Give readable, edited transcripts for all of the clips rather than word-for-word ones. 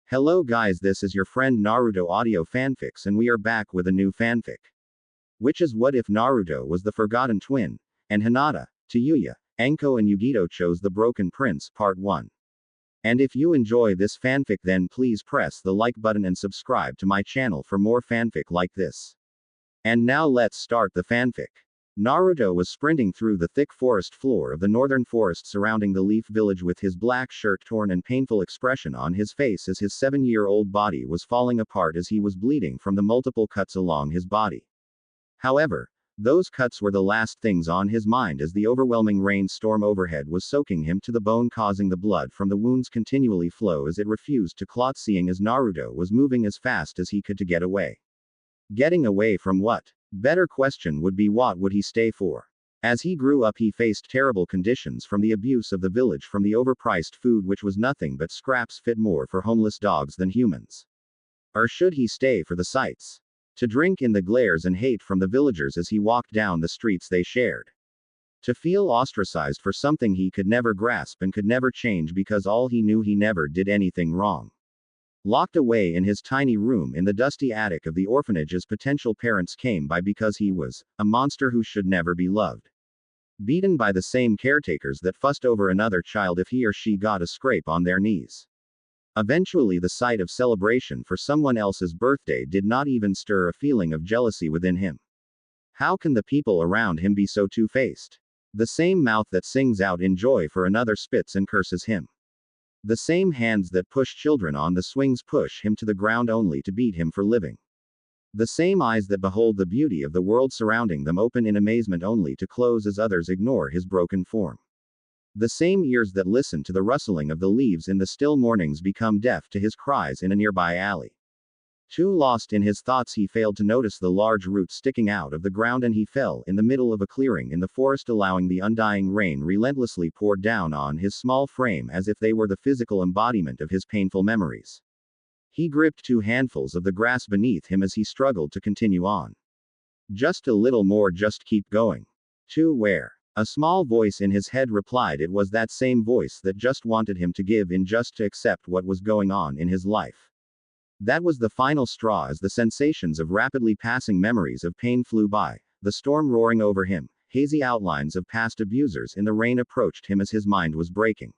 Hello guys, this is your friend Naruto Audio Fanfics and we are back with a new fanfic. Which is what if Naruto was the forgotten twin, and Hinata, Tayuya, Anko and Yugito chose the Broken Prince, Part 1. And if you enjoy this fanfic then please press the like button and subscribe to my channel for more fanfic like this. And now let's start the fanfic. Naruto was sprinting through the thick forest floor of the northern forest surrounding the Leaf Village with his black shirt torn and painful expression on his face as his 7-year-old body was falling apart as he was bleeding from the multiple cuts along his body. However, those cuts were the last things on his mind as the overwhelming rainstorm overhead was soaking him to the bone, causing the blood from the wounds continually flow as it refused to clot, seeing as Naruto was moving as fast as he could to get away. Getting away from what? Better question would be, what would he stay for? As he grew up he faced terrible conditions from the abuse of the village, from the overpriced food which was nothing but scraps fit more for homeless dogs than humans. Or should he stay for the sights? To drink in the glares and hate from the villagers as he walked down the streets they shared. To feel ostracized for something he could never grasp and could never change because all he knew he never did anything wrong. Locked away in his tiny room in the dusty attic of the orphanage as potential parents came by because he was a monster who should never be loved. Beaten by the same caretakers that fussed over another child if he or she got a scrape on their knees. Eventually the sight of celebration for someone else's birthday did not even stir a feeling of jealousy within him. How can the people around him be so two-faced? The same mouth that sings out in joy for another spits and curses him. The same hands that push children on the swings push him to the ground only to beat him for living. The same eyes that behold the beauty of the world surrounding them open in amazement only to close as others ignore his broken form. The same ears that listen to the rustling of the leaves in the still mornings become deaf to his cries in a nearby alley. Too lost in his thoughts he failed to notice the large roots sticking out of the ground and he fell in the middle of a clearing in the forest, allowing the undying rain relentlessly poured down on his small frame as if they were the physical embodiment of his painful memories. He gripped 2 handfuls of the grass beneath him as he struggled to continue on. Just a little more, just keep going. To where? A small voice in his head replied. It was that same voice that just wanted him to give in, just to accept what was going on in his life. That was the final straw as the sensations of rapidly passing memories of pain flew by, the storm roaring over him, hazy outlines of past abusers in the rain approached him as his mind was breaking.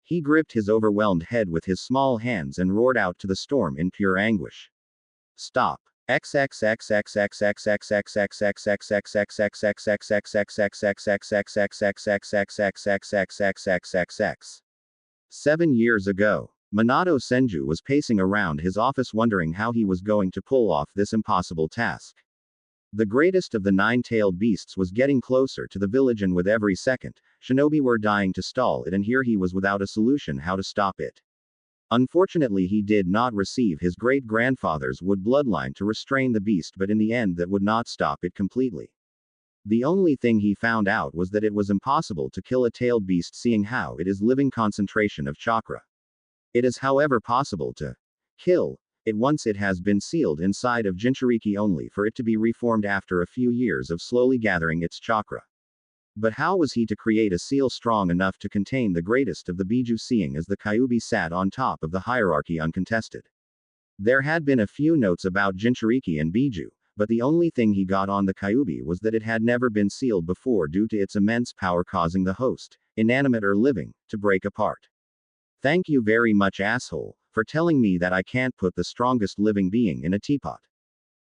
He gripped his overwhelmed head with his small hands and roared out to the storm in pure anguish. Stop. 7 years ago. Minato Senju was pacing around his office wondering how he was going to pull off this impossible task. The greatest of the 9-tailed beasts was getting closer to the village and with every second, shinobi were dying to stall it, and here he was without a solution how to stop it. Unfortunately he did not receive his great-grandfather's wood bloodline to restrain the beast, but in the end that would not stop it completely. The only thing he found out was that it was impossible to kill a tailed beast, seeing how it is living concentration of chakra. It is however possible to kill it once it has been sealed inside of Jinchuriki, only for it to be reformed after a few years of slowly gathering its chakra. But how was he to create a seal strong enough to contain the greatest of the Biju, seeing as the Kyuubi sat on top of the hierarchy uncontested? There had been a few notes about Jinchuriki and Biju, but the only thing he got on the Kyuubi was that it had never been sealed before due to its immense power causing the host, inanimate or living, to break apart. Thank you very much, asshole, for telling me that I can't put the strongest living being in a teapot.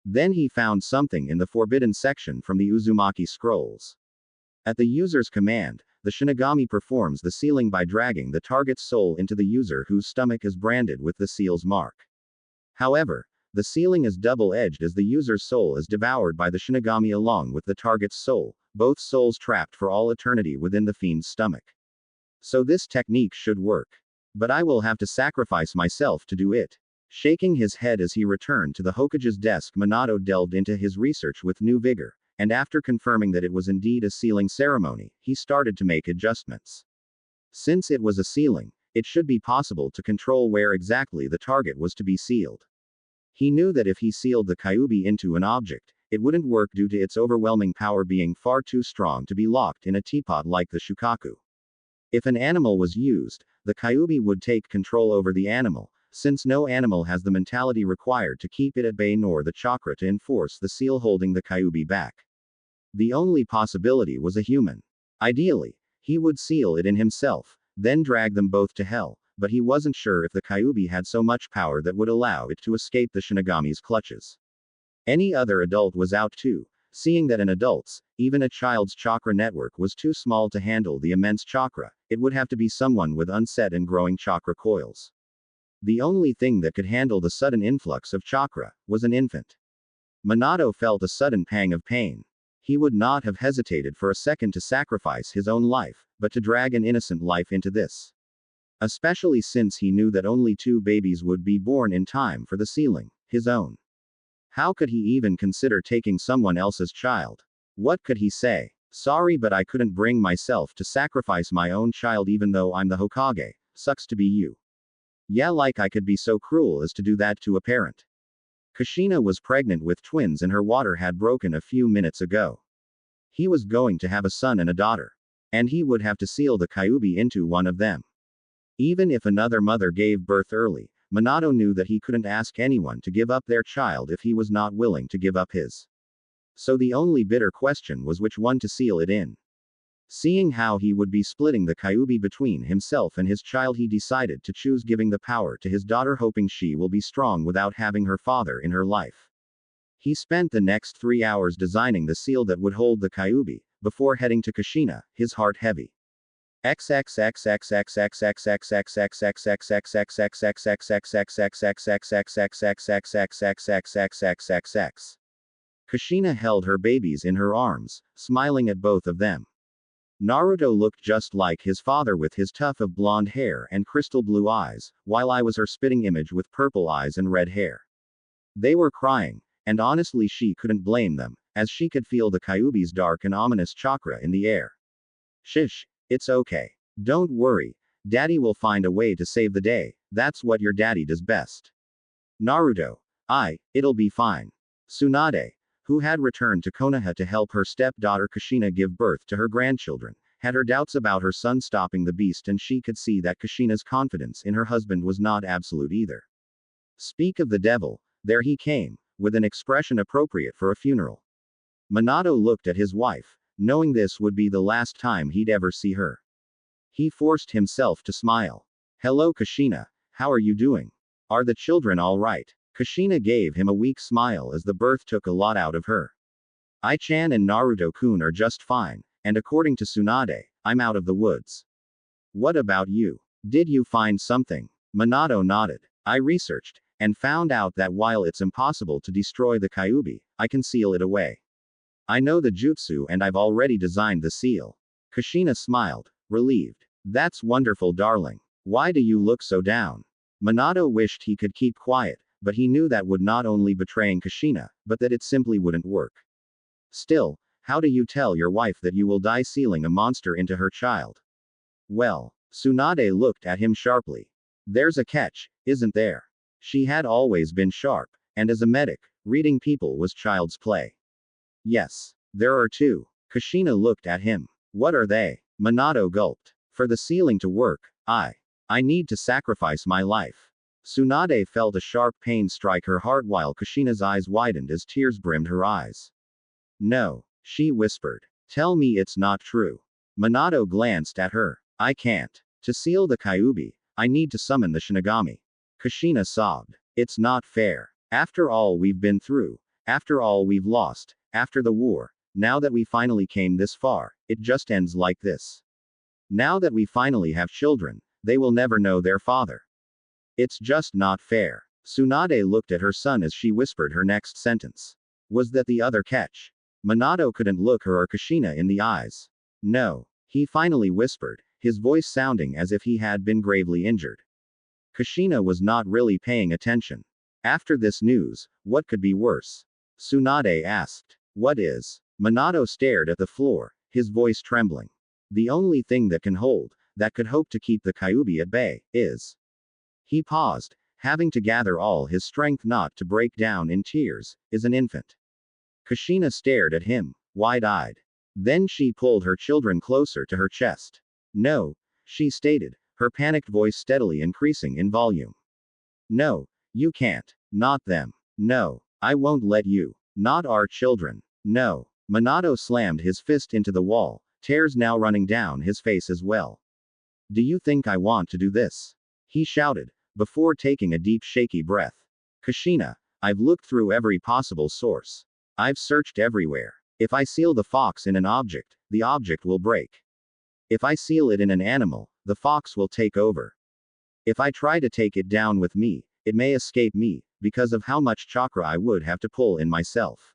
Then he found something in the forbidden section from the Uzumaki scrolls. At the user's command, the Shinigami performs the sealing by dragging the target's soul into the user whose stomach is branded with the seal's mark. However, the sealing is double-edged as the user's soul is devoured by the Shinigami along with the target's soul, both souls trapped for all eternity within the fiend's stomach. So this technique should work. But I will have to sacrifice myself to do it. Shaking his head as he returned to the Hokage's desk, Minato delved into his research with new vigor, and after confirming that it was indeed a sealing ceremony, he started to make adjustments. Since it was a sealing, it should be possible to control where exactly the target was to be sealed. He knew that if he sealed the Kyuubi into an object, it wouldn't work due to its overwhelming power being far too strong to be locked in a teapot like the Shukaku. If an animal was used, the Kyuubi would take control over the animal, since no animal has the mentality required to keep it at bay nor the chakra to enforce the seal holding the Kyuubi back. The only possibility was a human. Ideally, he would seal it in himself, then drag them both to hell, but he wasn't sure if the Kyuubi had so much power that would allow it to escape the Shinigami's clutches. Any other adult was out too, seeing that an adult's, even a child's chakra network was too small to handle the immense chakra. It would have to be someone with unset and growing chakra coils. The only thing that could handle the sudden influx of chakra was an infant. Minato felt a sudden pang of pain. He would not have hesitated for a second to sacrifice his own life, but to drag an innocent life into this. Especially since he knew that only 2 babies would be born in time for the sealing, his own. How could he even consider taking someone else's child? What could he say? Sorry, but I couldn't bring myself to sacrifice my own child even though I'm the Hokage. Sucks to be you. Yeah, like I could be so cruel as to do that to a parent. Kushina was pregnant with twins and her water had broken a few minutes ago. He was going to have a son and a daughter. And he would have to seal the Kyuubi into one of them. Even if another mother gave birth early, Minato knew that he couldn't ask anyone to give up their child if he was not willing to give up his. So the only bitter question was which one to seal it in. Seeing how he would be splitting the Kyuubi between himself and his child, he decided to choose giving the power to his daughter, hoping she will be strong without having her father in her life. He spent the next 3 hours designing the seal that would hold the Kyuubi, before heading to Kushina, his heart heavy. Kushina held her babies in her arms, smiling at both of them. Naruto looked just like his father with his tuft of blonde hair and crystal blue eyes, while I was her spitting image with purple eyes and red hair. They were crying, and honestly she couldn't blame them, as she could feel the Kyuubi's dark and ominous chakra in the air. Shish, it's okay. Don't worry, Daddy will find a way to save the day, that's what your daddy does best. Naruto. It'll be fine. Tsunade, who had returned to Konoha to help her stepdaughter Kushina give birth to her grandchildren, had her doubts about her son stopping the beast, and she could see that Kushina's confidence in her husband was not absolute either. Speak of the devil, there he came, with an expression appropriate for a funeral. Minato looked at his wife, knowing this would be the last time he'd ever see her. He forced himself to smile. Hello Kushina, how are you doing? Are the children all right? Kushina gave him a weak smile as the birth took a lot out of her. I-chan and Naruto-kun are just fine, and according to Tsunade, I'm out of the woods. What about you? Did you find something? Minato nodded. I researched, and found out that while it's impossible to destroy the Kyuubi, I can seal it away. I know the jutsu and I've already designed the seal. Kushina smiled, relieved. That's wonderful, darling. Why do you look so down? Minato wished he could keep quiet, but he knew that would not only betraying Kushina, but that it simply wouldn't work. Still, how do you tell your wife that you will die sealing a monster into her child? Well, Tsunade looked at him sharply. There's a catch, isn't there? She had always been sharp, and as a medic, reading people was child's play. Yes, there are 2. Kushina looked at him. What are they? Minato gulped. For the sealing to work, I need to sacrifice my life. Tsunade felt a sharp pain strike her heart while Kushina's eyes widened as tears brimmed her eyes. No, she whispered. Tell me it's not true. Minato glanced at her. I can't. To seal the Kyuubi, I need to summon the Shinigami. Kushina sobbed. It's not fair. After all we've been through, after all we've lost, after the war, now that we finally came this far, it just ends like this. Now that we finally have children, they will never know their father. It's just not fair. Tsunade looked at her son as she whispered her next sentence. Was that the other catch? Minato couldn't look her or Kushina in the eyes. No, he finally whispered, his voice sounding as if he had been gravely injured. Kushina was not really paying attention. After this news, what could be worse? Tsunade asked. What is? Minato stared at the floor, his voice trembling. The only thing that can hold, that could hope to keep the Kyuubi at bay, is. He paused, having to gather all his strength not to break down in tears, is an infant. Kushina stared at him, wide-eyed. Then she pulled her children closer to her chest. No, she stated, her panicked voice steadily increasing in volume. No, you can't. Not them. No, I won't let you. Not our children. No. Minato slammed his fist into the wall, tears now running down his face as well. Do you think I want to do this? He shouted, before taking a deep shaky breath. Kushina, I've looked through every possible source. I've searched everywhere. If I seal the fox in an object, the object will break. If I seal it in an animal, the fox will take over. If I try to take it down with me, it may escape me, because of how much chakra I would have to pull in myself.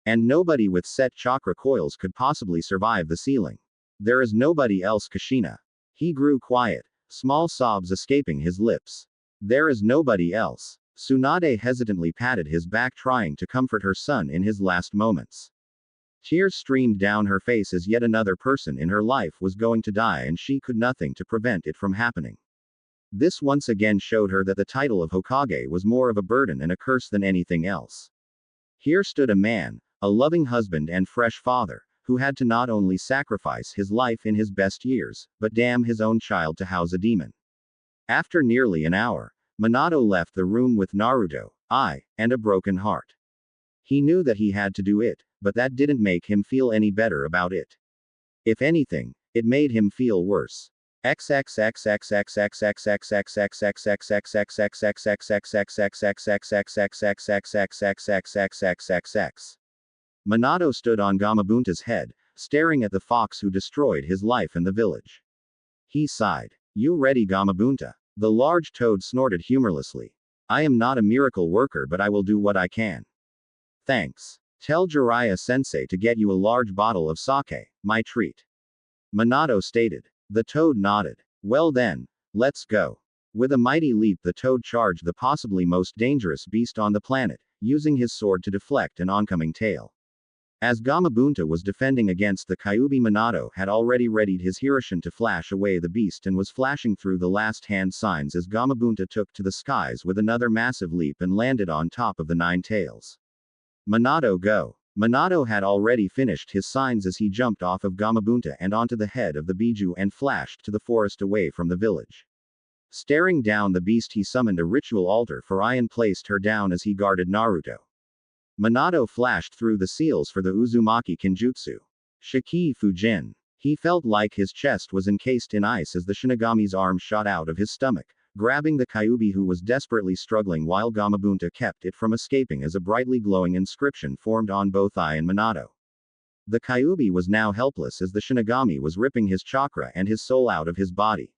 And nobody with set chakra coils could possibly survive the sealing. There is nobody else, Kushina. He grew quiet, small sobs escaping his lips. There is nobody else. Tsunade hesitantly patted his back, trying to comfort her son in his last moments. Tears streamed down her face as yet another person in her life was going to die and she could nothing to prevent it from happening. This once again showed her that the title of Hokage was more of a burden and a curse than anything else. Here stood a man, a loving husband and fresh father, who had to not only sacrifice his life in his best years, but damn his own child to house a demon. After nearly an hour, Minato left the room with Naruto, and a broken heart. He knew that he had to do it, but that didn't make him feel any better about it. If anything, it made him feel worse. Minato stood on Gamabunta's head, staring at the fox who destroyed his life and the village. He sighed. You ready, Gamabunta? The large toad snorted humorlessly. I am not a miracle worker, but I will do what I can. Thanks. Tell Jiraiya-sensei to get you a large bottle of sake, my treat. Minato stated. The toad nodded. Well then, let's go. With a mighty leap, the toad charged the possibly most dangerous beast on the planet, using his sword to deflect an oncoming tail. As Gamabunta was defending against the Kyuubi, Minato had already readied his Hirishin to flash away the beast and was flashing through the last hand signs as Gamabunta took to the skies with another massive leap and landed on top of the nine tails. Minato, go! Minato had already finished his signs as he jumped off of Gamabunta and onto the head of the Biju and flashed to the forest away from the village. Staring down the beast, he summoned a ritual altar for Ai and placed her down as he guarded Naruto. Minato flashed through the seals for the Uzumaki Kenjutsu. Shiki Fujin. He felt like his chest was encased in ice as the Shinigami's arm shot out of his stomach, grabbing the Kyuubi who was desperately struggling while Gamabunta kept it from escaping as a brightly glowing inscription formed on both Ai and Minato. The Kyuubi was now helpless as the Shinigami was ripping his chakra and his soul out of his body.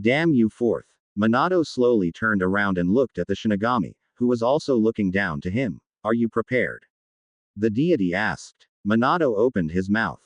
Damn you fourth. Minato slowly turned around and looked at the Shinigami, who was also looking down to him. Are you prepared? The deity asked. Minato opened his mouth.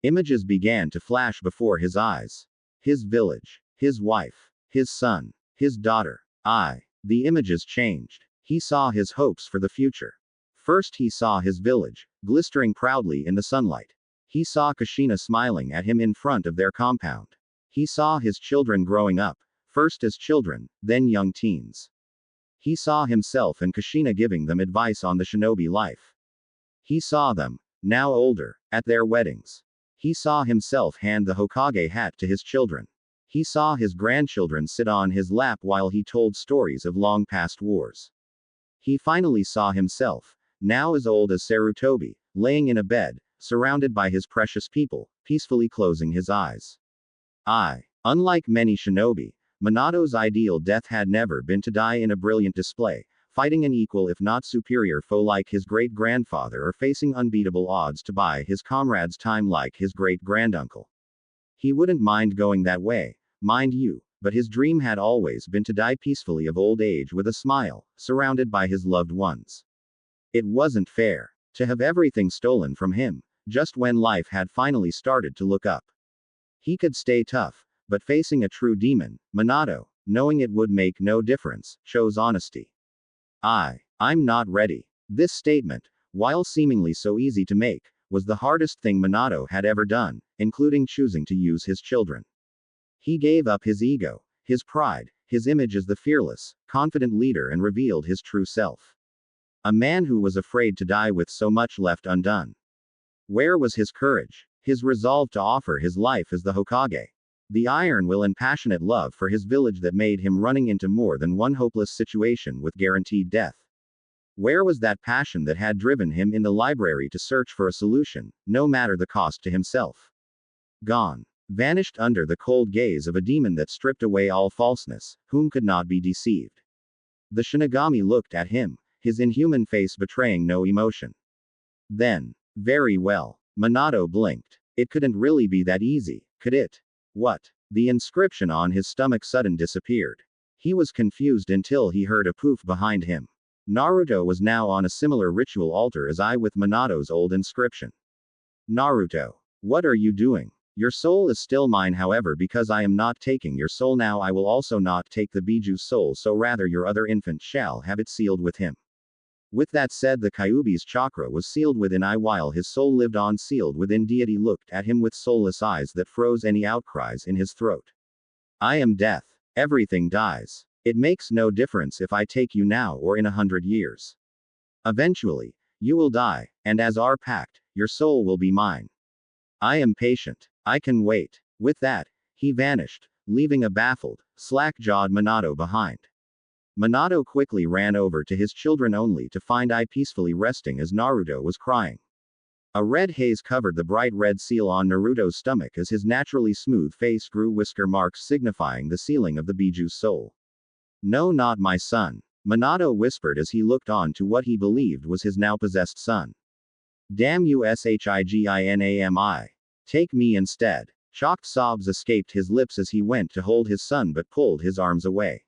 Images began to flash before his eyes. His village. His wife. His son. His daughter. The images changed. He saw his hopes for the future. First he saw his village, glistering proudly in the sunlight. He saw Kushina smiling at him in front of their compound. He saw his children growing up, first as children, then young teens. He saw himself and Kushina giving them advice on the shinobi life. He saw them, now older, at their weddings. He saw himself hand the Hokage hat to his children. He saw his grandchildren sit on his lap while he told stories of long past wars. He finally saw himself, now as old as Sarutobi, laying in a bed, surrounded by his precious people, peacefully closing his eyes. Unlike many shinobi, Minato's ideal death had never been to die in a brilliant display, fighting an equal if not superior foe like his great-grandfather or facing unbeatable odds to buy his comrades time like his great-granduncle. He wouldn't mind going that way, mind you, but his dream had always been to die peacefully of old age with a smile, surrounded by his loved ones. It wasn't fair to have everything stolen from him, just when life had finally started to look up. He could stay tough, but facing a true demon, Minato, knowing it would make no difference, chose honesty. I'm not ready. This statement, while seemingly so easy to make, was the hardest thing Minato had ever done, including choosing to use his children. He gave up his ego, his pride, his image as the fearless, confident leader and revealed his true self. A man who was afraid to die with so much left undone. Where was his courage? His resolve to offer his life as the Hokage? The iron will and passionate love for his village that made him running into more than one hopeless situation with guaranteed death. Where was that passion that had driven him in the library to search for a solution, no matter the cost to himself? Gone. Vanished under the cold gaze of a demon that stripped away all falseness, whom could not be deceived. The Shinigami looked at him, his inhuman face betraying no emotion. Then, very well. Minato blinked. It couldn't really be that easy, could it? What? The inscription on his stomach suddenly disappeared. He was confused until he heard a poof behind him. Naruto was now on a similar ritual altar as I with Minato's old inscription. Naruto. What are you doing? Your soul is still mine, however, because I am not taking your soul now, I will also not take the Biju's soul, so rather your other infant shall have it sealed with him. With that said, the Kyuubi's chakra was sealed within I while his soul lived on sealed within. Deity looked at him with soulless eyes that froze any outcries in his throat. I am death. Everything dies. It makes no difference if I take you now or in 100 years. Eventually, you will die, and as our pact, your soul will be mine. I am patient. I can wait. With that, he vanished, leaving a baffled, slack-jawed Minato behind. Minato quickly ran over to his children only to find I peacefully resting as Naruto was crying. A red haze covered the bright red seal on Naruto's stomach as his naturally smooth face grew whisker marks signifying the sealing of the Biju's soul. No, not my son, Minato whispered as he looked on to what he believed was his now possessed son. Damn you Shiginami. Take me instead. Shocked sobs escaped his lips as he went to hold his son but pulled his arms away.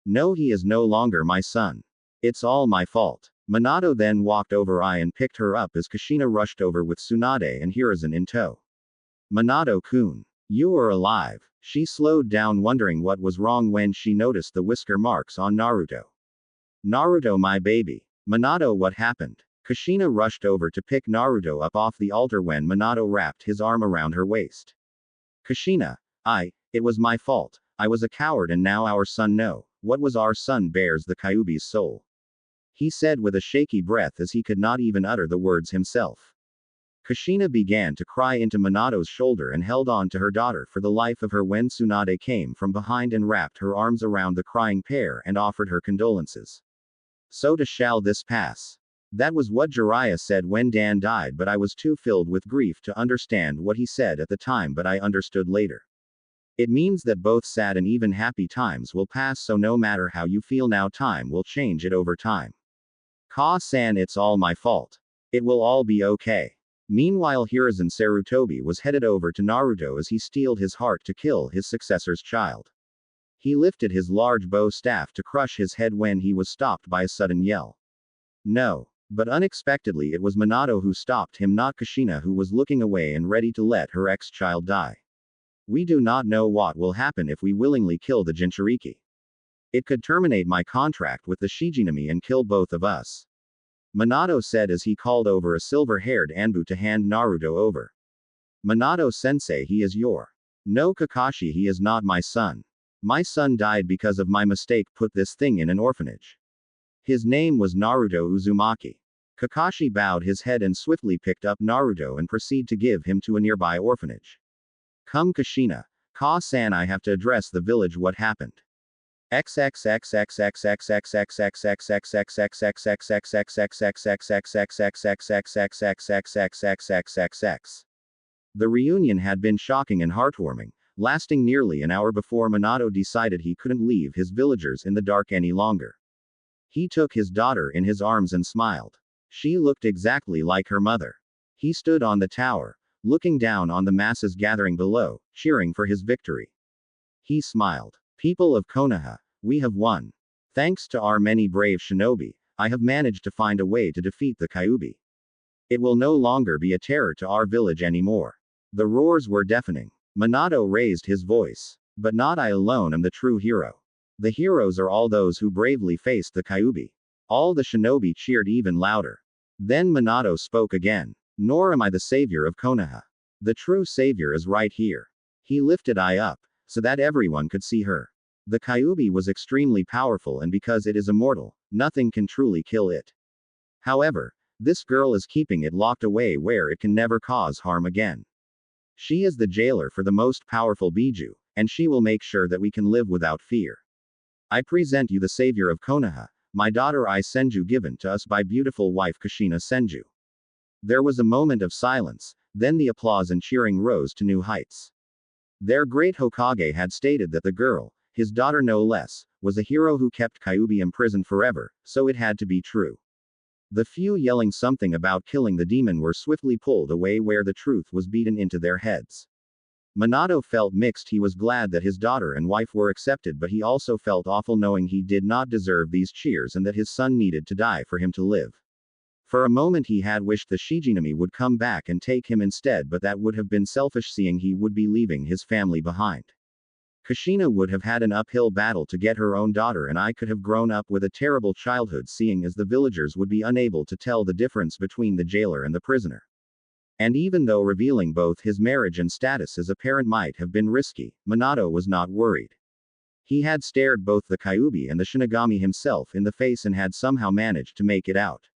No, he is no longer my son. It's all my fault. Minato then walked over and picked her up as Kushina rushed over with Tsunade and Hiruzen in tow. Minato-kun. You are alive. She slowed down, wondering what was wrong when she noticed the whisker marks on Naruto. Naruto, my baby. Minato, what happened? Kushina rushed over to pick Naruto up off the altar when Minato wrapped his arm around her waist. Kushina, it was my fault. I was a coward and now our son no. What was our son bears the Kyuubi's soul. He said with a shaky breath as he could not even utter the words himself. Kushina began to cry into Minato's shoulder and held on to her daughter for the life of her when Tsunade came from behind and wrapped her arms around the crying pair and offered her condolences. So to shall this pass. That was what Jiraiya said when Dan died, but I was too filled with grief to understand what he said at the time, but I understood later. It means that both sad and even happy times will pass, so no matter how you feel now, time will change it over time. Ka-san, it's all my fault. It will all be okay. Meanwhile, Hiruzen Sarutobi was headed over to Naruto as he steeled his heart to kill his successor's child. He lifted his large bow staff to crush his head when he was stopped by a sudden yell. No. But unexpectedly it was Minato who stopped him, not Kushina, who was looking away and ready to let her ex-child die. We do not know what will happen if we willingly kill the Jinchuriki. It could terminate my contract with the Shiginami and kill both of us. Minato said as he called over a silver-haired Anbu to hand Naruto over. Minato-sensei, he is your. No, Kakashi, he is not my son. My son died because of my mistake, put this thing in an orphanage. His name was Naruto Uzumaki. Kakashi bowed his head and swiftly picked up Naruto and proceeded to give him to a nearby orphanage. Come Kushina. Ka-san, I have to address the village. What happened? The reunion had been shocking and heartwarming, lasting nearly an hour before Minato decided he couldn't leave his villagers in the dark any longer. He took his daughter in his arms and smiled. She looked exactly like her mother. He stood on the tower, looking down on the masses gathering below, cheering for his victory. He smiled. People of Konoha, we have won. Thanks to our many brave shinobi, I have managed to find a way to defeat the Kyuubi. It will no longer be a terror to our village anymore. The roars were deafening. Minato raised his voice. But not I alone am the true hero. The heroes are all those who bravely faced the Kyuubi. All the shinobi cheered even louder. Then Minato spoke again. Nor am I the savior of Konoha. The true savior is right here. He lifted Ai up, so that everyone could see her. The Kyuubi was extremely powerful, and because it is immortal, nothing can truly kill it. However, this girl is keeping it locked away where it can never cause harm again. She is the jailer for the most powerful Biju, and she will make sure that we can live without fear. I present you the savior of Konoha, my daughter I Senju given to us by beautiful wife Kushina Senju. There was a moment of silence, then the applause and cheering rose to new heights. Their great Hokage had stated that the girl, his daughter no less, was a hero who kept Kyuubi imprisoned forever, so it had to be true. The few yelling something about killing the demon were swiftly pulled away where the truth was beaten into their heads. Minato felt mixed. He was glad that his daughter and wife were accepted, but he also felt awful knowing he did not deserve these cheers and that his son needed to die for him to live. For a moment he had wished the Shijinami would come back and take him instead, but that would have been selfish seeing he would be leaving his family behind. Kushina would have had an uphill battle to get her own daughter, and I could have grown up with a terrible childhood seeing as the villagers would be unable to tell the difference between the jailer and the prisoner. And even though revealing both his marriage and status as a parent might have been risky, Minato was not worried. He had stared both the Kyuubi and the Shinigami himself in the face and had somehow managed to make it out.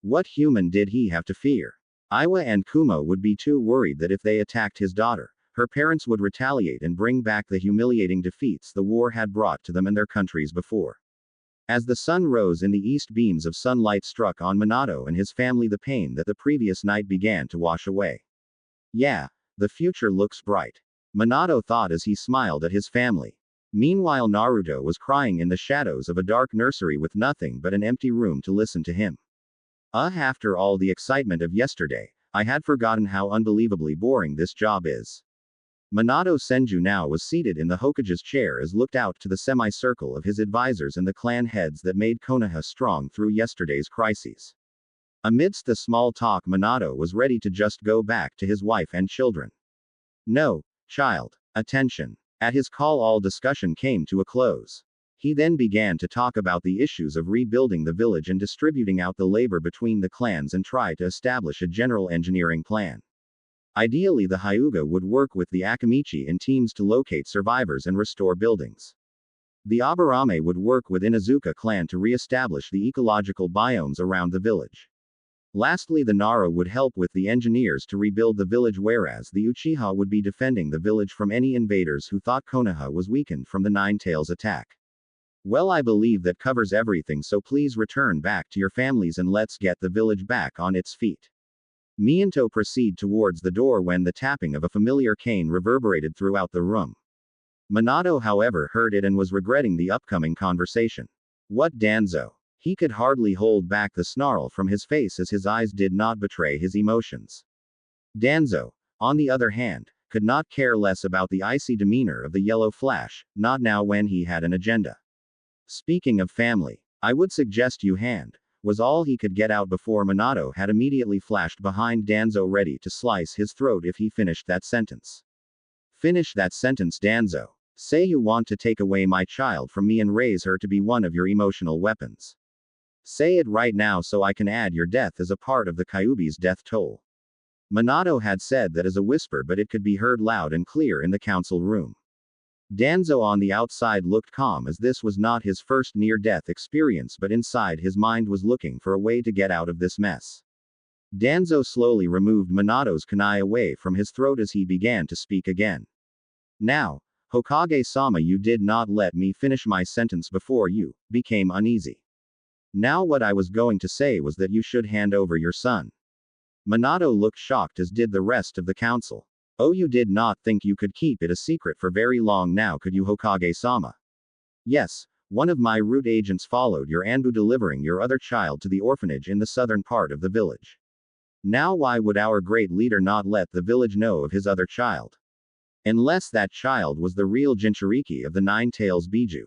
What human did he have to fear? Iwa and Kuma would be too worried that if they attacked his daughter, her parents would retaliate and bring back the humiliating defeats the war had brought to them and their countries before. As the sun rose in the east, beams of sunlight struck on Minato and his family. The pain that the previous night began to wash away. Yeah, the future looks bright, Minato thought as he smiled at his family. Meanwhile, Naruto was crying in the shadows of a dark nursery with nothing but an empty room to listen to him. After all the excitement of yesterday, I had forgotten how unbelievably boring this job is. Minato Senju now was seated in the Hokage's chair as looked out to the semicircle of his advisors and the clan heads that made Konoha strong through yesterday's crises. Amidst the small talk, Minato was ready to just go back to his wife and children. No, child, attention. At his call, all discussion came to a close. He then began to talk about the issues of rebuilding the village and distributing out the labor between the clans and try to establish a general engineering plan. Ideally, the Hyuga would work with the Akamichi in teams to locate survivors and restore buildings. The Aburame would work with Inuzuka clan to re-establish the ecological biomes around the village. Lastly, the Nara would help with the engineers to rebuild the village, whereas the Uchiha would be defending the village from any invaders who thought Konoha was weakened from the Nine Tails attack. Well, I believe that covers everything, so please return back to your families and let's get the village back on its feet. Miento proceeded towards the door when the tapping of a familiar cane reverberated throughout the room. Minato, however, heard it and was regretting the upcoming conversation. What Danzo? He could hardly hold back the snarl from his face as his eyes did not betray his emotions. Danzo, on the other hand, could not care less about the icy demeanor of the yellow flash, not now when he had an agenda. Speaking of family, I would suggest you hand, was all he could get out before Minato had immediately flashed behind Danzo, ready to slice his throat if he finished that sentence. Finish that sentence, Danzo. Say you want to take away my child from me and raise her to be one of your emotional weapons. Say it right now so I can add your death as a part of the Kyuubi's death toll. Minato had said that as a whisper, but it could be heard loud and clear in the council room. Danzo on the outside looked calm as this was not his first near-death experience, but inside his mind was looking for a way to get out of this mess. Danzo slowly removed Minato's kunai away from his throat as he began to speak again. Now, Hokage-sama, you did not let me finish my sentence before you became uneasy. Now what I was going to say was that you should hand over your son. Minato looked shocked, as did the rest of the council. Oh, you did not think you could keep it a secret for very long now, could you, Hokage-sama? Yes, one of my root agents followed your Anbu, delivering your other child to the orphanage in the southern part of the village. Now why would our great leader not let the village know of his other child? Unless that child was the real Jinchuriki of the Nine Tails Biju.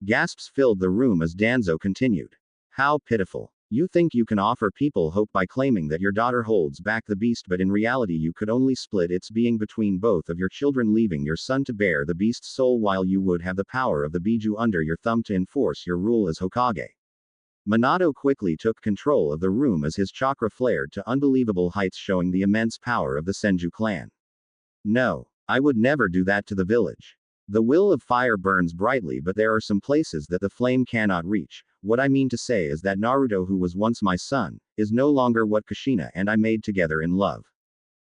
Gasps filled the room as Danzo continued. How pitiful. You think you can offer people hope by claiming that your daughter holds back the beast, but in reality you could only split its being between both of your children, leaving your son to bear the beast's soul while you would have the power of the Biju under your thumb to enforce your rule as Hokage. Minato quickly took control of the room as his chakra flared to unbelievable heights, showing the immense power of the Senju clan. No, I would never do that to the village. The will of fire burns brightly, but there are some places that the flame cannot reach. What I mean to say is that Naruto, who was once my son, is no longer what Kushina and I made together in love.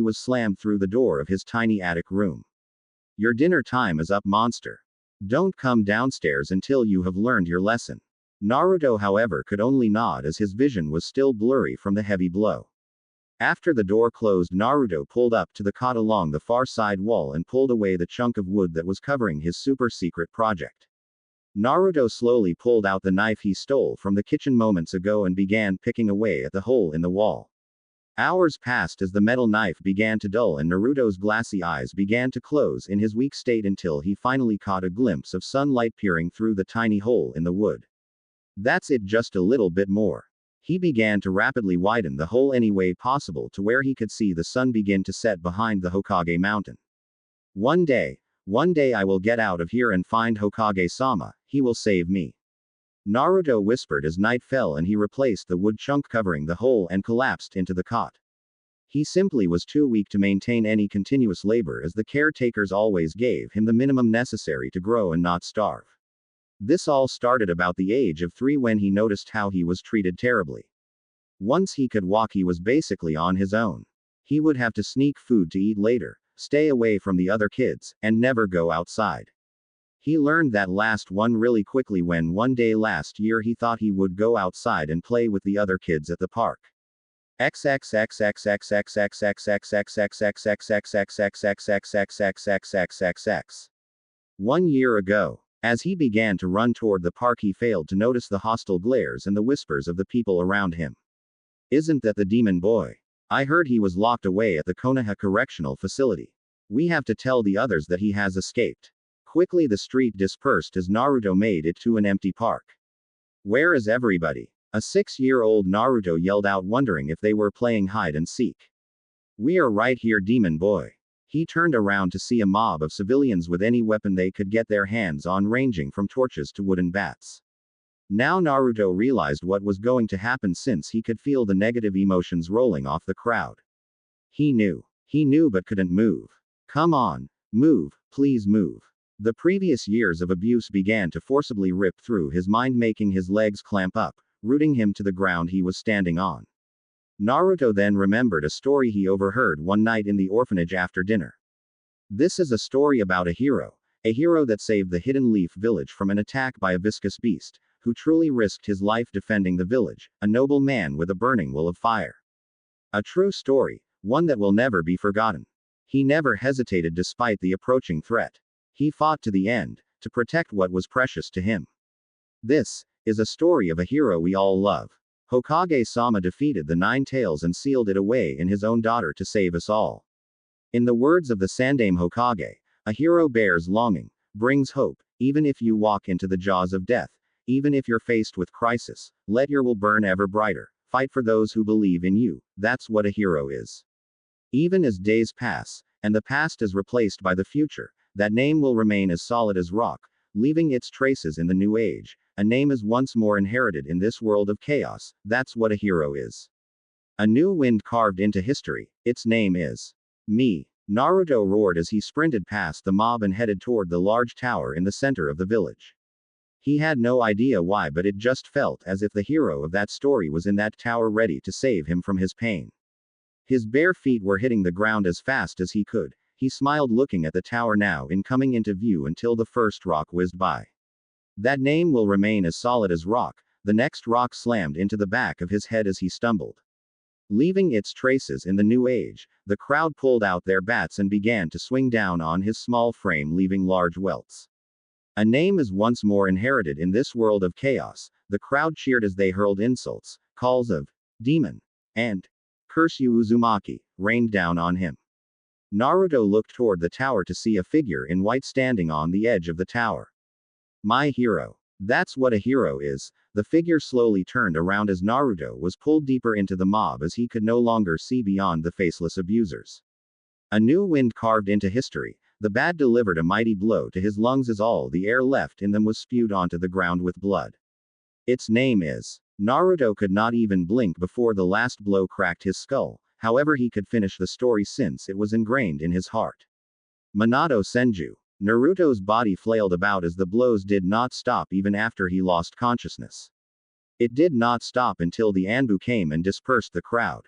he was slammed through the door of his tiny attic room. Your dinner time is up, monster. Don't come downstairs until you have learned your lesson. Naruto, however, could only nod as his vision was still blurry from the heavy blow. After the door closed, Naruto pulled up to the cot along the far side wall and pulled away the chunk of wood that was covering his super secret project. Naruto slowly pulled out the knife he stole from the kitchen moments ago and began picking away at the hole in the wall. Hours passed as the metal knife began to dull and Naruto's glassy eyes began to close in his weak state until he finally caught a glimpse of sunlight peering through the tiny hole in the wood. That's it, just a little bit more. He began to rapidly widen the hole any way possible to where he could see the sun begin to set behind the Hokage mountain. One day I will get out of here and find Hokage-sama, he will save me. Naruto whispered as night fell and he replaced the wood chunk covering the hole and collapsed into the cot. He simply was too weak to maintain any continuous labor as the caretakers always gave him the minimum necessary to grow and not starve. This all started about the age of 3 when he noticed how he was treated terribly. Once he could walk, he was basically on his own. He would have to sneak food to eat later, stay away from the other kids, and never go outside. He learned that last one really quickly when one day last year he thought he would go outside and play with the other kids at the park. One year ago, as he began to run toward the park, he failed to notice the hostile glares and the whispers of the people around him. Isn't that the demon boy? I heard he was locked away at the Konoha Correctional Facility. We have to tell the others that he has escaped. Quickly the street dispersed as Naruto made it to an empty park. Where is everybody? A 6-year-old Naruto yelled out, wondering if they were playing hide and seek. We are right here, demon boy. He turned around to see a mob of civilians with any weapon they could get their hands on, ranging from torches to wooden bats. Now Naruto realized what was going to happen since he could feel the negative emotions rolling off the crowd. He knew but couldn't move. Come on, move, please move. The previous years of abuse began to forcibly rip through his mind, making his legs clamp up, rooting him to the ground he was standing on. Naruto then remembered a story he overheard one night in the orphanage after dinner. This is a story about a hero that saved the Hidden Leaf village from an attack by a viscous beast, who truly risked his life defending the village, a noble man with a burning will of fire. A true story, one that will never be forgotten. He never hesitated despite the approaching threat. He fought to the end, to protect what was precious to him. This is a story of a hero we all love. Hokage-sama defeated the Nine Tails and sealed it away in his own daughter to save us all. In the words of the Sandaime Hokage, a hero bears longing, brings hope, even if you walk into the jaws of death, even if you're faced with crisis, let your will burn ever brighter, fight for those who believe in you, that's what a hero is. Even as days pass, and the past is replaced by the future, that name will remain as solid as rock, leaving its traces in the new age. A name is once more inherited in this world of chaos, that's what a hero is. A new wind carved into history, its name is me. Naruto roared as he sprinted past the mob and headed toward the large tower in the center of the village. He had no idea why, but it just felt as if the hero of that story was in that tower ready to save him from his pain. His bare feet were hitting the ground as fast as he could. He smiled looking at the tower now in coming into view until the first rock whizzed by. That name will remain as solid as rock. The next rock slammed into the back of his head as he stumbled. Leaving its traces in the new age, the crowd pulled out their bats and began to swing down on his small frame, leaving large welts. A name is once more inherited in this world of chaos. The crowd cheered as they hurled insults, calls of demon and curse you Uzumaki rained down on him. Naruto looked toward the tower to see a figure in white standing on the edge of the tower. My hero. That's what a hero is. The figure slowly turned around as Naruto was pulled deeper into the mob as he could no longer see beyond the faceless abusers. A new wind carved into history. The bat delivered a mighty blow to his lungs as all the air left in them was spewed onto the ground with blood. Its name is. Naruto could not even blink before the last blow cracked his skull. However, he could finish the story since it was ingrained in his heart. Minato Senju. Naruto's body flailed about as the blows did not stop even after he lost consciousness. It did not stop until the Anbu came and dispersed the crowd.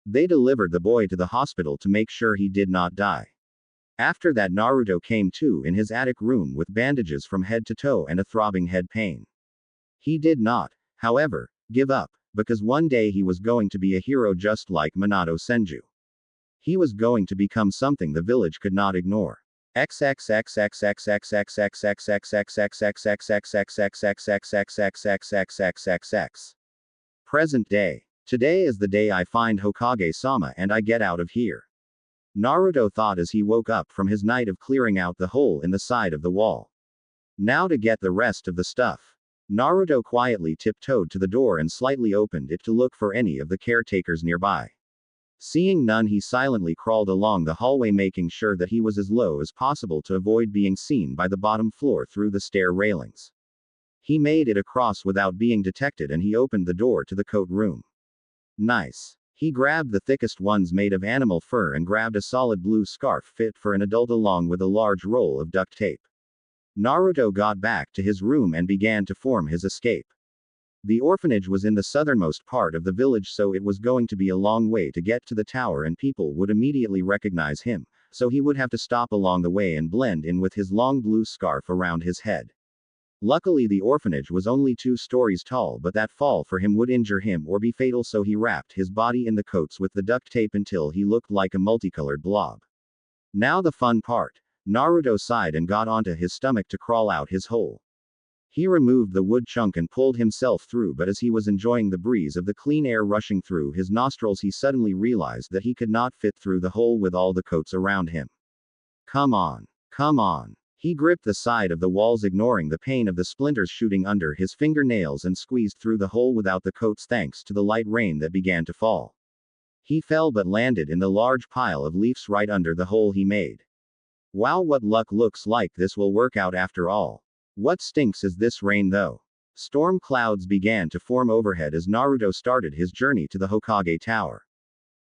They delivered the boy to the hospital to make sure he did not die. After that, Naruto came to in his attic room with bandages from head to toe and a throbbing head pain. He did not, however, give up, because one day he was going to be a hero just like Minato Senju. He was going to become something the village could not ignore. Present day. Today is the day I find Hokage-sama and I get out of here. Naruto thought as he woke up from his night of clearing out the hole in the side of the wall. Now to get the rest of the stuff. Naruto quietly tiptoed to the door and slightly opened it to look for any of the caretakers nearby. Seeing none, he silently crawled along the hallway, making sure that he was as low as possible to avoid being seen by the bottom floor through the stair railings. He made it across without being detected and he opened the door to the coat room. Nice. He grabbed the thickest ones made of animal fur and grabbed a solid blue scarf fit for an adult along with a large roll of duct tape. Naruto got back to his room and began to form his escape. The orphanage was in the southernmost part of the village, so it was going to be a long way to get to the tower and people would immediately recognize him, so he would have to stop along the way and blend in with his long blue scarf around his head. Luckily, the orphanage was only 2 stories tall, but that fall for him would injure him or be fatal, so he wrapped his body in the coats with the duct tape until he looked like a multicolored blob. Now the fun part. Naruto sighed and got onto his stomach to crawl out his hole. He removed the wood chunk and pulled himself through, but as he was enjoying the breeze of the clean air rushing through his nostrils, he suddenly realized that he could not fit through the hole with all the coats around him. Come on. Come on. He gripped the side of the walls, ignoring the pain of the splinters shooting under his fingernails, and squeezed through the hole without the coats thanks to the light rain that began to fall. He fell but landed in the large pile of leaves right under the hole he made. Wow, what luck, looks like this will work out after all. What stinks is this rain though. Storm clouds began to form overhead as Naruto started his journey to the Hokage Tower.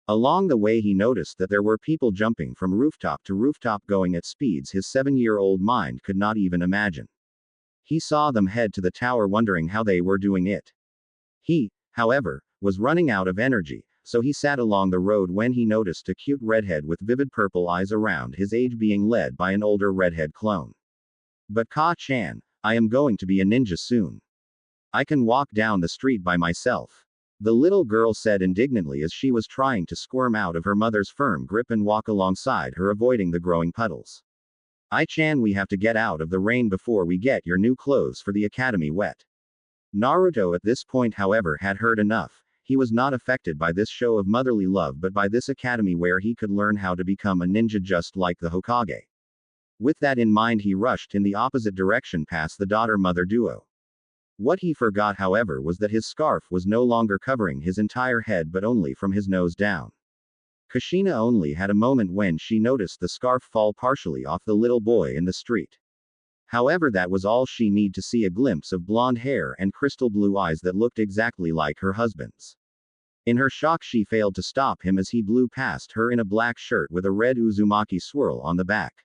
Along the way he noticed that there were people jumping from rooftop to rooftop, going at speeds his 7-year-old mind could not even imagine. He saw them head to the tower wondering how they were doing it. He, however, was running out of energy, so he sat along the road when he noticed a cute redhead with vivid purple eyes around his age being led by an older redhead clone. But Ka-chan, I am going to be a ninja soon. I can walk down the street by myself. The little girl said indignantly as she was trying to squirm out of her mother's firm grip and walk alongside her, avoiding the growing puddles. Ai-chan, we have to get out of the rain before we get your new clothes for the academy wet. Naruto at this point, however, had heard enough. He was not affected by this show of motherly love but by this academy where he could learn how to become a ninja just like the Hokage. With that in mind, he rushed in the opposite direction past the daughter-mother duo. What he forgot, however, was that his scarf was no longer covering his entire head but only from his nose down. Kushina only had a moment when she noticed the scarf fall partially off the little boy in the street. However, that was all she needed to see: a glimpse of blonde hair and crystal blue eyes that looked exactly like her husband's. In her shock, she failed to stop him as he blew past her in a black shirt with a red Uzumaki swirl on the back.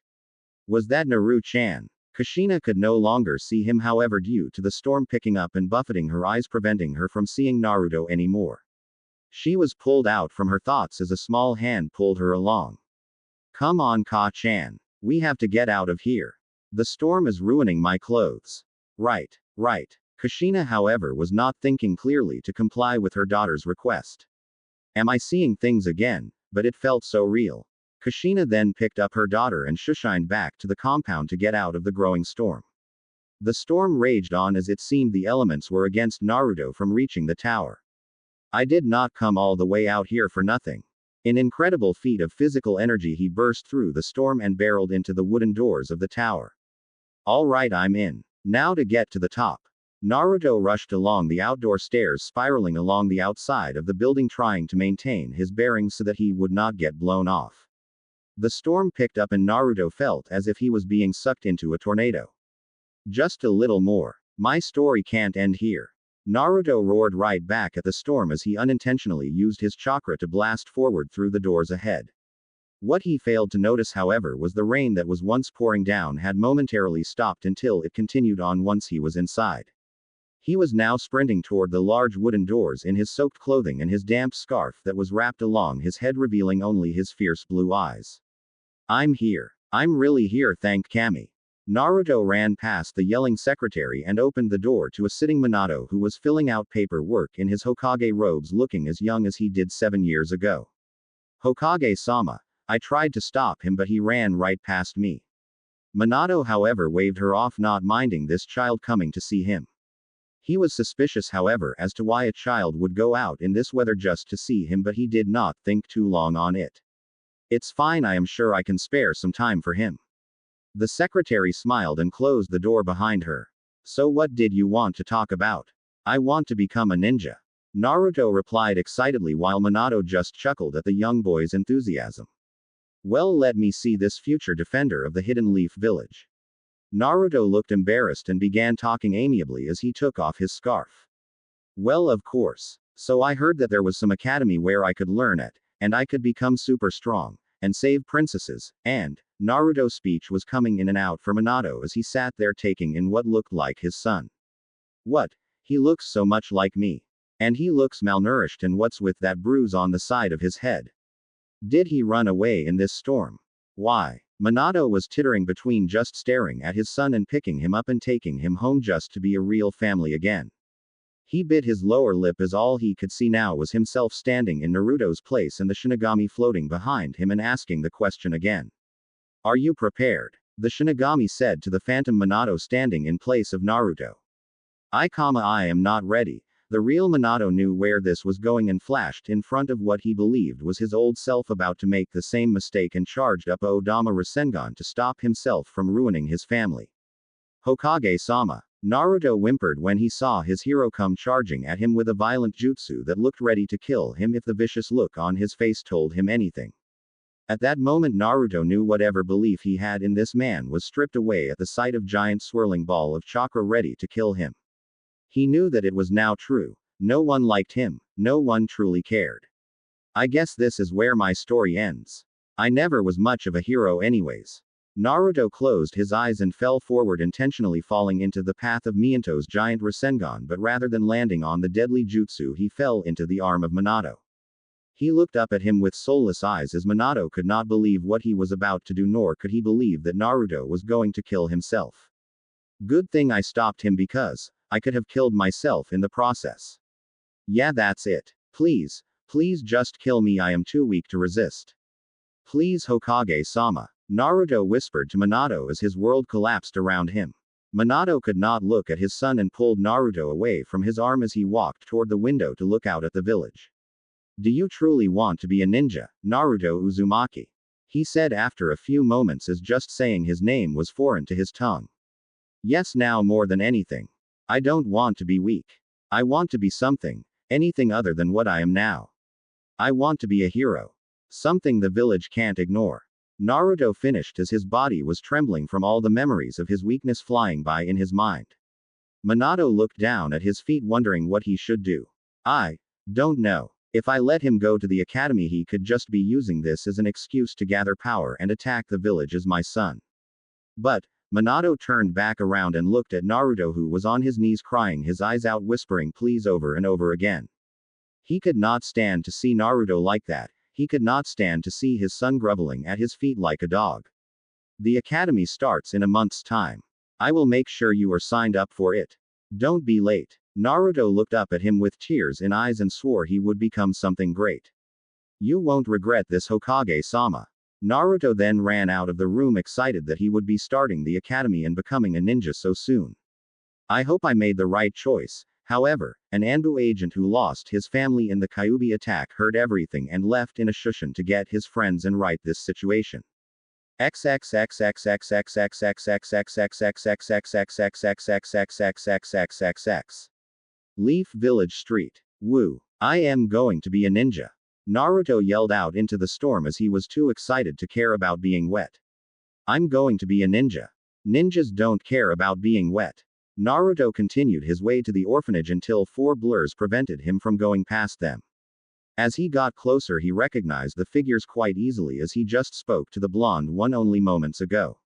Was that Naru-chan? Kushina could no longer see him, however, due to the storm picking up and buffeting her eyes, preventing her from seeing Naruto anymore. She was pulled out from her thoughts as a small hand pulled her along. Come on, Ka-chan. We have to get out of here. The storm is ruining my clothes. Right. Kushina, however, was not thinking clearly to comply with her daughter's request. Am I seeing things again? But it felt so real. Kushina then picked up her daughter and shushined back to the compound to get out of the growing storm. The storm raged on as it seemed the elements were against Naruto from reaching the tower. I did not come all the way out here for nothing. In incredible feat of physical energy, he burst through the storm and barreled into the wooden doors of the tower. All right, I'm in. Now to get to the top. Naruto rushed along the outdoor stairs, spiraling along the outside of the building, trying to maintain his bearings so that he would not get blown off. The storm picked up and Naruto felt as if he was being sucked into a tornado. Just a little more. My story can't end here. Naruto roared right back at the storm as he unintentionally used his chakra to blast forward through the doors ahead. What he failed to notice, however, was the rain that was once pouring down had momentarily stopped until it continued on once he was inside. He was now sprinting toward the large wooden doors in his soaked clothing and his damp scarf that was wrapped along his head, revealing only his fierce blue eyes. I'm here. I'm really here, thank Kami. Naruto ran past the yelling secretary and opened the door to a sitting Minato who was filling out paperwork in his Hokage robes, looking as young as he did 7 years ago. Hokage-sama. I tried to stop him but he ran right past me. Minato, however, waved her off, not minding this child coming to see him. He was suspicious, however, as to why a child would go out in this weather just to see him, but he did not think too long on it. It's fine, I am sure I can spare some time for him. The secretary smiled and closed the door behind her. So what did you want to talk about? I want to become a ninja. Naruto replied excitedly while Minato just chuckled at the young boy's enthusiasm. Well, let me see this future defender of the Hidden Leaf Village. Naruto looked embarrassed and began talking amiably as he took off his scarf. Well, of course. So I heard that there was some academy where I could learn at, and I could become super strong, and save princesses, and, Naruto's speech was coming in and out for Minato as he sat there taking in what looked like his son. What? He looks so much like me. And he looks malnourished, and what's with that bruise on the side of his head? Did he run away in this storm? Why? Minato was tittering between just staring at his son and picking him up and taking him home just to be a real family again. He bit his lower lip as all he could see now was himself standing in Naruto's place and the Shinigami floating behind him and asking the question again. Are you prepared? The Shinigami said to the phantom Minato standing in place of Naruto. I am not ready. The real Minato knew where this was going and flashed in front of what he believed was his old self about to make the same mistake and charged up Odama Rasengan to stop himself from ruining his family. Hokage-sama. Naruto whimpered when he saw his hero come charging at him with a violent jutsu that looked ready to kill him if the vicious look on his face told him anything. At that moment Naruto knew whatever belief he had in this man was stripped away at the sight of giant swirling ball of chakra ready to kill him. He knew that it was now true. No one liked him. No one truly cared. I guess this is where my story ends. I never was much of a hero anyways. Naruto closed his eyes and fell forward, intentionally falling into the path of Miento's giant Rasengan, but rather than landing on the deadly jutsu he fell into the arm of Minato. He looked up at him with soulless eyes as Minato could not believe what he was about to do, nor could he believe that Naruto was going to kill himself. Good thing I stopped him, because I could have killed myself in the process. Yeah, that's it. Please, please just kill me, I am too weak to resist. Please Hokage-sama. Naruto whispered to Minato as his world collapsed around him. Minato could not look at his son and pulled Naruto away from his arm as he walked toward the window to look out at the village. Do you truly want to be a ninja, Naruto Uzumaki? He said after a few moments, as just saying his name was foreign to his tongue. Yes, now more than anything. I don't want to be weak. I want to be something. Anything other than what I am now. I want to be a hero. Something the village can't ignore. Naruto finished as his body was trembling from all the memories of his weakness flying by in his mind. Minato looked down at his feet wondering what he should do. I don't know. If I let him go to the academy, he could just be using this as an excuse to gather power and attack the village as my son. But, Minato turned back around and looked at Naruto, who was on his knees crying his eyes out, whispering please over and over again. He could not stand to see Naruto like that. He could not stand to see his son groveling at his feet like a dog. The academy starts in a month's time. I will make sure you are signed up for it. Don't be late. Naruto looked up at him with tears in eyes and swore he would become something great. You won't regret this, Hokage-sama. Naruto then ran out of the room, excited that he would be starting the academy and becoming a ninja so soon. I hope I made the right choice. However, an Anbu agent who lost his family in the Kyuubi attack heard everything and left in a shushin to get his friends and right this situation. Leaf Village Street. Woo. I am going to be a ninja. Naruto yelled out into the storm as he was too excited to care about being wet. I'm going to be a ninja. Ninjas don't care about being wet. Naruto continued his way to the orphanage until 4 blurs prevented him from going past them. As he got closer, he recognized the figures quite easily as he just spoke to the blonde one only moments ago.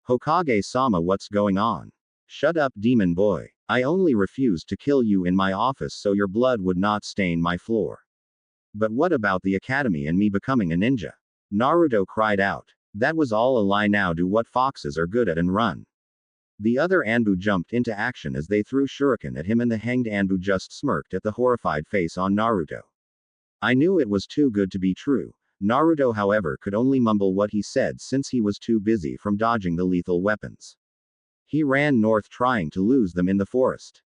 Hokage-sama, what's going on? Shut up, demon boy. I only refused to kill you in my office so your blood would not stain my floor. But what about the academy and me becoming a ninja? Naruto cried out. That was all a lie. Now do what foxes are good at and run. The other Anbu jumped into action as they threw shuriken at him, and the hanged Anbu just smirked at the horrified face on Naruto. I knew it was too good to be true. Naruto, however, could only mumble what he said since he was too busy from dodging the lethal weapons. He ran north trying to lose them in the forest.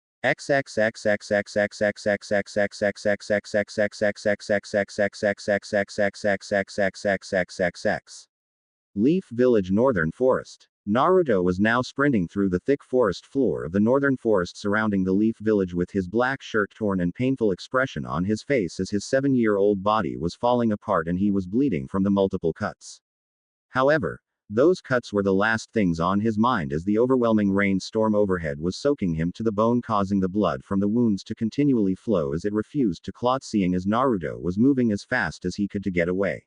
Leaf Village Northern Forest. Naruto was now sprinting through the thick forest floor of the northern forest surrounding the Leaf Village with his black shirt torn and painful expression on his face as his 7-year-old body was falling apart and he was bleeding from the multiple cuts. However, those cuts were the last things on his mind as the overwhelming rainstorm overhead was soaking him to the bone, causing the blood from the wounds to continually flow as it refused to clot, seeing as Naruto was moving as fast as he could to get away.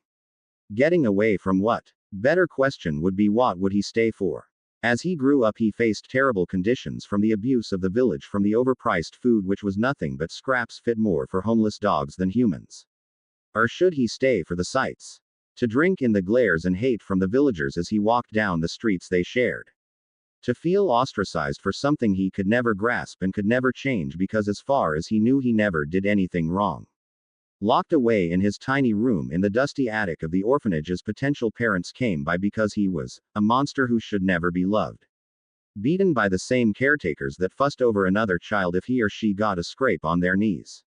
Getting away from what? Better question would be, what would he stay for? As he grew up, he faced terrible conditions from the abuse of the village, from the overpriced food which was nothing but scraps fit more for homeless dogs than humans. Or should he stay for the sights? To drink in the glares and hate from the villagers as he walked down the streets they shared. To feel ostracized for something he could never grasp and could never change because, as far as he knew, he never did anything wrong. Locked away in his tiny room in the dusty attic of the orphanage as potential parents came by because he was a monster who should never be loved. Beaten by the same caretakers that fussed over another child if he or she got a scrape on their knees.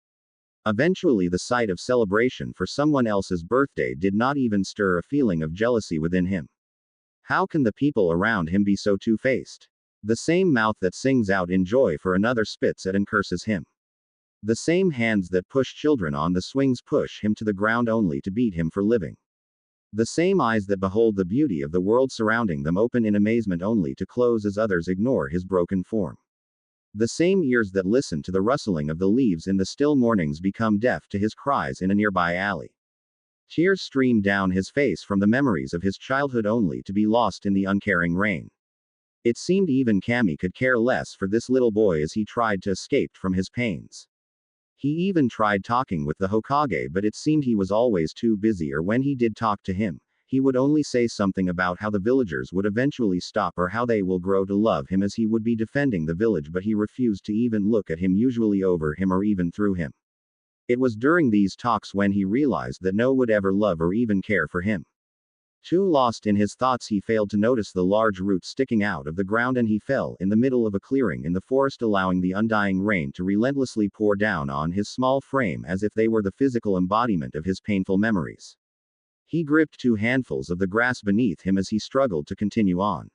Eventually, the sight of celebration for someone else's birthday did not even stir a feeling of jealousy within him. How can the people around him be so two-faced? The same mouth that sings out in joy for another spits at and curses him. The same hands that push children on the swings push him to the ground only to beat him for living. The same eyes that behold the beauty of the world surrounding them open in amazement only to close as others ignore his broken form. The same ears that listen to the rustling of the leaves in the still mornings become deaf to his cries in a nearby alley. Tears streamed down his face from the memories of his childhood only to be lost in the uncaring rain. It seemed even Kami could care less for this little boy as he tried to escape from his pains. He even tried talking with the Hokage, but it seemed he was always too busy, or when he did talk to him, he would only say something about how the villagers would eventually stop or how they will grow to love him as he would be defending the village, but he refused to even look at him, usually over him or even through him. It was during these talks when he realized that no one would ever love or even care for him. Too lost in his thoughts, he failed to notice the large roots sticking out of the ground, and he fell in the middle of a clearing in the forest, allowing the undying rain to relentlessly pour down on his small frame as if they were the physical embodiment of his painful memories. He gripped two handfuls of the grass beneath him as he struggled to continue on.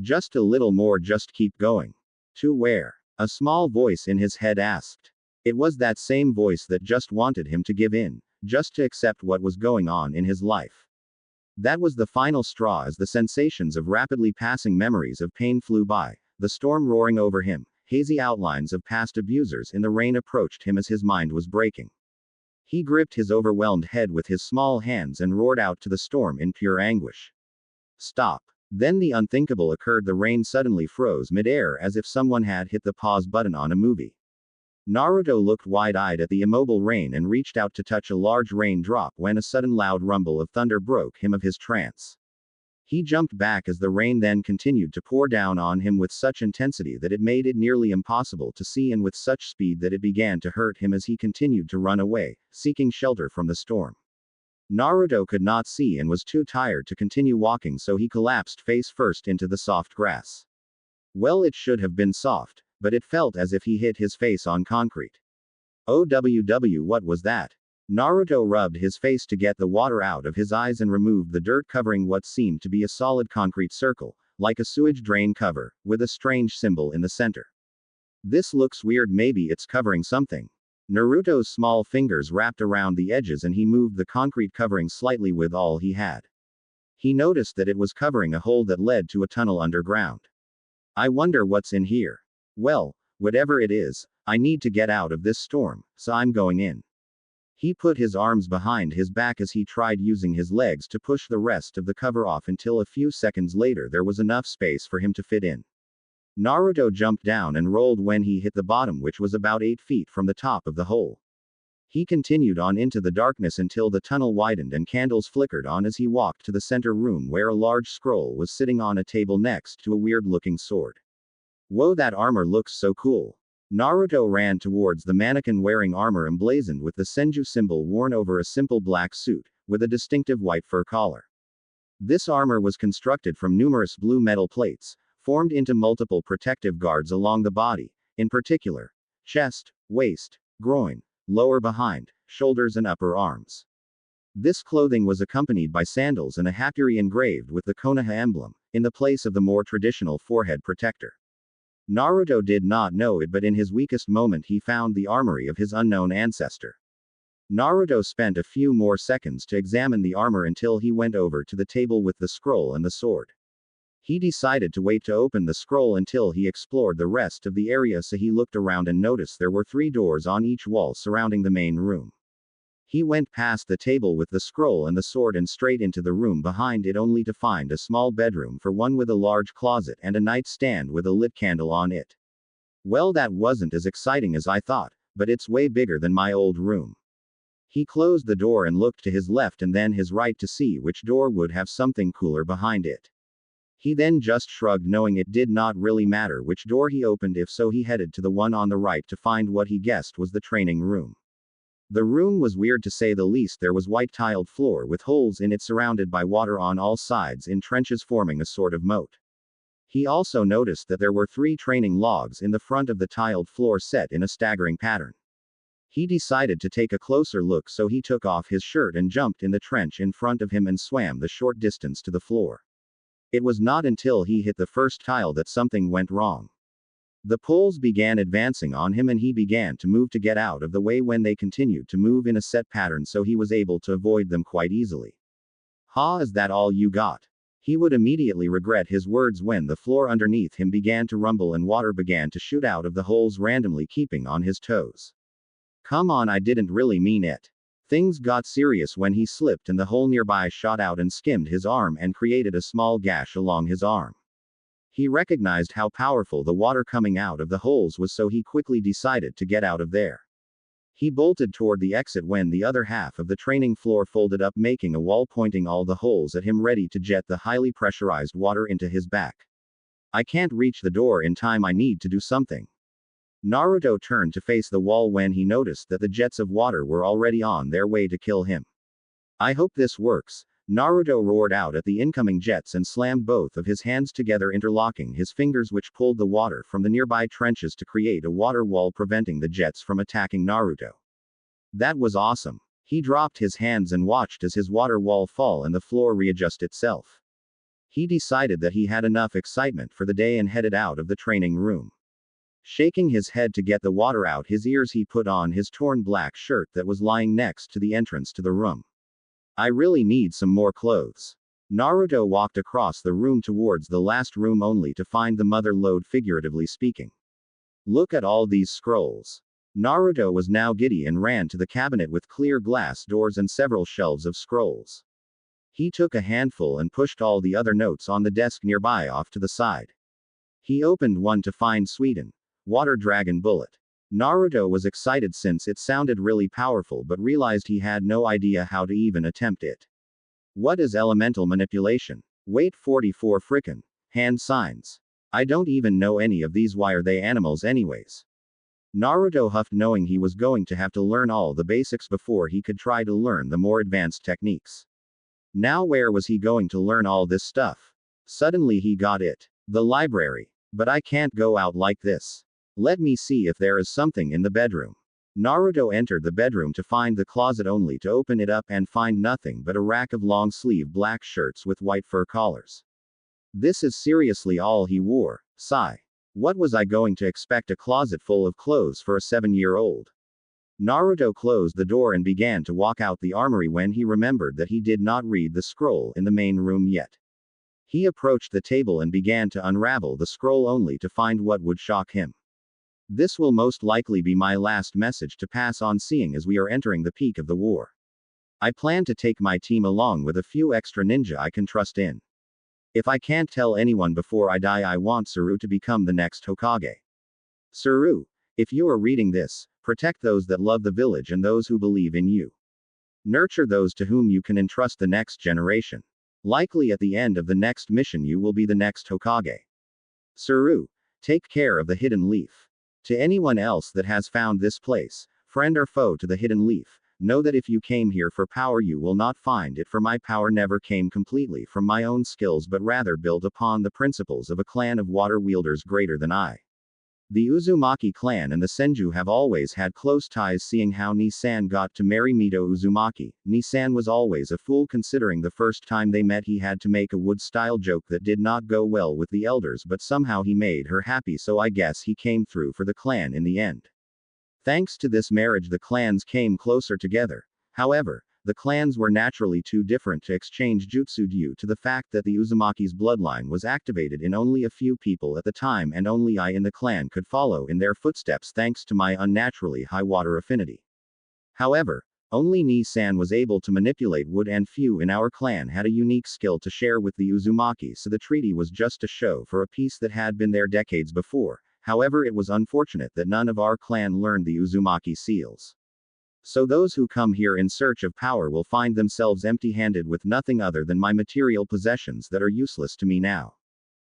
Just a little more, just keep going. To where? A small voice in his head asked. It was that same voice that just wanted him to give in, just to accept what was going on in his life. That was the final straw as the sensations of rapidly passing memories of pain flew by, the storm roaring over him, hazy outlines of past abusers in the rain approached him as his mind was breaking. He gripped his overwhelmed head with his small hands and roared out to the storm in pure anguish. Stop. Then the unthinkable occurred. The rain suddenly froze mid-air as if someone had hit the pause button on a movie. Naruto looked wide-eyed at the immobile rain and reached out to touch a large raindrop when a sudden loud rumble of thunder broke him of his trance. He jumped back as the rain then continued to pour down on him with such intensity that it made it nearly impossible to see, and with such speed that it began to hurt him as he continued to run away, seeking shelter from the storm. Naruto could not see and was too tired to continue walking, so he collapsed face first into the soft grass. Well, it should have been soft, but it felt as if he hit his face on concrete. OWW, what was that? Naruto rubbed his face to get the water out of his eyes and removed the dirt covering what seemed to be a solid concrete circle, like a sewage drain cover, with a strange symbol in the center. This looks weird, maybe it's covering something. Naruto's small fingers wrapped around the edges and he moved the concrete covering slightly with all he had. He noticed that it was covering a hole that led to a tunnel underground. I wonder what's in here. Well, whatever it is, I need to get out of this storm, so I'm going in. He put his arms behind his back as he tried using his legs to push the rest of the cover off until a few seconds later there was enough space for him to fit in. Naruto jumped down and rolled when he hit the bottom, which was about 8 feet from the top of the hole. He continued on into the darkness until the tunnel widened and candles flickered on as he walked to the center room where a large scroll was sitting on a table next to a weird-looking sword. Whoa, that armor looks so cool. Naruto ran towards the mannequin wearing armor emblazoned with the Senju symbol worn over a simple black suit, with a distinctive white fur collar. This armor was constructed from numerous blue metal plates, formed into multiple protective guards along the body, in particular, chest, waist, groin, lower behind, shoulders and upper arms. This clothing was accompanied by sandals and a hapiri engraved with the Konoha emblem, in the place of the more traditional forehead protector. Naruto did not know it, but in his weakest moment he found the armory of his unknown ancestor. Naruto spent a few more seconds to examine the armor until he went over to the table with the scroll and the sword. He decided to wait to open the scroll until he explored the rest of the area, so he looked around and noticed there were 3 doors on each wall surrounding the main room. He went past the table with the scroll and the sword and straight into the room behind it, only to find a small bedroom for one with a large closet and a nightstand with a lit candle on it. Well, that wasn't as exciting as I thought, but it's way bigger than my old room. He closed the door and looked to his left and then his right to see which door would have something cooler behind it. He then just shrugged, knowing it did not really matter which door he opened, if so he headed to the one on the right to find what he guessed was the training room. The room was weird to say the least. There was white tiled floor with holes in it surrounded by water on all sides in trenches forming a sort of moat. He also noticed that there were 3 training logs in the front of the tiled floor set in a staggering pattern. He decided to take a closer look, so he took off his shirt and jumped in the trench in front of him and swam the short distance to the floor. It was not until he hit the first tile that something went wrong. The poles began advancing on him and he began to move to get out of the way when they continued to move in a set pattern, so he was able to avoid them quite easily. "Ha, is that all you got?" He would immediately regret his words when the floor underneath him began to rumble and water began to shoot out of the holes randomly, keeping on his toes. "Come on, I didn't really mean it." Things got serious when he slipped and the hole nearby shot out and skimmed his arm and created a small gash along his arm. He recognized how powerful the water coming out of the holes was, so he quickly decided to get out of there. He bolted toward the exit when the other half of the training floor folded up, making a wall pointing all the holes at him, ready to jet the highly pressurized water into his back. "I can't reach the door in time, I need to do something." Naruto turned to face the wall when he noticed that the jets of water were already on their way to kill him. I hope this works. Naruto roared out at the incoming jets and slammed both of his hands together, interlocking his fingers, which pulled the water from the nearby trenches to create a water wall preventing the jets from attacking Naruto. That was awesome. He dropped his hands and watched as his water wall fall and the floor readjust itself. He decided that he had enough excitement for the day and headed out of the training room. Shaking his head to get the water out his ears, he put on his torn black shirt that was lying next to the entrance to the room. I really need some more clothes. Naruto walked across the room towards the last room only to find the mother lode, figuratively speaking. Look at all these scrolls. Naruto was now giddy and ran to the cabinet with clear glass doors and several shelves of scrolls. He took a handful and pushed all the other notes on the desk nearby off to the side. He opened one to find Sweden. Water Dragon Bullet. Naruto was excited since it sounded really powerful, but realized he had no idea how to even attempt it. What is elemental manipulation? Wait, 44 frickin' hand signs. I don't even know any of these. Why are they animals anyways? Naruto huffed, knowing he was going to have to learn all the basics before he could try to learn the more advanced techniques. Now where was he going to learn all this stuff? Suddenly he got it. The library. But I can't go out like this. Let me see if there is something in the bedroom. Naruto entered the bedroom to find the closet, only to open it up and find nothing but a rack of long-sleeve black shirts with white fur collars. This is seriously all he wore. Sigh. What was I going to expect? A closet full of clothes for a 7-year-old? Naruto closed the door and began to walk out the armory when he remembered that he did not read the scroll in the main room yet. He approached the table and began to unravel the scroll, only to find what would shock him. This will most likely be my last message to pass on, seeing as we are entering the peak of the war. I plan to take my team along with a few extra ninja I can trust in. If I can't tell anyone before I die, I want Saru to become the next Hokage. Saru, if you are reading this, protect those that love the village and those who believe in you. Nurture those to whom you can entrust the next generation. Likely at the end of the next mission you will be the next Hokage. Saru, take care of the hidden leaf. To anyone else that has found this place, friend or foe to the hidden leaf, know that if you came here for power you will not find it, for my power never came completely from my own skills but rather built upon the principles of a clan of water wielders greater than I. The Uzumaki clan and the Senju have always had close ties, seeing how Ni-san got to marry Mito Uzumaki. Ni-san was always a fool, considering the first time they met he had to make a wood-style joke that did not go well with the elders, but somehow he made her happy, so I guess he came through for the clan in the end. Thanks to this marriage the clans came closer together. However, the clans were naturally too different to exchange jutsu due to the fact that the Uzumaki's bloodline was activated in only a few people at the time, and only I in the clan could follow in their footsteps thanks to my unnaturally high water affinity. However, only Ni-san was able to manipulate wood, and few in our clan had a unique skill to share with the Uzumaki, so the treaty was just a show for a peace that had been there decades before. However, it was unfortunate that none of our clan learned the Uzumaki seals. So those who come here in search of power will find themselves empty-handed with nothing other than my material possessions that are useless to me now.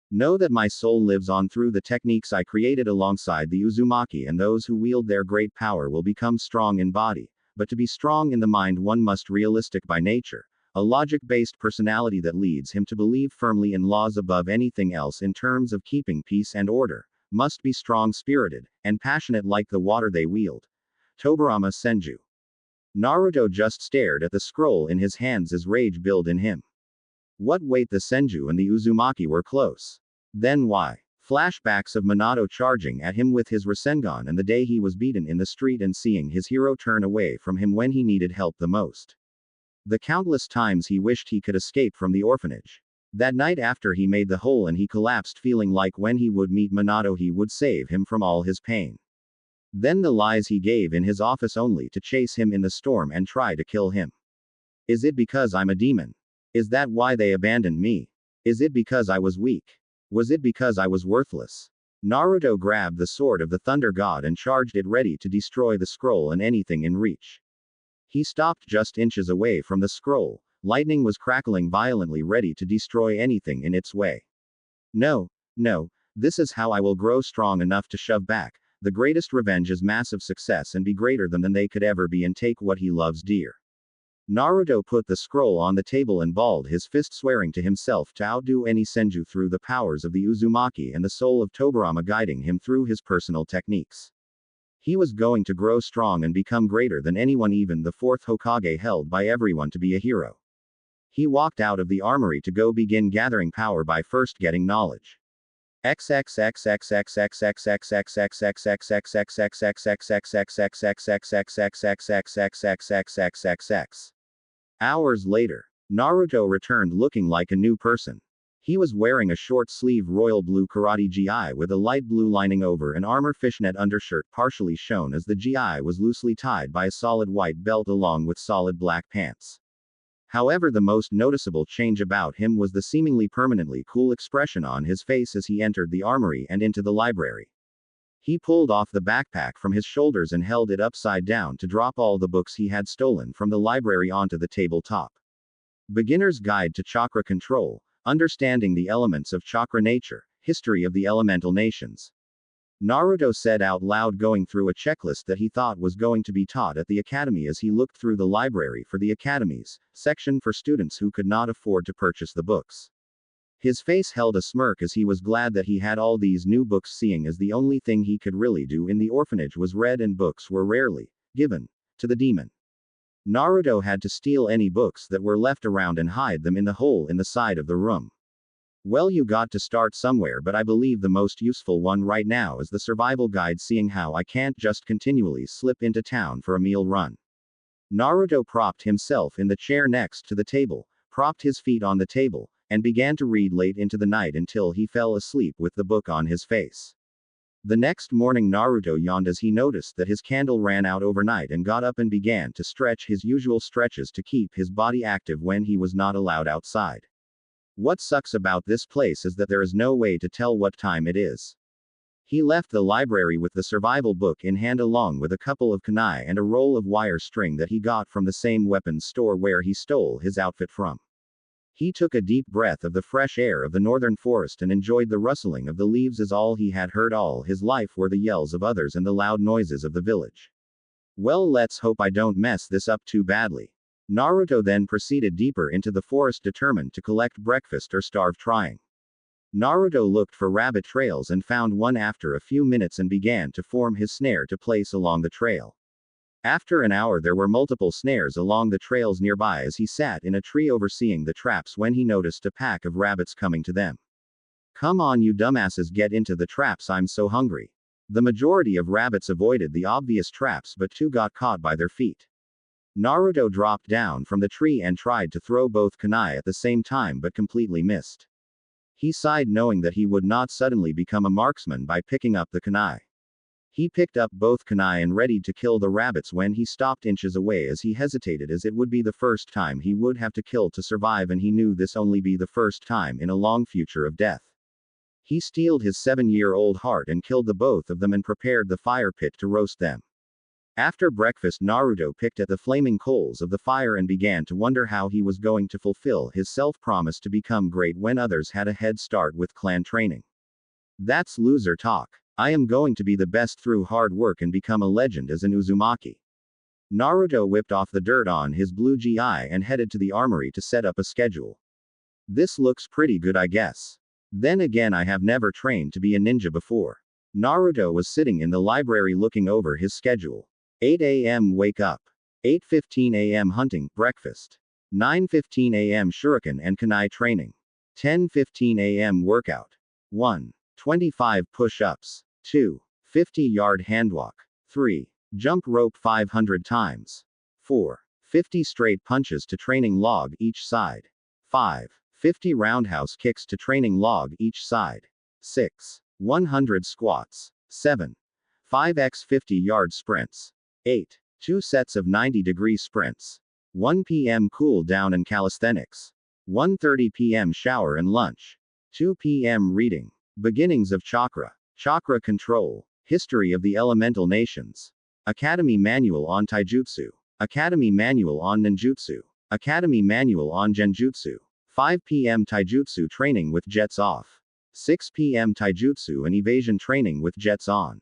Know that my soul lives on through the techniques I created alongside the Uzumaki, and those who wield their great power will become strong in body, but to be strong in the mind one must realistic by nature, a logic-based personality that leads him to believe firmly in laws above anything else in terms of keeping peace and order, must be strong-spirited, and passionate like the water they wield. Tobirama Senju. Naruto just stared at the scroll in his hands as rage built in him. What? Wait, the Senju and the Uzumaki were close. Then why? Flashbacks of Minato charging at him with his Rasengan, and the day he was beaten in the street and seeing his hero turn away from him when he needed help the most. The countless times he wished he could escape from the orphanage. That night after he made the hole and he collapsed, feeling like when he would meet Minato he would save him from all his pain. Then the lies he gave in his office only to chase him in the storm and try to kill him. Is it because I'm a demon? Is that why they abandoned me? Is it because I was weak? Was it because I was worthless? Naruto grabbed the sword of the Thunder God and charged it, ready to destroy the scroll and anything in reach. He stopped just inches away from the scroll. Lightning was crackling violently, ready to destroy anything in its way. No, no, this is how I will grow strong enough to shove back The greatest revenge is massive success and be greater than they could ever be and take what he loves dear. Naruto put the scroll on the table and balled his fist, swearing to himself to outdo any senju through the powers of the Uzumaki and the soul of Tobirama guiding him through his personal techniques. He was going to grow strong and become greater than anyone, even the fourth Hokage held by everyone to be a hero. He walked out of the armory to go begin gathering power by first getting knowledge. Hours later, Naruto returned looking like a new person. He was wearing a short-sleeve royal blue karate gi with a light blue lining over an armor fishnet undershirt partially shown as the gi was loosely tied by a solid white belt along with solid black pants. However, the most noticeable change about him was the seemingly permanently cool expression on his face as he entered the armory and into the library. He pulled off the backpack from his shoulders and held it upside down to drop all the books he had stolen from the library onto the tabletop. Beginner's Guide to Chakra Control, Understanding the Elements of Chakra Nature, History of the Elemental Nations. Naruto said out loud, going through a checklist that he thought was going to be taught at the academy as he looked through the library for the academies section for students who could not afford to purchase the books. His face held a smirk as he was glad that he had all these new books, seeing as the only thing he could really do in the orphanage was read and books were rarely given to the demon. Naruto had to steal any books that were left around and hide them in the hole in the side of the room. Well, you got to start somewhere, but I believe the most useful one right now is the survival guide, seeing how I can't just continually slip into town for a meal run. Naruto propped himself in the chair next to the table, propped his feet on the table, and began to read late into the night until he fell asleep with the book on his face. The next morning, Naruto yawned as he noticed that his candle ran out overnight and got up and began to stretch his usual stretches to keep his body active when he was not allowed outside. What sucks about this place is that there is no way to tell what time it is. He left the library with the survival book in hand along with a couple of kunai and a roll of wire string that he got from the same weapons store where he stole his outfit from. He took a deep breath of the fresh air of the northern forest and enjoyed the rustling of the leaves, as all he had heard all his life were the yells of others and the loud noises of the village. Well, let's hope I don't mess this up too badly. Naruto then proceeded deeper into the forest, determined to collect breakfast or starve trying. Naruto looked for rabbit trails and found one after a few minutes and began to form his snare to place along the trail. After an hour there were multiple snares along the trails nearby as he sat in a tree overseeing the traps when he noticed a pack of rabbits coming to them. Come on, you dumbasses, get into the traps, I'm so hungry. The majority of rabbits avoided the obvious traps, but two got caught by their feet. Naruto dropped down from the tree and tried to throw both kunai at the same time but completely missed. He sighed, knowing that he would not suddenly become a marksman by picking up the kunai. He picked up both kunai and readied to kill the rabbits when he stopped inches away as he hesitated, as it would be the first time he would have to kill to survive, and he knew this only be the first time in a long future of death. He steeled his 7-year-old heart and killed the both of them and prepared the fire pit to roast them. After breakfast, Naruto picked at the flaming coals of the fire and began to wonder how he was going to fulfill his self-promise to become great when others had a head start with clan training. That's loser talk. I am going to be the best through hard work and become a legend as an Uzumaki. Naruto whipped off the dirt on his blue gi and headed to the armory to set up a schedule. This looks pretty good, I guess. Then again, I have never trained to be a ninja before. Naruto was sitting in the library looking over his schedule. 8 a.m. wake up. 8:15 a.m. hunting, breakfast. 9:15 a.m. shuriken and kunai training. 10:15 a.m. workout. 1. 25 push-ups. 2. 50-yard handwalk. 3. Jump rope 500 times. 4. 50 straight punches to training log each side. 5. 50 roundhouse kicks to training log each side. 6. 100 squats. 7. 5x 50-yard sprints. 8. 2 sets of 90-degree sprints. 1 p.m. cool down and calisthenics. 1:30 p.m. shower and lunch. 2 p.m. reading. Beginnings of Chakra. Chakra Control. History of the Elemental Nations. Academy Manual on Taijutsu. Academy Manual on Ninjutsu. Academy Manual on Genjutsu. 5 p.m. Taijutsu training with jets off. 6 p.m. Taijutsu and evasion training with jets on.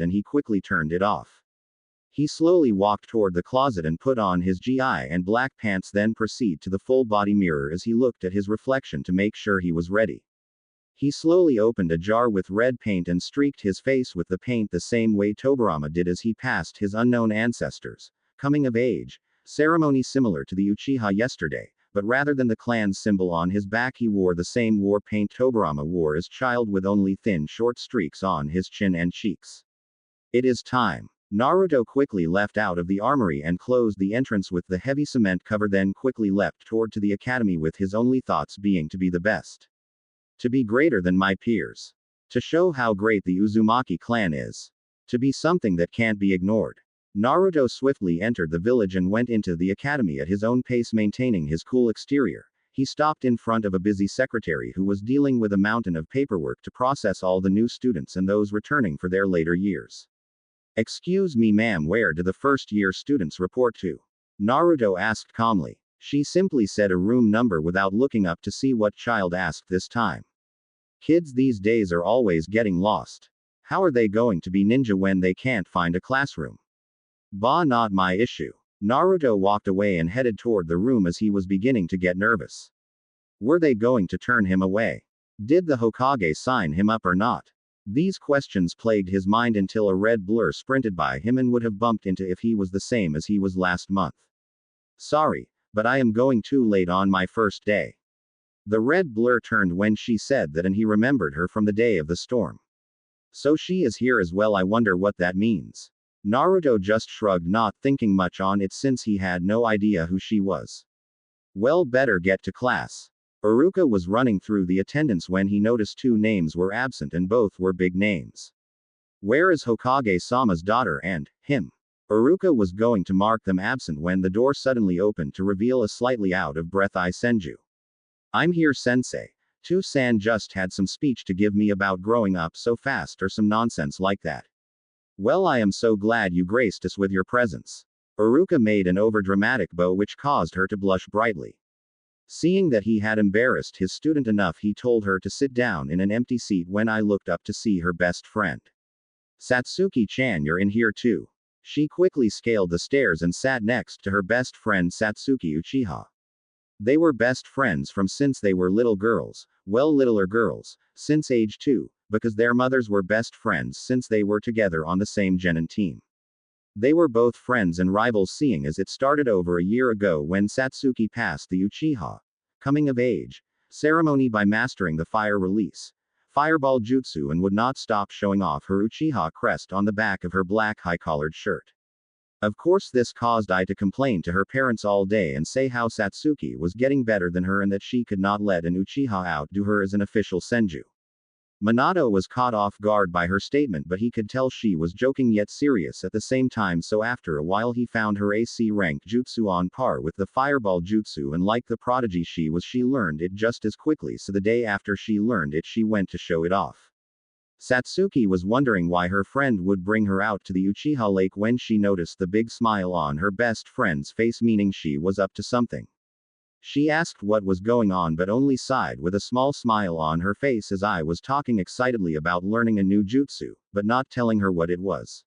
friend and he quickly turned it off. He slowly walked toward the closet and put on his GI and black pants, then proceed to the full body mirror as he looked at his reflection to make sure he was ready. He slowly opened a jar with red paint and streaked his face with the paint the same way Tobirama did as he passed his unknown ancestors' coming of age ceremony similar to the Uchiha yesterday, but rather than the clan's symbol on his back he wore the same war paint Tobirama wore as child with only thin short streaks on his chin and cheeks. It is time. Naruto quickly left out of the armory and closed the entrance with the heavy cement cover, then quickly leapt toward to the academy with his only thoughts being to be the best. To be greater than my peers. To show how great the Uzumaki clan is. To be something that can't be ignored. Naruto swiftly entered the village and went into the academy at his own pace, maintaining his cool exterior. He stopped in front of a busy secretary who was dealing with a mountain of paperwork to process all the new students and those returning for their later years. "Excuse me, ma'am, where do the first-year students report to?" Naruto asked calmly. She simply said a room number without looking up to see what child asked this time. Kids these days are always getting lost. How are they going to be ninja when they can't find a classroom? Bah, not my issue. Naruto walked away and headed toward the room as he was beginning to get nervous. Were they going to turn him away? Did the Hokage sign him up or not? These questions plagued his mind until a red blur sprinted by him and would have bumped into if he was the same as he was last month. Sorry, but I am going too late on my first day. The red blur turned when she said that and he remembered her from the day of the storm. So she is here as well, I wonder what that means. Naruto just shrugged, not thinking much on it since he had no idea who she was. Well, better get to class. Iruka was running through the attendance when he noticed two names were absent and both were big names. Where is Hokage-sama's daughter and him? Iruka was going to mark them absent when the door suddenly opened to reveal a slightly out of breath Senju. I'm here, sensei. Tu-san just had some speech to give me about growing up so fast or some nonsense like that. Well, I am so glad you graced us with your presence. Iruka made an overdramatic bow which caused her to blush brightly. Seeing that he had embarrassed his student enough, he told her to sit down in an empty seat when I looked up to see her best friend. Satsuki-chan, you're in here too. She quickly scaled the stairs and sat next to her best friend Satsuki Uchiha. They were best friends from since they were little girls, well, littler girls, since age 2, because their mothers were best friends since they were together on the same genin team. They were both friends and rivals, seeing as it started over a year ago when Satsuki passed the Uchiha coming of age ceremony by mastering the fire release fireball jutsu and would not stop showing off her Uchiha crest on the back of her black high-collared shirt. Of course, this caused I to complain to her parents all day and say how Satsuki was getting better than her and that she could not let an Uchiha outdo her as an official senju. Minato was caught off guard by her statement, but he could tell she was joking yet serious at the same time, so after a while he found her AC rank jutsu on par with the fireball jutsu, and like the prodigy she learned it just as quickly, so the day after she learned it she went to show it off. Satsuki was wondering why her friend would bring her out to the Uchiha Lake when she noticed the big smile on her best friend's face, meaning she was up to something. She asked what was going on but only sighed with a small smile on her face as I was talking excitedly about learning a new jutsu, but not telling her what it was.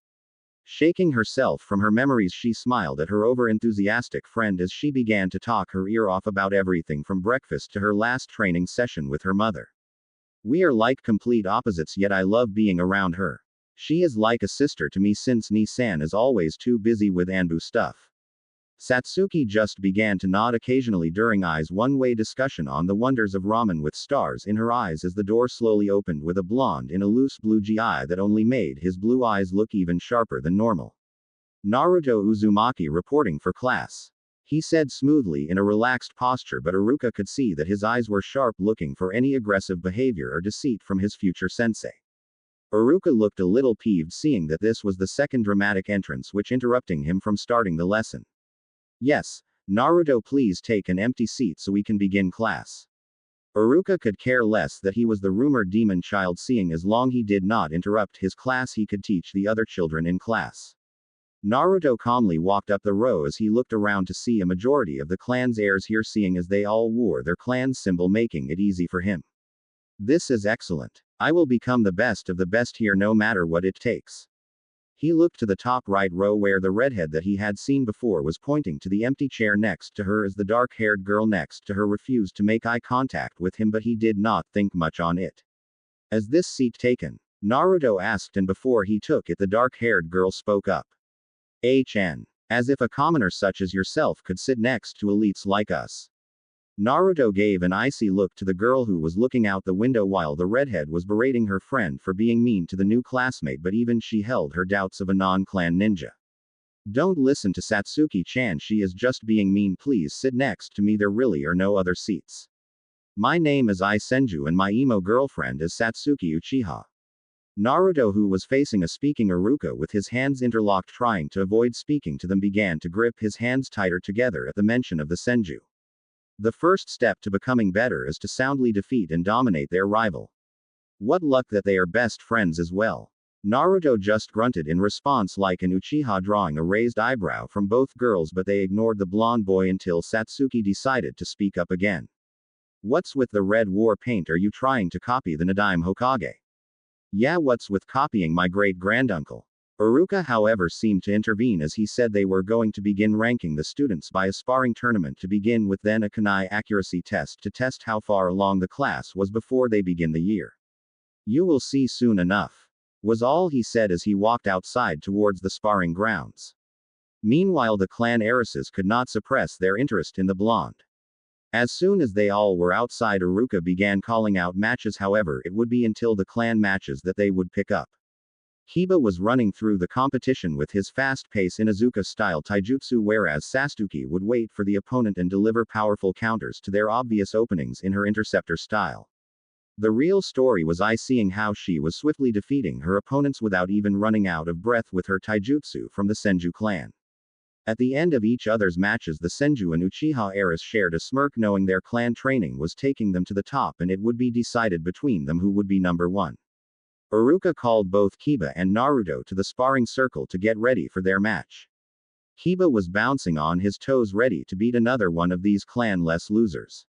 Shaking herself from her memories, she smiled at her over-enthusiastic friend as she began to talk her ear off about everything from breakfast to her last training session with her mother. We are like complete opposites, yet I love being around her. She is like a sister to me since Ni-san is always too busy with Anbu stuff. Satsuki just began to nod occasionally during eyes one-way discussion on the wonders of ramen with stars in her eyes as the door slowly opened with a blonde in a loose blue eye that only made his blue eyes look even sharper than normal. Naruto Uzumaki reporting for class. He said smoothly in a relaxed posture, but Iruka could see that his eyes were sharp, looking for any aggressive behavior or deceit from his future sensei. Iruka looked a little peeved seeing that this was the second dramatic entrance which interrupting him from starting the lesson. Yes, Naruto, please take an empty seat so we can begin class. Iruka could care less that he was the rumored demon child, seeing as long he did not interrupt his class he could teach the other children in class. Naruto calmly walked up the row as he looked around to see a majority of the clan's heirs here, seeing as they all wore their clan's symbol, making it easy for him. This is excellent. I will become the best of the best here no matter what it takes. He looked to the top right row where the redhead that he had seen before was pointing to the empty chair next to her as the dark-haired girl next to her refused to make eye contact with him, but he did not think much on it. Is this seat taken? Naruto asked, and before he took it the dark-haired girl spoke up. HN. As if a commoner such as yourself could sit next to elites like us. Naruto gave an icy look to the girl who was looking out the window while the redhead was berating her friend for being mean to the new classmate, but even she held her doubts of a non-clan ninja. Don't listen to Satsuki-chan, she is just being mean, please sit next to me, there really are no other seats. My name is Ai Senju and my emo girlfriend is Satsuki Uchiha. Naruto, who was facing a speaking Iruka with his hands interlocked trying to avoid speaking to them, began to grip his hands tighter together at the mention of the Senju. The first step to becoming better is to soundly defeat and dominate their rival. What luck that they are best friends as well. Naruto just grunted in response like an Uchiha, drawing a raised eyebrow from both girls, but they ignored the blonde boy until Satsuki decided to speak up again. What's with the red war paint? Are you trying to copy the Nadaime Hokage? Yeah, what's with copying my great-granduncle? Iruka, however, seemed to intervene as he said they were going to begin ranking the students by a sparring tournament to begin with, then a kunai accuracy test to test how far along the class was before they begin the year. You will see soon enough, was all he said as he walked outside towards the sparring grounds. Meanwhile, the clan heiresses could not suppress their interest in the blonde. As soon as they all were outside, Iruka began calling out matches, however, it would be until the clan matches that they would pick up. Kiba was running through the competition with his fast pace Inuzuka-style taijutsu, whereas Sasuke would wait for the opponent and deliver powerful counters to their obvious openings in her interceptor style. The real story was Ai seeing how she was swiftly defeating her opponents without even running out of breath with her taijutsu from the Senju clan. At the end of each other's matches, the Senju and Uchiha heiress shared a smirk, knowing their clan training was taking them to the top and it would be decided between them who would be number one. Iruka called both Kiba and Naruto to the sparring circle to get ready for their match. Kiba was bouncing on his toes ready to beat another one of these clan-less losers.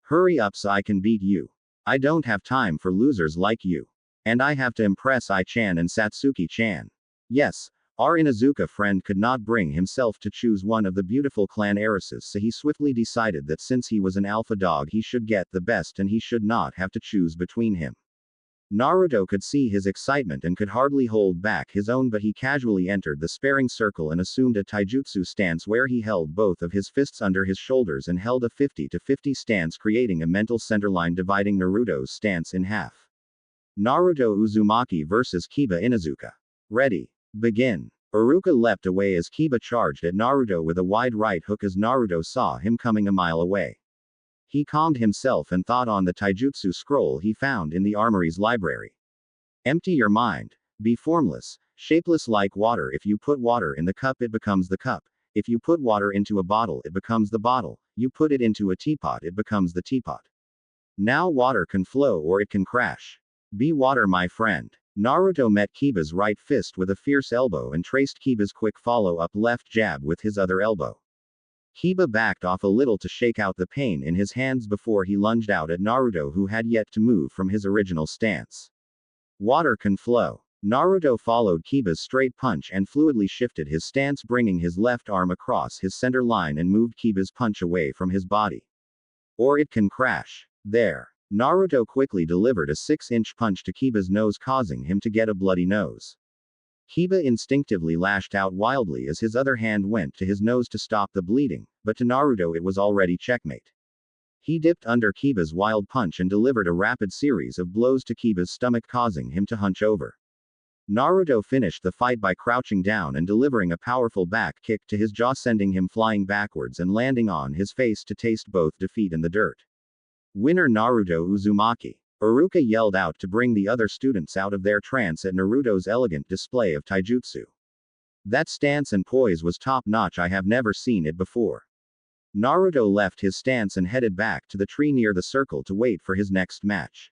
Hurry up so I can beat you. I don't have time for losers like you. And I have to impress Ai-chan and Satsuki-chan. Yes. Our Inuzuka friend could not bring himself to choose one of the beautiful clan heiresses, so he swiftly decided that since he was an alpha dog he should get the best and he should not have to choose between him. Naruto could see his excitement and could hardly hold back his own, but he casually entered the sparring circle and assumed a taijutsu stance where he held both of his fists under his shoulders and held a 50-50 stance, creating a mental centerline dividing Naruto's stance in half. Naruto Uzumaki vs Kiba Inuzuka. Ready. Begin. Iruka leapt away as Kiba charged at Naruto with a wide right hook as Naruto saw him coming a mile away. He calmed himself and thought on the taijutsu scroll he found in the armory's library. Empty your mind. Be formless, shapeless like water. If you put water in the cup it becomes the cup. If you put water into a bottle it becomes the bottle. You put it into a teapot it becomes the teapot. Now water can flow or it can crash. Be water, my friend. Naruto met Kiba's right fist with a fierce elbow and traced Kiba's quick follow-up left jab with his other elbow. Kiba backed off a little to shake out the pain in his hands before he lunged out at Naruto, who had yet to move from his original stance. Water can flow. Naruto followed Kiba's straight punch and fluidly shifted his stance, bringing his left arm across his center line and moved Kiba's punch away from his body. Or it can crash. There. Naruto quickly delivered a 6-inch punch to Kiba's nose, causing him to get a bloody nose. Kiba instinctively lashed out wildly as his other hand went to his nose to stop the bleeding, but to Naruto it was already checkmate. He dipped under Kiba's wild punch and delivered a rapid series of blows to Kiba's stomach, causing him to hunch over. Naruto finished the fight by crouching down and delivering a powerful back kick to his jaw, sending him flying backwards and landing on his face to taste both defeat and the dirt. Winner Naruto Uzumaki. Iruka yelled out to bring the other students out of their trance at Naruto's elegant display of taijutsu. That stance and poise was top-notch. I have never seen it before. Naruto left his stance and headed back to the tree near the circle to wait for his next match.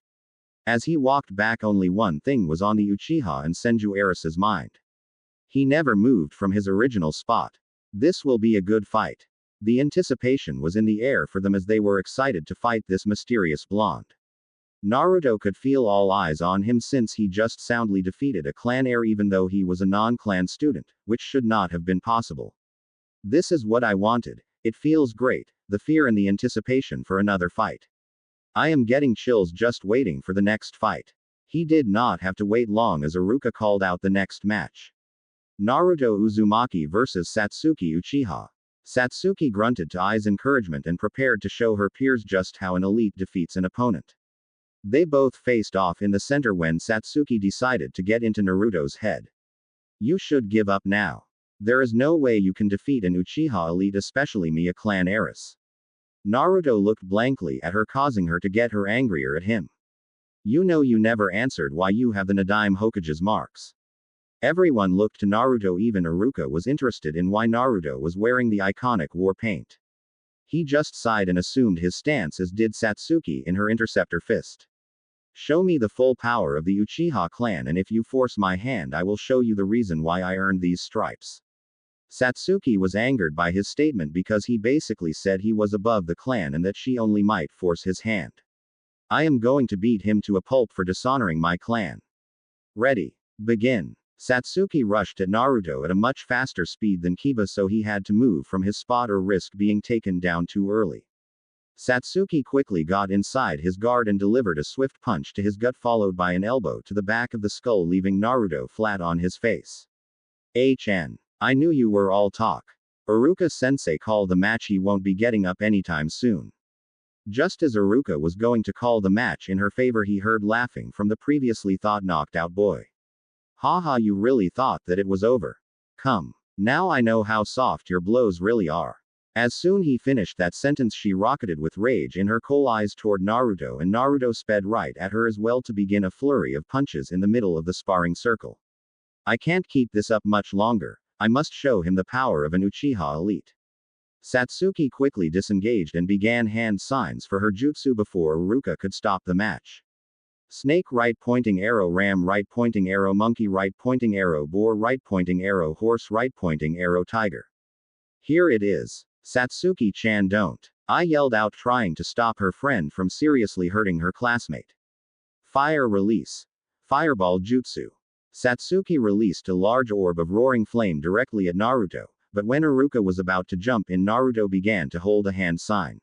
As he walked back, only one thing was on the Uchiha and Senju Erasa's mind. He never moved from his original spot. This will be a good fight. The anticipation was in the air for them as they were excited to fight this mysterious blonde. Naruto could feel all eyes on him since he just soundly defeated a clan heir even though he was a non-clan student, which should not have been possible. This is what I wanted. It feels great, the fear and the anticipation for another fight. I am getting chills just waiting for the next fight. He did not have to wait long as Iruka called out the next match. Naruto Uzumaki vs Satsuki Uchiha. Satsuki grunted to Ai's encouragement and prepared to show her peers just how an elite defeats an opponent. They both faced off in the center when Satsuki decided to get into Naruto's head. You should give up now. There is no way you can defeat an Uchiha elite, especially me, a clan heiress. Naruto looked blankly at her, causing her to get her angrier at him. You know you never answered why you have the Nadaime Hokage's marks. Everyone looked to Naruto, even Iruka was interested in why Naruto was wearing the iconic war paint. He just sighed and assumed his stance, as did Satsuki in her interceptor fist. Show me the full power of the Uchiha clan, and if you force my hand I will show you the reason why I earned these stripes. Satsuki was angered by his statement because he basically said he was above the clan and that she only might force his hand. I am going to beat him to a pulp for dishonoring my clan. Ready. Begin. Satsuki rushed at Naruto at a much faster speed than Kiba, so he had to move from his spot or risk being taken down too early. Satsuki quickly got inside his guard and delivered a swift punch to his gut, followed by an elbow to the back of the skull, leaving Naruto flat on his face. I knew you were all talk. Iruka-sensei called the match. He won't be getting up anytime soon. Just as Iruka was going to call the match in her favor, he heard laughing from the previously thought knocked out boy. Haha, you really thought that it was over. Come. Now I know how soft your blows really are. As soon he finished that sentence, she rocketed with rage in her coal eyes toward Naruto, and Naruto sped right at her as well to begin a flurry of punches in the middle of the sparring circle. I can't keep this up much longer. I must show him the power of an Uchiha elite. Satsuki quickly disengaged and began hand signs for her jutsu before Iruka could stop the match. Snake right pointing arrow, ram right pointing arrow, monkey right pointing arrow, boar right pointing arrow, horse right pointing arrow, tiger. Here it is. Satsuki-chan, don't. I yelled out, trying to stop her friend from seriously hurting her classmate. Fire release. Fireball jutsu. Satsuki released a large orb of roaring flame directly at Naruto, but when Iruka was about to jump in, Naruto began to hold a hand sign.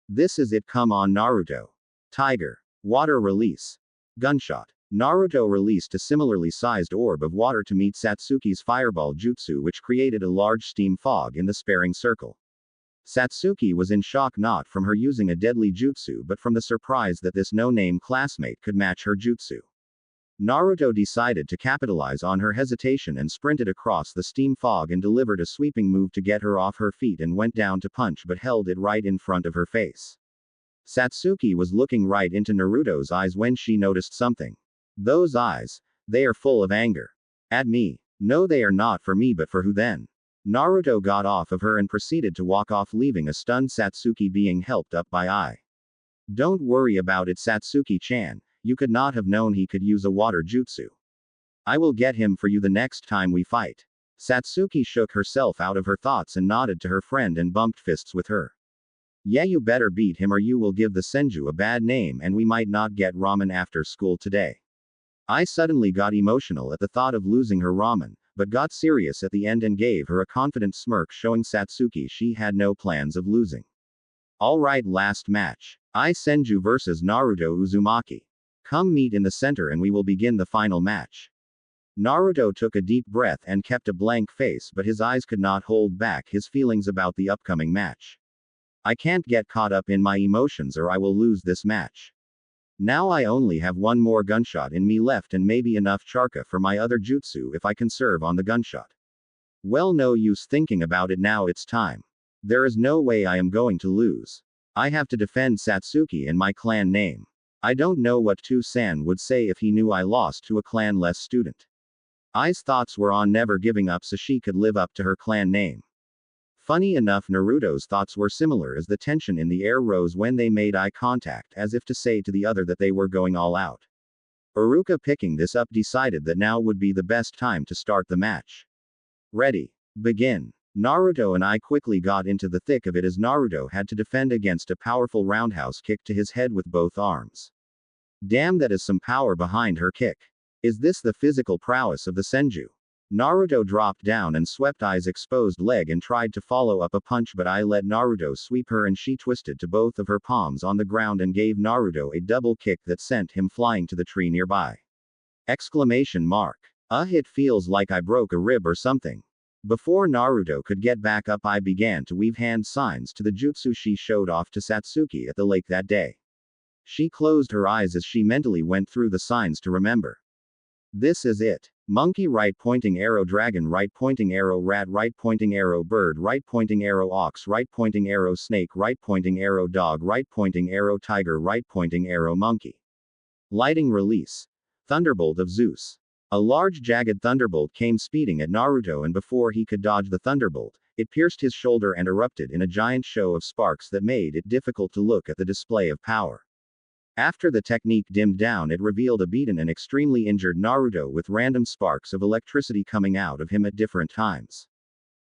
This is it, come on Naruto. Tiger. Water release. Gunshot. Naruto released a similarly sized orb of water to meet Satsuki's fireball jutsu, which created a large steam fog in the sparring circle. Satsuki was in shock, not from her using a deadly jutsu but from the surprise that this no-name classmate could match her jutsu. Naruto decided to capitalize on her hesitation and sprinted across the steam fog and delivered a sweeping move to get her off her feet and went down to punch but held it right in front of her face. Satsuki was looking right into Naruto's eyes when she noticed something. Those eyes. They are full of anger. At me. No, they are not for me, but for who then? Naruto got off of her and proceeded to walk off, leaving a stunned Satsuki being helped up by Ai. Don't worry about it, Satsuki-chan. You could not have known he could use a water jutsu. I will get him for you the next time we fight. Satsuki shook herself out of her thoughts and nodded to her friend and bumped fists with her. Yeah, you better beat him or you will give the Senju a bad name and we might not get ramen after school today. I suddenly got emotional at the thought of losing her ramen, but got serious at the end and gave her a confident smirk, showing Satsuki she had no plans of losing. Alright, last match. Ai Senju vs Naruto Uzumaki. Come meet in the center and we will begin the final match. Naruto took a deep breath and kept a blank face, but his eyes could not hold back his feelings about the upcoming match. I can't get caught up in my emotions or I will lose this match. Now I only have one more gunshot in me left and maybe enough charka for my other jutsu if I conserve on the gunshot. Well, no use thinking about it now, it's time. There is no way I am going to lose. I have to defend Satsuki and my clan name. I don't know what Tu-san would say if he knew I lost to a clan-less student. Ai's thoughts were on never giving up so she could live up to her clan name. Funny enough, Naruto's thoughts were similar as the tension in the air rose when they made eye contact, as if to say to the other that they were going all out. Iruka, picking this up, decided that now would be the best time to start the match. Ready. Begin. Naruto and I quickly got into the thick of it as Naruto had to defend against a powerful roundhouse kick to his head with both arms. Damn, that is some power behind her kick. Is this the physical prowess of the Senju? Naruto dropped down and swept Ai's exposed leg and tried to follow up a punch, but I let Naruto sweep her and she twisted to both of her palms on the ground and gave Naruto a double kick that sent him flying to the tree nearby. Exclamation mark. It feels like I broke a rib or something. Before Naruto could get back up, I began to weave hand signs to the jutsu she showed off to Satsuki at the lake that day. She closed her eyes as she mentally went through the signs to remember. This is it. Monkey right pointing arrow, dragon right pointing arrow, rat right pointing arrow, bird right pointing arrow, ox right pointing arrow, snake right pointing arrow, dog right pointing arrow, tiger right pointing arrow, monkey. Lighting release. Thunderbolt of Zeus. A large jagged thunderbolt came speeding at Naruto, and before he could dodge the thunderbolt, it pierced his shoulder and erupted in a giant show of sparks that made it difficult to look at the display of power. After the technique dimmed down, it revealed a beaten and extremely injured Naruto with random sparks of electricity coming out of him at different times.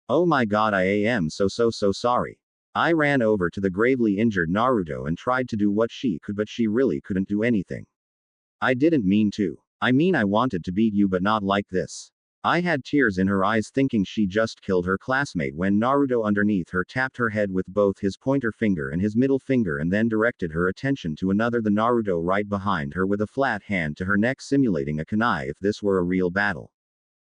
Oh my god, I am so sorry. I ran over to the gravely injured Naruto and tried to do what she could, but she really couldn't do anything. I didn't mean to. I mean, I wanted to beat you, but not like this. I had tears in her eyes thinking she just killed her classmate when Naruto underneath her tapped her head with both his pointer finger and his middle finger and then directed her attention to another, the Naruto right behind her, with a flat hand to her neck simulating a kunai if this were a real battle.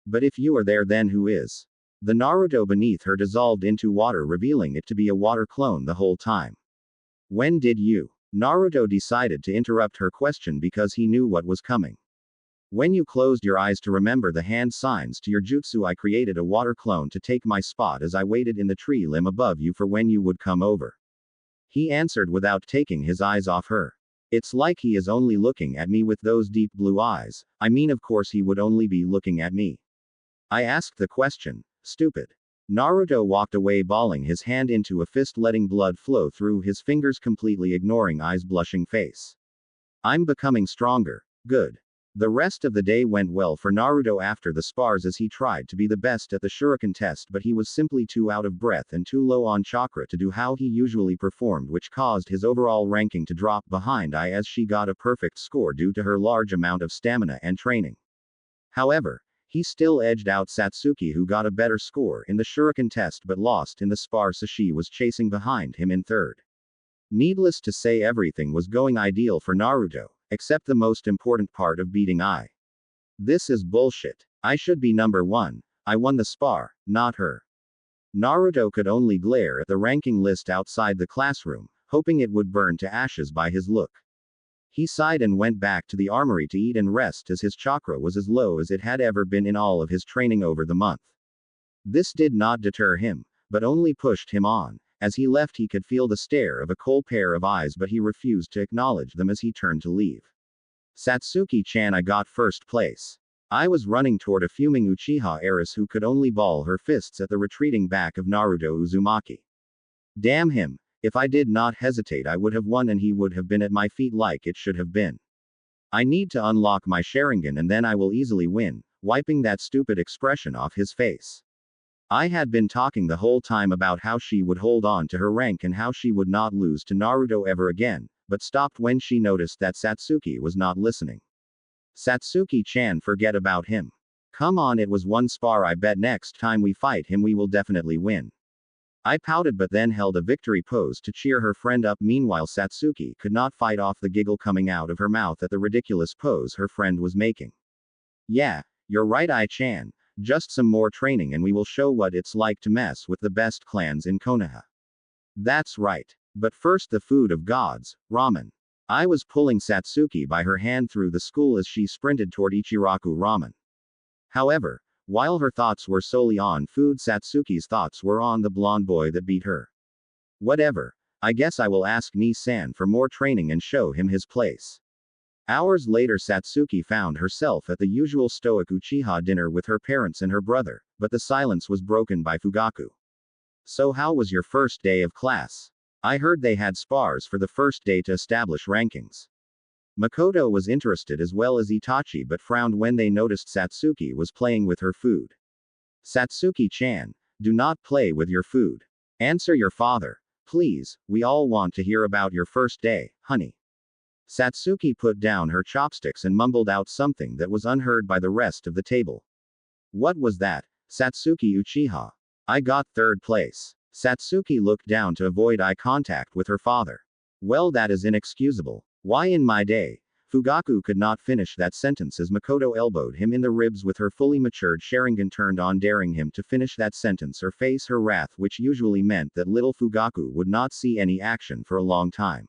But if you are there, then who is? The Naruto beneath her dissolved into water, revealing it to be a water clone the whole time. When did you? Naruto decided to interrupt her question because he knew what was coming. When you closed your eyes to remember the hand signs to your jutsu, I created a water clone to take my spot as I waited in the tree limb above you for when you would come over. He answered without taking his eyes off her. It's like he is only looking at me with those deep blue eyes. I mean, of course he would only be looking at me. I asked the question. Stupid. Naruto walked away, balling his hand into a fist, letting blood flow through his fingers, completely ignoring Ai's blushing face. I'm becoming stronger. Good. The rest of the day went well for Naruto after the spars as he tried to be the best at the shuriken test, but he was simply too out of breath and too low on chakra to do how he usually performed, which caused his overall ranking to drop behind Ai as she got a perfect score due to her large amount of stamina and training. However, he still edged out Satsuki, who got a better score in the shuriken test but lost in the spar, so she was chasing behind him in third. Needless to say, everything was going ideal for Naruto, except the most important part of beating Ai. This is bullshit. I should be number 1. I won the spar, not her. Naruto could only glare at the ranking list outside the classroom, hoping it would burn to ashes by his look. He sighed and went back to the armory to eat and rest, as his chakra was as low as it had ever been in all of his training over the month. This did not deter him, but only pushed him on. As he left, he could feel the stare of a cold pair of eyes, but he refused to acknowledge them as he turned to leave. Satsuki-chan, I got first place. I was running toward a fuming Uchiha heiress who could only ball her fists at the retreating back of Naruto Uzumaki. Damn him. If I did not hesitate, I would have won and he would have been at my feet like it should have been. I need to unlock my Sharingan and then I will easily win, wiping that stupid expression off his face. I had been talking the whole time about how she would hold on to her rank and how she would not lose to Naruto ever again, but stopped when she noticed that Satsuki was not listening. Satsuki-chan, forget about him. Come on, it was one spar. I bet next time we fight him we will definitely win. I pouted but then held a victory pose to cheer her friend up. Meanwhile, Satsuki could not fight off the giggle coming out of her mouth at the ridiculous pose her friend was making. Yeah, You're right, Ai-chan. Just some more training and we will show what it's like to mess with the best clans in Konoha. That's right. But first the food of gods, ramen. I was pulling Satsuki by her hand through the school as she sprinted toward Ichiraku ramen. However, while her thoughts were solely on food, Satsuki's thoughts were on the blonde boy that beat her. Whatever. I guess I will ask Ni-san for more training and show him his place. Hours later, Satsuki found herself at the usual stoic Uchiha dinner with her parents and her brother, but the silence was broken by Fugaku. So how was your first day of class? I heard they had spars for the first day to establish rankings. Makoto was interested as well as Itachi but frowned when they noticed Satsuki was playing with her food. Satsuki-chan, do not play with your food. Answer your father. Please, we all want to hear about your first day, honey. Satsuki put down her chopsticks and mumbled out something that was unheard by the rest of the table. What was that, Satsuki Uchiha? I got third place. Satsuki looked down to avoid eye contact with her father. Well, that is inexcusable. Why in my day? Fugaku could not finish that sentence as Makoto elbowed him in the ribs with her fully matured Sharingan turned on, daring him to finish that sentence or face her wrath, which usually meant that little Fugaku would not see any action for a long time.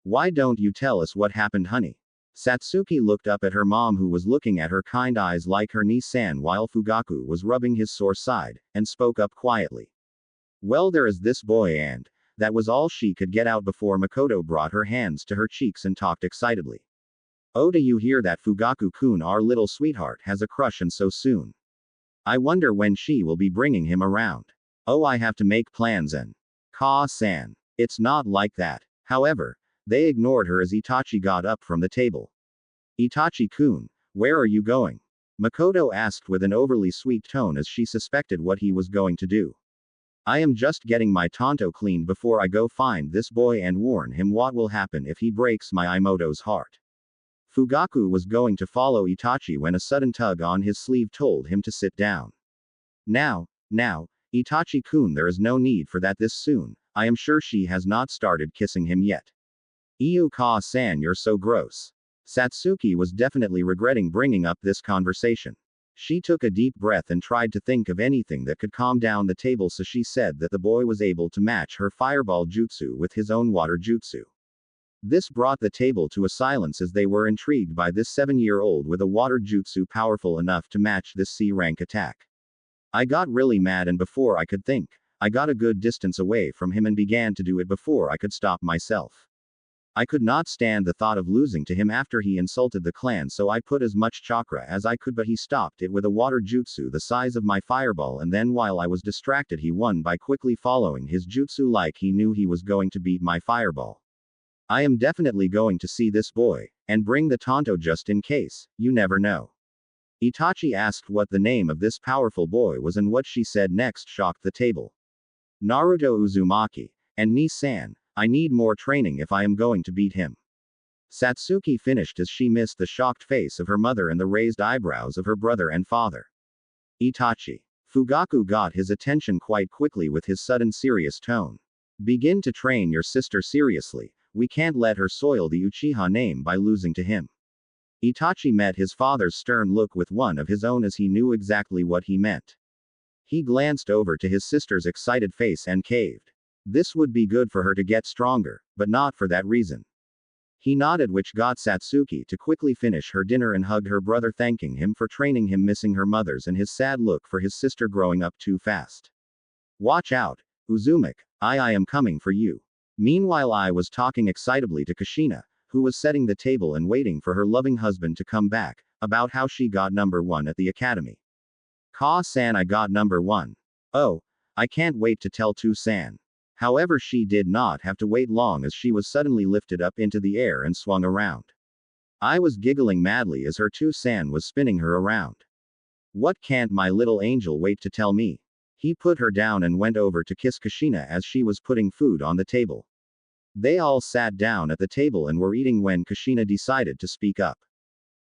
Why don't you tell us what happened, honey? Satsuki looked up at her mom, who was looking at her kind eyes like her Ni-san while Fugaku was rubbing his sore side, and spoke up quietly. Well, there is this boy, and that was all she could get out before Makoto brought her hands to her cheeks and talked excitedly. Oh, do you hear that, Fugaku-kun? Our little sweetheart has a crush, and so soon. I wonder when she will be bringing him around. Oh, I have to make plans and… Ka-san. It's not like that. However, they ignored her as Itachi got up from the table. Itachi-kun, where are you going? Makoto asked with an overly sweet tone as she suspected what he was going to do. I am just getting my tanto cleaned before I go find this boy and warn him what will happen if he breaks my Imoto's heart. Fugaku was going to follow Itachi when a sudden tug on his sleeve told him to sit down. Now, Itachi-kun, there is no need for that this soon. I am sure she has not started kissing him yet. Iu Ka-san, you're so gross. Satsuki was definitely regretting bringing up this conversation. She took a deep breath and tried to think of anything that could calm down the table, so she said that the boy was able to match her fireball jutsu with his own water jutsu. This brought the table to a silence as they were intrigued by this 7-year-old with a water jutsu powerful enough to match this C-rank attack. I got really mad, and before I could think, I got a good distance away from him and began to do it before I could stop myself. I could not stand the thought of losing to him after he insulted the clan, so I put as much chakra as I could, but he stopped it with a water jutsu the size of my fireball, and then while I was distracted he won by quickly following his jutsu like he knew he was going to beat my fireball. I am definitely going to see this boy, and bring the tanto just in case, you never know. Itachi asked what the name of this powerful boy was, and what she said next shocked the table. Naruto Uzumaki. And Ni-san, I need more training if I am going to beat him. Satsuki finished as she missed the shocked face of her mother and the raised eyebrows of her brother and father. Itachi. Fugaku got his attention quite quickly with his sudden serious tone. Begin to train your sister seriously. We can't let her soil the Uchiha name by losing to him. Itachi met his father's stern look with one of his own as he knew exactly what he meant. He glanced over to his sister's excited face and caved. This would be good for her to get stronger, but not for that reason. He nodded, which got Satsuki to quickly finish her dinner and hugged her brother, thanking him for training him, missing her mother's and his sad look for his sister growing up too fast. Watch out, Uzumaki, I am coming for you. Meanwhile, I was talking excitedly to Kushina, who was setting the table and waiting for her loving husband to come back, about how she got number 1 at the academy. Ka-san, I got number 1. Oh, I can't wait to tell To-san. However, she did not have to wait long as she was suddenly lifted up into the air and swung around. I was giggling madly as her To-san was spinning her around. What can't my little angel wait to tell me? He put her down and went over to kiss Kushina as she was putting food on the table. They all sat down at the table and were eating when Kushina decided to speak up.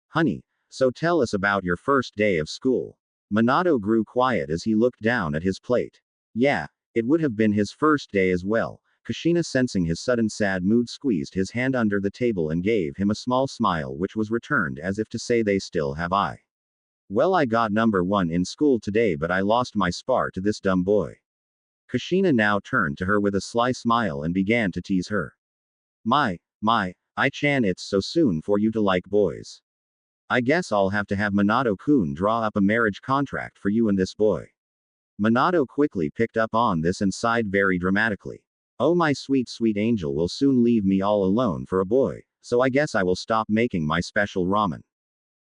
Honey, so tell us about your first day of school. Minato grew quiet as he looked down at his plate. Yeah, it would have been his first day as well. Kushina, sensing his sudden sad mood, squeezed his hand under the table and gave him a small smile, which was returned as if to say, they still have I. Well, I got number 1 in school today, but I lost my spar to this dumb boy. Kushina now turned to her with a sly smile and began to tease her. My, I-chan, it's so soon for you to like boys. I guess I'll have to have Minato-kun draw up a marriage contract for you and this boy. Minato quickly picked up on this and sighed very dramatically. Oh, my sweet sweet angel will soon leave me all alone for a boy, so I guess I will stop making my special ramen.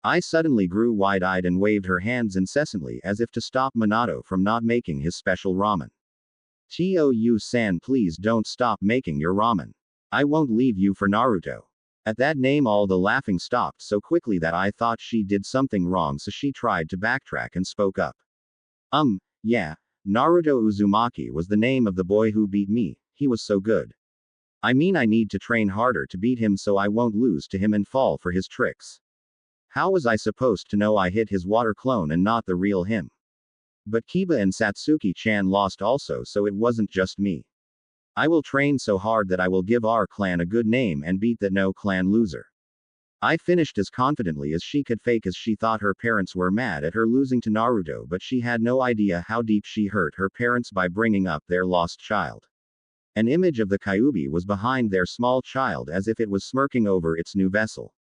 I suddenly grew wide-eyed and waved her hands incessantly as if to stop Minato from not making his special ramen. Tou-san, please don't stop making your ramen. I won't leave you for Naruto. At that name all the laughing stopped so quickly that I thought she did something wrong, so she tried to backtrack and spoke up. Yeah, Naruto Uzumaki was the name of the boy who beat me, he was so good. I mean, I need to train harder to beat him so I won't lose to him and fall for his tricks. How was I supposed to know I hit his water clone and not the real him? But Kiba and Satsuki-chan lost also, so it wasn't just me. I will train so hard that I will give our clan a good name and beat that no clan loser. I finished as confidently as she could fake, as she thought her parents were mad at her losing to Naruto, but she had no idea how deep she hurt her parents by bringing up their lost child. An image of the Kyuubi was behind their small child as if it was smirking over its new vessel.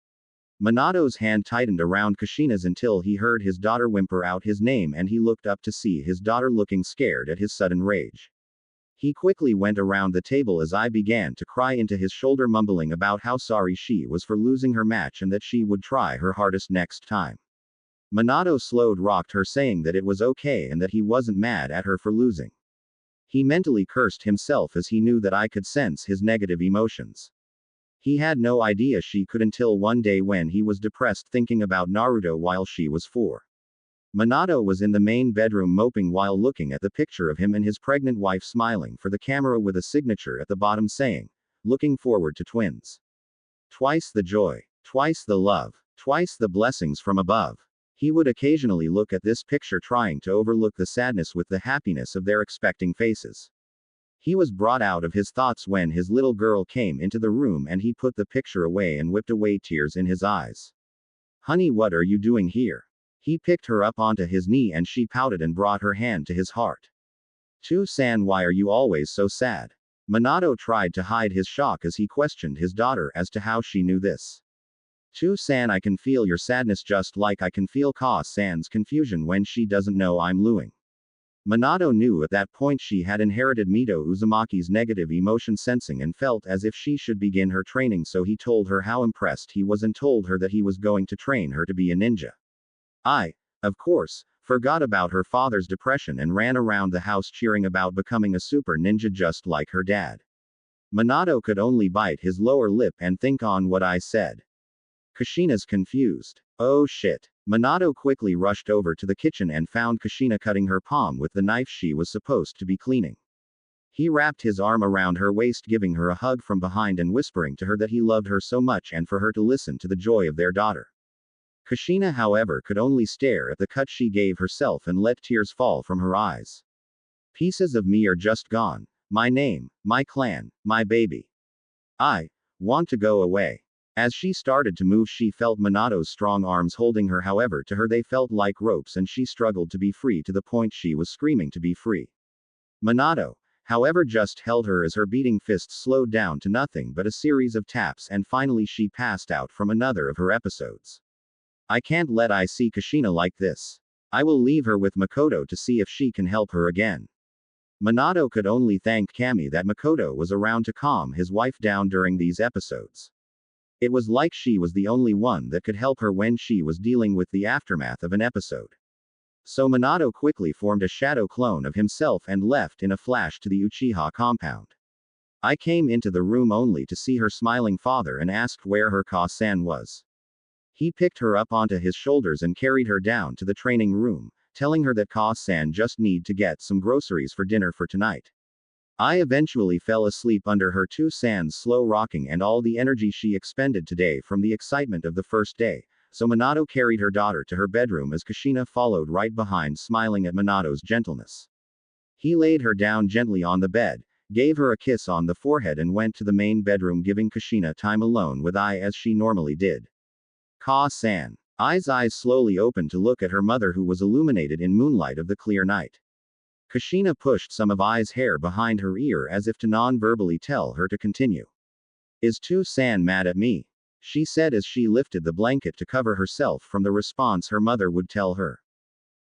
Minato's hand tightened around Kushina's until he heard his daughter whimper out his name, and he looked up to see his daughter looking scared at his sudden rage. He quickly went around the table as I began to cry into his shoulder, mumbling about how sorry she was for losing her match and that she would try her hardest next time. Minato slowed rocked her, saying that it was okay and that he wasn't mad at her for losing. He mentally cursed himself as he knew that I could sense his negative emotions. He had no idea she could until one day when he was depressed thinking about Naruto while she was 4. Minato was in the main bedroom moping while looking at the picture of him and his pregnant wife smiling for the camera with a signature at the bottom saying, "Looking forward to twins. Twice the joy, twice the love, twice the blessings from above." He would occasionally look at this picture trying to overlook the sadness with the happiness of their expecting faces. He was brought out of his thoughts when his little girl came into the room, and he put the picture away and whipped away tears in his eyes. "Honey, what are you doing here?" He picked her up onto his knee and she pouted and brought her hand to his heart. "Two-san, why are you always so sad?" Minato tried to hide his shock as he questioned his daughter as to how she knew this. "Two-san, I can feel your sadness just like I can feel Ka-san's confusion when she doesn't know I'm losing." Minato knew at that point she had inherited Mito Uzumaki's negative emotion sensing and felt as if she should begin her training, so he told her how impressed he was and told her that he was going to train her to be a ninja. I, of course, forgot about her father's depression and ran around the house cheering about becoming a super ninja just like her dad. Minato could only bite his lower lip and think on what I said. Kushina's confused. "Oh shit." Minato quickly rushed over to the kitchen and found Kushina cutting her palm with the knife she was supposed to be cleaning. He wrapped his arm around her waist, giving her a hug from behind and whispering to her that he loved her so much and for her to listen to the joy of their daughter. Kushina, however, could only stare at the cut she gave herself and let tears fall from her eyes. "Pieces of me are just gone. My name, my clan, my baby. I want to go away." As she started to move, she felt Minato's strong arms holding her, however, to her they felt like ropes and she struggled to be free to the point she was screaming to be free. Minato, however, just held her as her beating fists slowed down to nothing but a series of taps, and finally she passed out from another of her episodes. "I can't let I see Kushina like this. I will leave her with Makoto to see if she can help her again." Minato could only thank Kami that Makoto was around to calm his wife down during these episodes. It was like she was the only one that could help her when she was dealing with the aftermath of an episode. So Minato quickly formed a shadow clone of himself and left in a flash to the Uchiha compound. I came into the room only to see her smiling father and asked where her Ka-san was. He picked her up onto his shoulders and carried her down to the training room, telling her that Ka-san just need to get some groceries for dinner for tonight. I eventually fell asleep under her Two-san's slow rocking and all the energy she expended today from the excitement of the first day, so Minato carried her daughter to her bedroom as Kushina followed right behind, smiling at Minato's gentleness. He laid her down gently on the bed, gave her a kiss on the forehead and went to the main bedroom, giving Kushina time alone with I as she normally did. "Ka-san." Ai's eyes slowly opened to look at her mother, who was illuminated in moonlight of the clear night. Kushina pushed some of Ai's hair behind her ear as if to non-verbally tell her to continue. Is Tu-san mad at me? She said as she lifted the blanket to cover herself from the response her mother would tell her.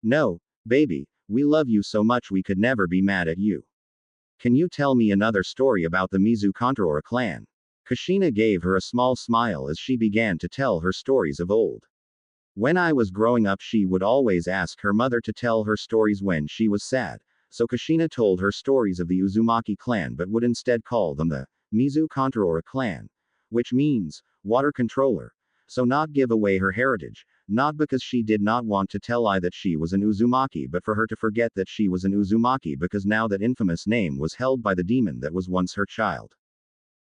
No, baby, we love you so much we could never be mad at you. Can you tell me another story about the Mizu Controller clan? Kushina gave her a small smile as she began to tell her stories of old. When I was growing up, she would always ask her mother to tell her stories when she was sad, so Kushina told her stories of the Uzumaki clan but would instead call them the Mizu Controller clan, which means water controller, so not give away her heritage, not because she did not want to tell Ai that she was an Uzumaki, but for her to forget that she was an Uzumaki because now that infamous name was held by the demon that was once her child.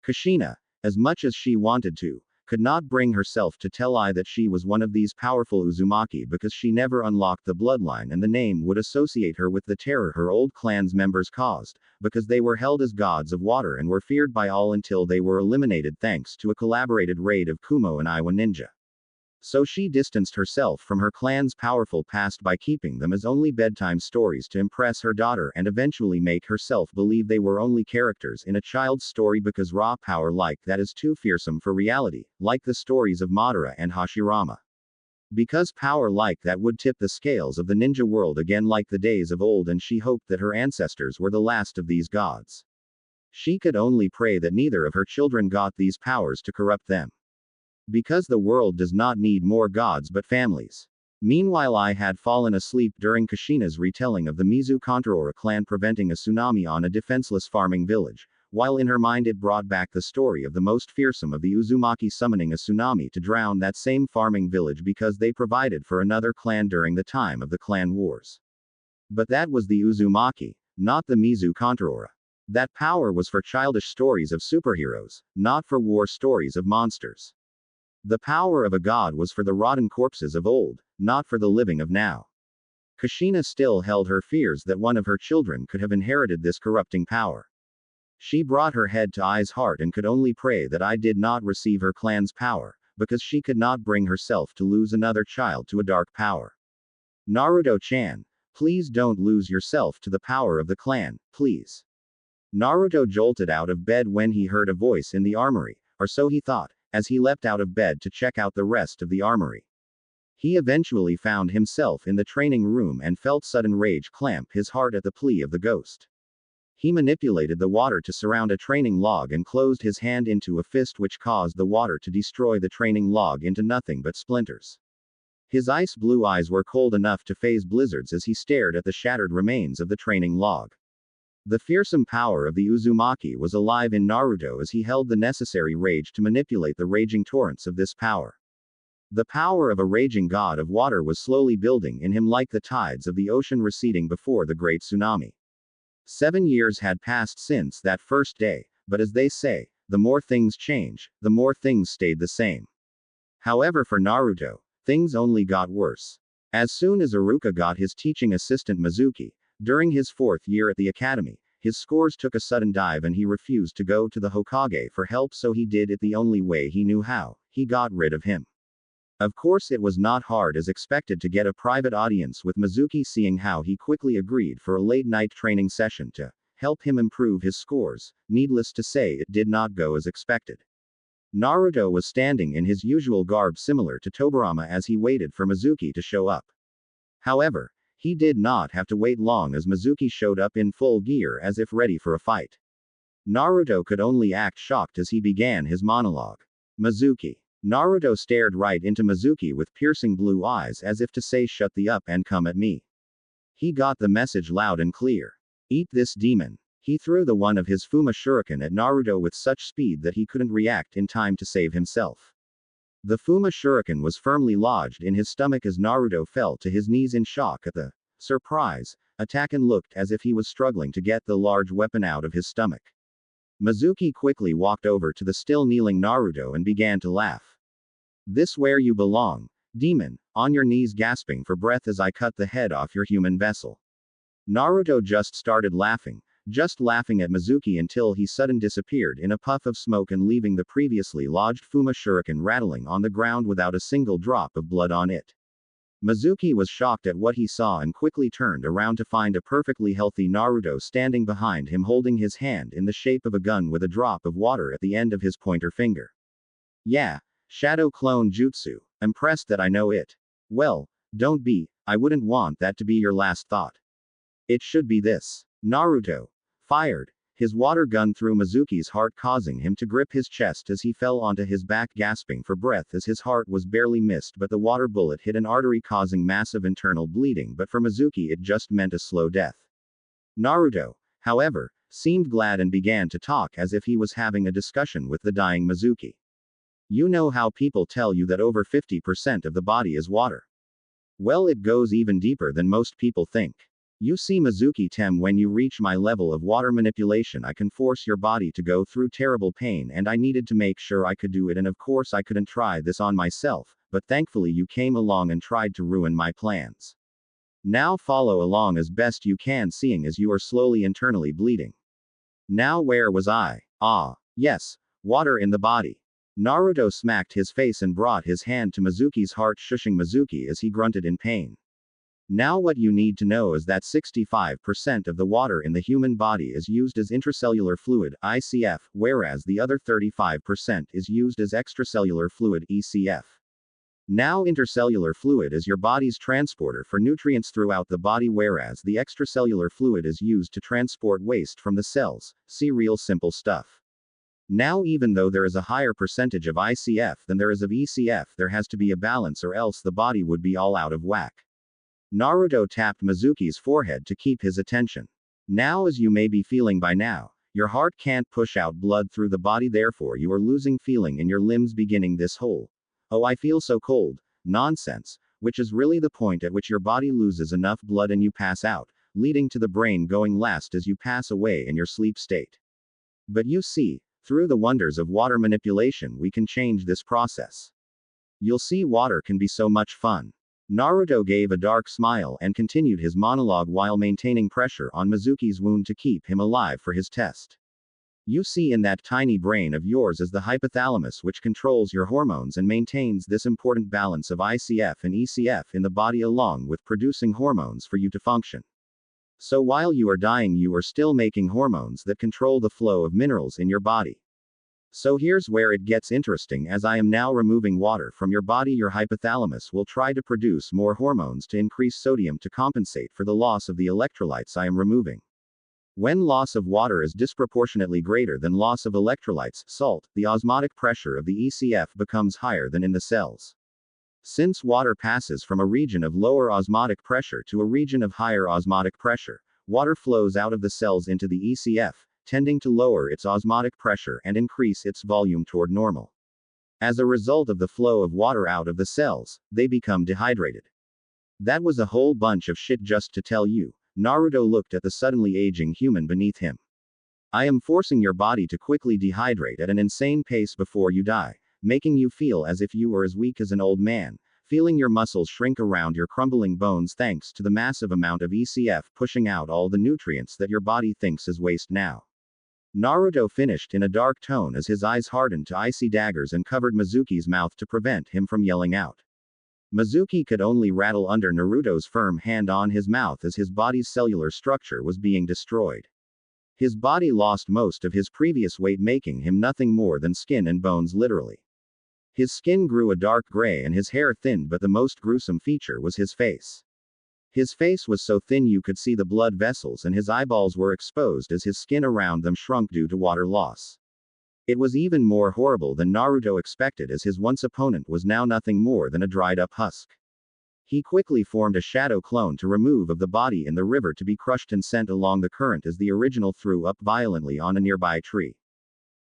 Kushina, as much as she wanted to, could not bring herself to tell Ai that she was one of these powerful Uzumaki because she never unlocked the bloodline and the name would associate her with the terror her old clan's members caused, because they were held as gods of water and were feared by all until they were eliminated thanks to a collaborated raid of Kumo and Iwa ninja. So she distanced herself from her clan's powerful past by keeping them as only bedtime stories to impress her daughter and eventually make herself believe they were only characters in a child's story because raw power like that is too fearsome for reality, like the stories of Madara and Hashirama. Because power like that would tip the scales of the ninja world again like the days of old, and she hoped that her ancestors were the last of these gods. She could only pray that neither of her children got these powers to corrupt them. Because the world does not need more gods but families. Meanwhile, I had fallen asleep during Kushina's retelling of the Mizu Controller clan preventing a tsunami on a defenseless farming village, while in her mind it brought back the story of the most fearsome of the Uzumaki summoning a tsunami to drown that same farming village because they provided for another clan during the time of the clan wars. But that was the Uzumaki, not the Mizu Controller. That power was for childish stories of superheroes, not for war stories of monsters. The power of a god was for the rotten corpses of old, not for the living of now. Kushina still held her fears that one of her children could have inherited this corrupting power. She brought her head to Ai's heart and could only pray that Ai did not receive her clan's power, because she could not bring herself to lose another child to a dark power. Naruto-chan, please don't lose yourself to the power of the clan, please. Naruto jolted out of bed when he heard a voice in the armory, or so he thought, as he leapt out of bed to check out the rest of the armory. He eventually found himself in the training room and felt sudden rage clamp his heart at the plea of the ghost. He manipulated the water to surround a training log and closed his hand into a fist, which caused the water to destroy the training log into nothing but splinters. His ice blue eyes were cold enough to phase blizzards as he stared at the shattered remains of the training log. The fearsome power of the Uzumaki was alive in Naruto as he held the necessary rage to manipulate the raging torrents of this power. The power of a raging god of water was slowly building in him like the tides of the ocean receding before the great tsunami. 7 years had passed since that first day, but as they say, the more things change, the more things stayed the same. However, for Naruto, things only got worse. As soon as Iruka got his teaching assistant Mizuki, during his 4th year at the academy, his scores took a sudden dive and he refused to go to the Hokage for help, so he did it the only way he knew how. He got rid of him. Of course, it was not hard as expected to get a private audience with Mizuki, seeing how he quickly agreed for a late-night training session to help him improve his scores. Needless to say, it did not go as expected. Naruto was standing in his usual garb similar to Tobirama as he waited for Mizuki to show up. However, he did not have to wait long as Mizuki showed up in full gear as if ready for a fight. Naruto could only act shocked as he began his monologue. Mizuki. Naruto stared right into Mizuki with piercing blue eyes as if to say, shut the up and come at me. He got the message loud and clear. Eat this demon. He threw the one of his Fuma shuriken at Naruto with such speed that he couldn't react in time to save himself. The Fuma shuriken was firmly lodged in his stomach as Naruto fell to his knees in shock at the surprise attack and looked as if he was struggling to get the large weapon out of his stomach. Mizuki quickly walked over to the still kneeling Naruto and began to laugh. This where you belong, demon, on your knees gasping for breath as I cut the head off your human vessel. Naruto just started laughing, just laughing at Mizuki until he suddenly disappeared in a puff of smoke and leaving the previously lodged Fuma shuriken rattling on the ground without a single drop of blood on it. Mizuki was shocked at what he saw and quickly turned around to find a perfectly healthy Naruto standing behind him holding his hand in the shape of a gun with a drop of water at the end of his pointer finger. Yeah, Shadow Clone Jutsu. Impressed that I know it. Well, don't be, I wouldn't want that to be your last thought. It should be this. Naruto fired his water gun through Mizuki's heart, causing him to grip his chest as he fell onto his back, gasping for breath as his heart was barely missed, but the water bullet hit an artery causing massive internal bleeding, but for Mizuki it just meant a slow death. Naruto, however, seemed glad and began to talk as if he was having a discussion with the dying Mizuki. You know how people tell you that over 50% of the body is water? Well, it goes even deeper than most people think. You see, Mizuki-tem, when you reach my level of water manipulation, I can force your body to go through terrible pain, and I needed to make sure I could do it, and of course I couldn't try this on myself, but thankfully you came along and tried to ruin my plans. Now follow along as best you can, seeing as you are slowly internally bleeding. Now where was I? Ah, yes, water in the body. Naruto smacked his face and brought his hand to Mizuki's heart, shushing Mizuki as he grunted in pain. Now what you need to know is that 65% of the water in the human body is used as intracellular fluid, ICF, whereas the other 35% is used as extracellular fluid, ECF. Now intercellular fluid is your body's transporter for nutrients throughout the body, whereas the extracellular fluid is used to transport waste from the cells. See real simple stuff. Now even though there is a higher percentage of ICF than there is of ECF, there has to be a balance or else the body would be all out of whack. Naruto tapped Mizuki's forehead to keep his attention. Now, as you may be feeling by now, your heart can't push out blood through the body, therefore you are losing feeling in your limbs, beginning this whole "oh, I feel so cold" nonsense, which is really the point at which your body loses enough blood and you pass out, leading to the brain going last as you pass away in your sleep state. But you see, through the wonders of water manipulation we can change this process. You'll see, water can be so much fun. Naruto gave a dark smile and continued his monologue while maintaining pressure on Mizuki's wound to keep him alive for his test. You see, in that tiny brain of yours is the hypothalamus, which controls your hormones and maintains this important balance of ICF and ECF in the body, along with producing hormones for you to function. So while you are dying, you are still making hormones that control the flow of minerals in your body. So here's where it gets interesting. As I am now removing water from your body, your hypothalamus will try to produce more hormones to increase sodium to compensate for the loss of the electrolytes I am removing. When loss of water is disproportionately greater than loss of electrolytes, salt, the osmotic pressure of the ECF becomes higher than in the cells. Since water passes from a region of lower osmotic pressure to a region of higher osmotic pressure, water flows out of the cells into the ECF, tending to lower its osmotic pressure and increase its volume toward normal. As a result of the flow of water out of the cells, they become dehydrated. That was a whole bunch of shit just to tell you. Naruto looked at the suddenly aging human beneath him. I am forcing your body to quickly dehydrate at an insane pace before you die, making you feel as if you were as weak as an old man, feeling your muscles shrink around your crumbling bones thanks to the massive amount of ECF pushing out all the nutrients that your body thinks is waste now. Naruto finished in a dark tone as his eyes hardened to icy daggers and covered Mizuki's mouth to prevent him from yelling out. Mizuki could only rattle under Naruto's firm hand on his mouth as his body's cellular structure was being destroyed. His body lost most of his previous weight, making him nothing more than skin and bones, literally. His skin grew a dark gray and his hair thinned, but the most gruesome feature was his face. His face was so thin you could see the blood vessels, and his eyeballs were exposed as his skin around them shrunk due to water loss. It was even more horrible than Naruto expected, as his once opponent was now nothing more than a dried up husk. He quickly formed a shadow clone to remove of the body in the river to be crushed and sent along the current as the original threw up violently on a nearby tree.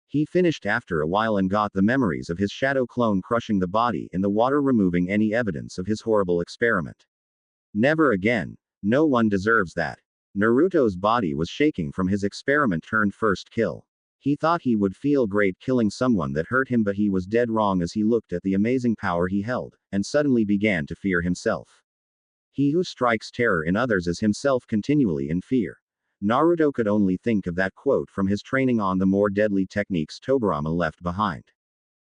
He finished after a while and got the memories of his shadow clone crushing the body in the water, removing any evidence of his horrible experiment. Never again. No one deserves that. Naruto's body was shaking from his experiment turned first kill. He thought he would feel great killing someone that hurt him, but he was dead wrong as he looked at the amazing power he held, and suddenly began to fear himself. He who strikes terror in others is himself continually in fear. Naruto could only think of that quote from his training on the more deadly techniques Tobirama left behind.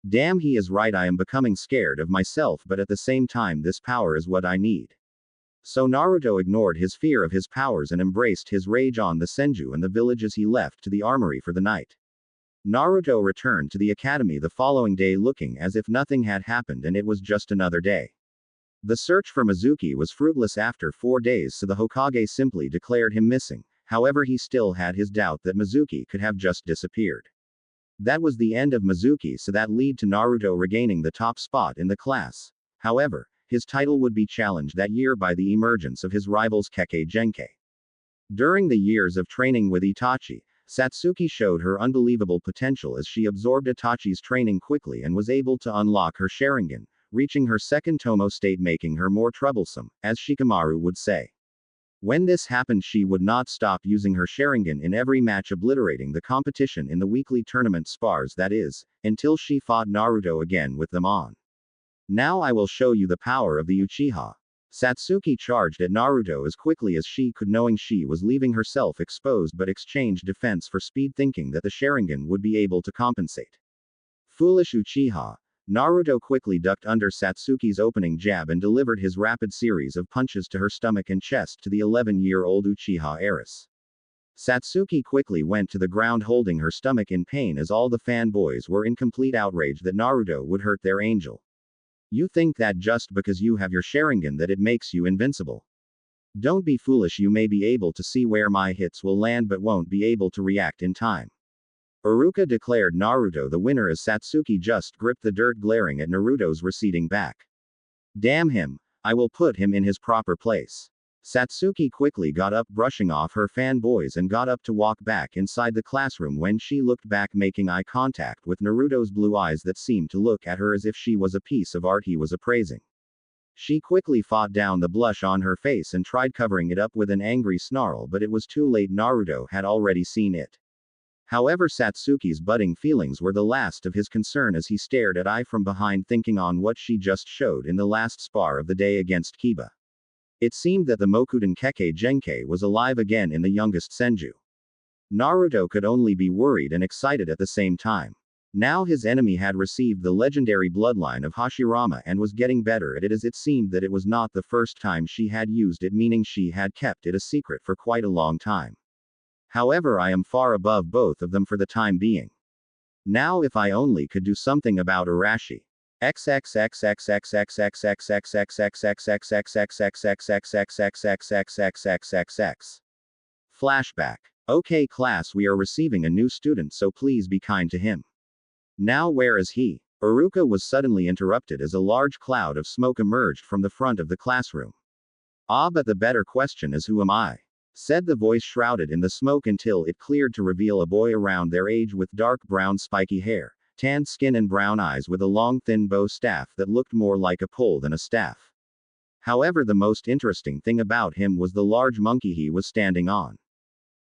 Damn, he is right, I am becoming scared of myself, but at the same time this power is what I need. So Naruto ignored his fear of his powers and embraced his rage on the Senju and the villages he left to the armory for the night. Naruto returned to the academy the following day looking as if nothing had happened and it was just another day. The search for Mizuki was fruitless after 4 days, so the Hokage simply declared him missing. However, he still had his doubt that Mizuki could have just disappeared. That was the end of Mizuki, so that led to Naruto regaining the top spot in the class. However, his title would be challenged that year by the emergence of his rivals Kekkei Genkai. During the years of training with Itachi, Satsuki showed her unbelievable potential as she absorbed Itachi's training quickly and was able to unlock her Sharingan, reaching her second Tomo state, making her more troublesome, as Shikamaru would say. When this happened, she would not stop using her Sharingan in every match, obliterating the competition in the weekly tournament spars, that is, until she fought Naruto again with them on. Now I will show you the power of the Uchiha. Satsuki charged at Naruto as quickly as she could, knowing she was leaving herself exposed, but exchanged defense for speed, thinking that the Sharingan would be able to compensate. Foolish Uchiha. Naruto quickly ducked under Satsuki's opening jab and delivered his rapid series of punches to her stomach and chest to the 11-year-old Uchiha heiress. Satsuki quickly went to the ground holding her stomach in pain, as all the fanboys were in complete outrage that Naruto would hurt their angel. You think that just because you have your Sharingan that it makes you invincible. Don't be foolish, you may be able to see where my hits will land but won't be able to react in time. Iruka declared Naruto the winner as Satsuki just gripped the dirt, glaring at Naruto's receding back. Damn him, I will put him in his proper place. Satsuki quickly got up, brushing off her fanboys, and got up to walk back inside the classroom when she looked back, making eye contact with Naruto's blue eyes that seemed to look at her as if she was a piece of art he was appraising. She quickly fought down the blush on her face and tried covering it up with an angry snarl, but it was too late. Naruto had already seen it. However, Satsuki's budding feelings were the last of his concern as he stared at Ai from behind, thinking on what she just showed in the last spar of the day against Kiba. It seemed that the Mokuden Kekkei Genkai was alive again in the youngest Senju. Naruto could only be worried and excited at the same time. Now his enemy had received the legendary bloodline of Hashirama and was getting better at it, as it seemed that it was not the first time she had used it, meaning she had kept it a secret for quite a long time. However, I am far above both of them for the time being. Now if I only could do something about Arashi. Flashback. Okay class, we are receiving a new student, so please be kind to him. Now where is he? Iruka was suddenly interrupted as a large cloud of smoke emerged from the front of the classroom. Ah, but the better question is, who am I? Said the voice shrouded in the smoke until it cleared to reveal a boy around their age with dark brown spiky hair, tanned skin and brown eyes, with a long thin bow staff that looked more like a pole than a staff. However, the most interesting thing about him was the large monkey he was standing on.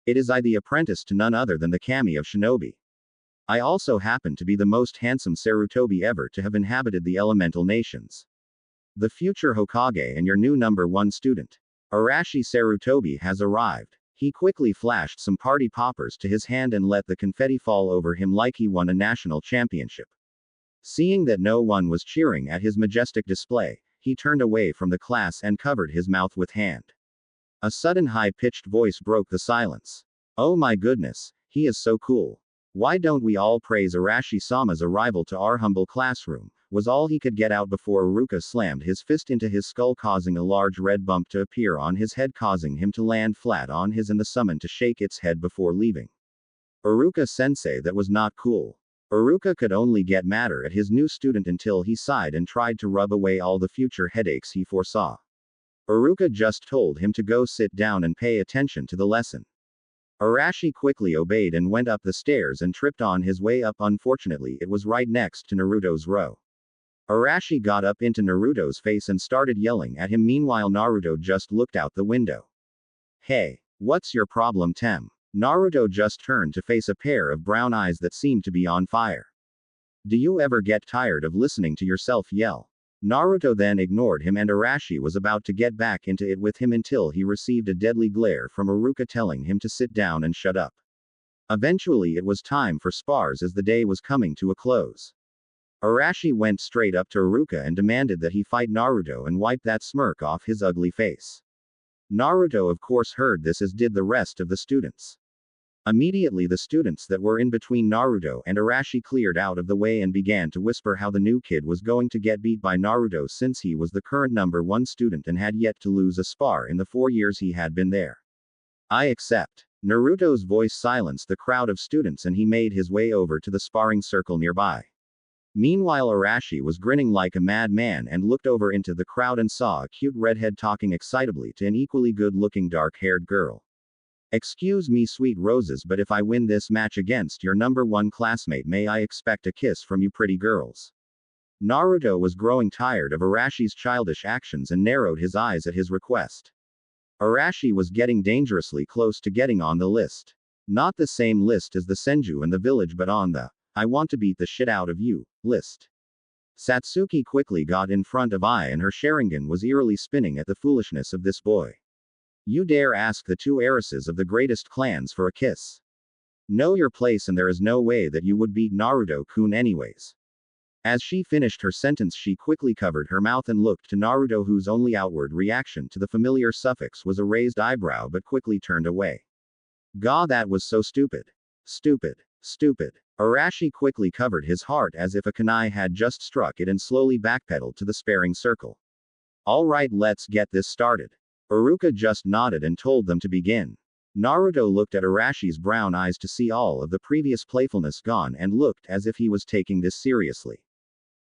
It is I, the apprentice to none other than the kami of shinobi. I also happen to be the most handsome Sarutobi ever to have inhabited the elemental nations. The future Hokage and your new #1 student. Arashi Sarutobi has arrived. He quickly flashed some party poppers to his hand and let the confetti fall over him like he won a national championship. Seeing that no one was cheering at his majestic display, he turned away from the class and covered his mouth with hand. A sudden high-pitched voice broke the silence. Oh my goodness, he is so cool. Why don't we all praise Arashi-sama's arrival to our humble classroom, was all he could get out before Iruka slammed his fist into his skull, causing a large red bump to appear on his head, causing him to land flat on his and the summon to shake its head before leaving. Iruka-sensei, that was not cool. Iruka could only get madder at his new student until he sighed and tried to rub away all the future headaches he foresaw. Iruka just told him to go sit down and pay attention to the lesson. Arashi quickly obeyed and went up the stairs and tripped on his way up. Unfortunately, it was right next to Naruto's row. Arashi got up into Naruto's face and started yelling at him. Meanwhile, Naruto just looked out the window. Hey, what's your problem, Tem? Naruto just turned to face a pair of brown eyes that seemed to be on fire. Do you ever get tired of listening to yourself yell? Naruto then ignored him and Arashi was about to get back into it with him until he received a deadly glare from Iruka telling him to sit down and shut up. Eventually it was time for spars as the day was coming to a close. Arashi went straight up to Iruka and demanded that he fight Naruto and wipe that smirk off his ugly face. Naruto of course heard this as did the rest of the students. Immediately the students that were in between Naruto and Arashi cleared out of the way and began to whisper how the new kid was going to get beat by Naruto since he was the current #1 student and had yet to lose a spar in the 4 years he had been there. I accept. Naruto's voice silenced the crowd of students and he made his way over to the sparring circle nearby. Meanwhile Arashi was grinning like a madman and looked over into the crowd and saw a cute redhead talking excitably to an equally good-looking dark-haired girl. Excuse me sweet roses, but if I win this match against your #1 classmate, may I expect a kiss from you pretty girls? Naruto was growing tired of Arashi's childish actions and narrowed his eyes at his request. Arashi was getting dangerously close to getting on the list. Not the same list as the Senju and the village, but on the "I want to beat the shit out of you" list. Satsuki quickly got in front of Ai and her Sharingan was eerily spinning at the foolishness of this boy. You dare ask the 2 heiresses of the greatest clans for a kiss? Know your place and there is no way that you would beat Naruto-kun anyways. As she finished her sentence she quickly covered her mouth and looked to Naruto, whose only outward reaction to the familiar suffix was a raised eyebrow but quickly turned away. Gah, that was so stupid. Stupid. Stupid. Arashi quickly covered his heart as if a kunai had just struck it and slowly backpedaled to the sparring circle. Alright, let's get this started. Iruka just nodded and told them to begin. Naruto looked at Arashi's brown eyes to see all of the previous playfulness gone and looked as if he was taking this seriously.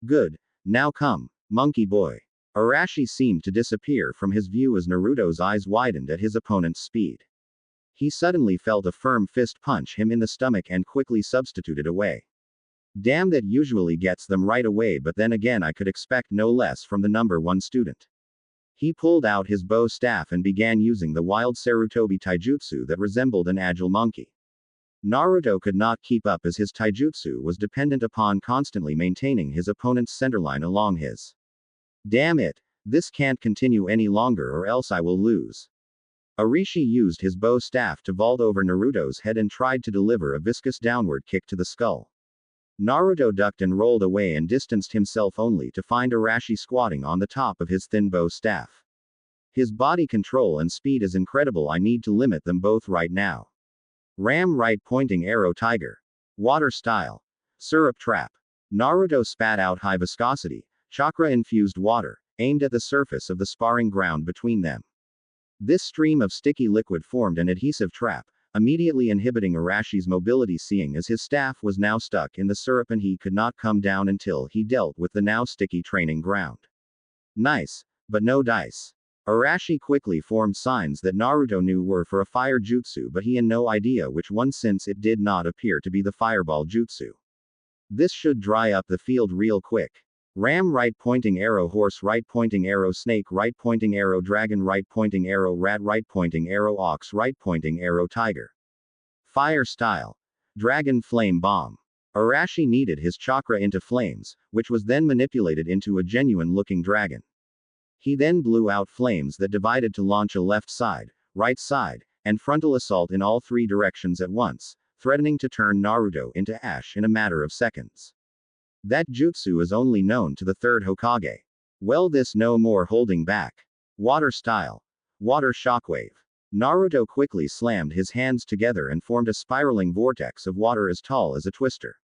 Good. Now come, monkey boy. Arashi seemed to disappear from his view as Naruto's eyes widened at his opponent's speed. He suddenly felt a firm fist punch him in the stomach and quickly substituted away. Damn, that usually gets them right away, but then again I could expect no less from the #1 student. He pulled out his bow staff and began using the wild Sarutobi taijutsu that resembled an agile monkey. Naruto could not keep up as his taijutsu was dependent upon constantly maintaining his opponent's centerline along his. Damn it, this can't continue any longer or else I will lose. Arishi used his bow staff to vault over Naruto's head and tried to deliver a viscous downward kick to the skull. Naruto ducked and rolled away and distanced himself only to find Arashi squatting on the top of his thin bow staff. His body control and speed is incredible. I need to limit them both right now. Ram right pointing arrow tiger. Water style. Syrup trap. Naruto spat out high viscosity, chakra-infused water, aimed at the surface of the sparring ground between them. This stream of sticky liquid formed an adhesive trap, immediately inhibiting Arashi's mobility, seeing as his staff was now stuck in the syrup and he could not come down until he dealt with the now sticky training ground. Nice, but no dice. Arashi quickly formed signs that Naruto knew were for a fire jutsu, but he had no idea which one since it did not appear to be the fireball jutsu. This should dry up the field real quick. Ram right pointing arrow, horse right pointing arrow, snake right pointing arrow, dragon right pointing arrow, rat right pointing arrow, ox right pointing arrow, tiger. Fire style. Dragon flame bomb. Arashi kneaded his chakra into flames, which was then manipulated into a genuine looking dragon. He then blew out flames that divided to launch a left side, right side, and frontal assault in all 3 directions at once, threatening to turn Naruto into ash in a matter of seconds. That jutsu is only known to the 3rd Hokage. Well, this no more holding back. Water style. Water shockwave. Naruto quickly slammed his hands together and formed a spiraling vortex of water as tall as a twister.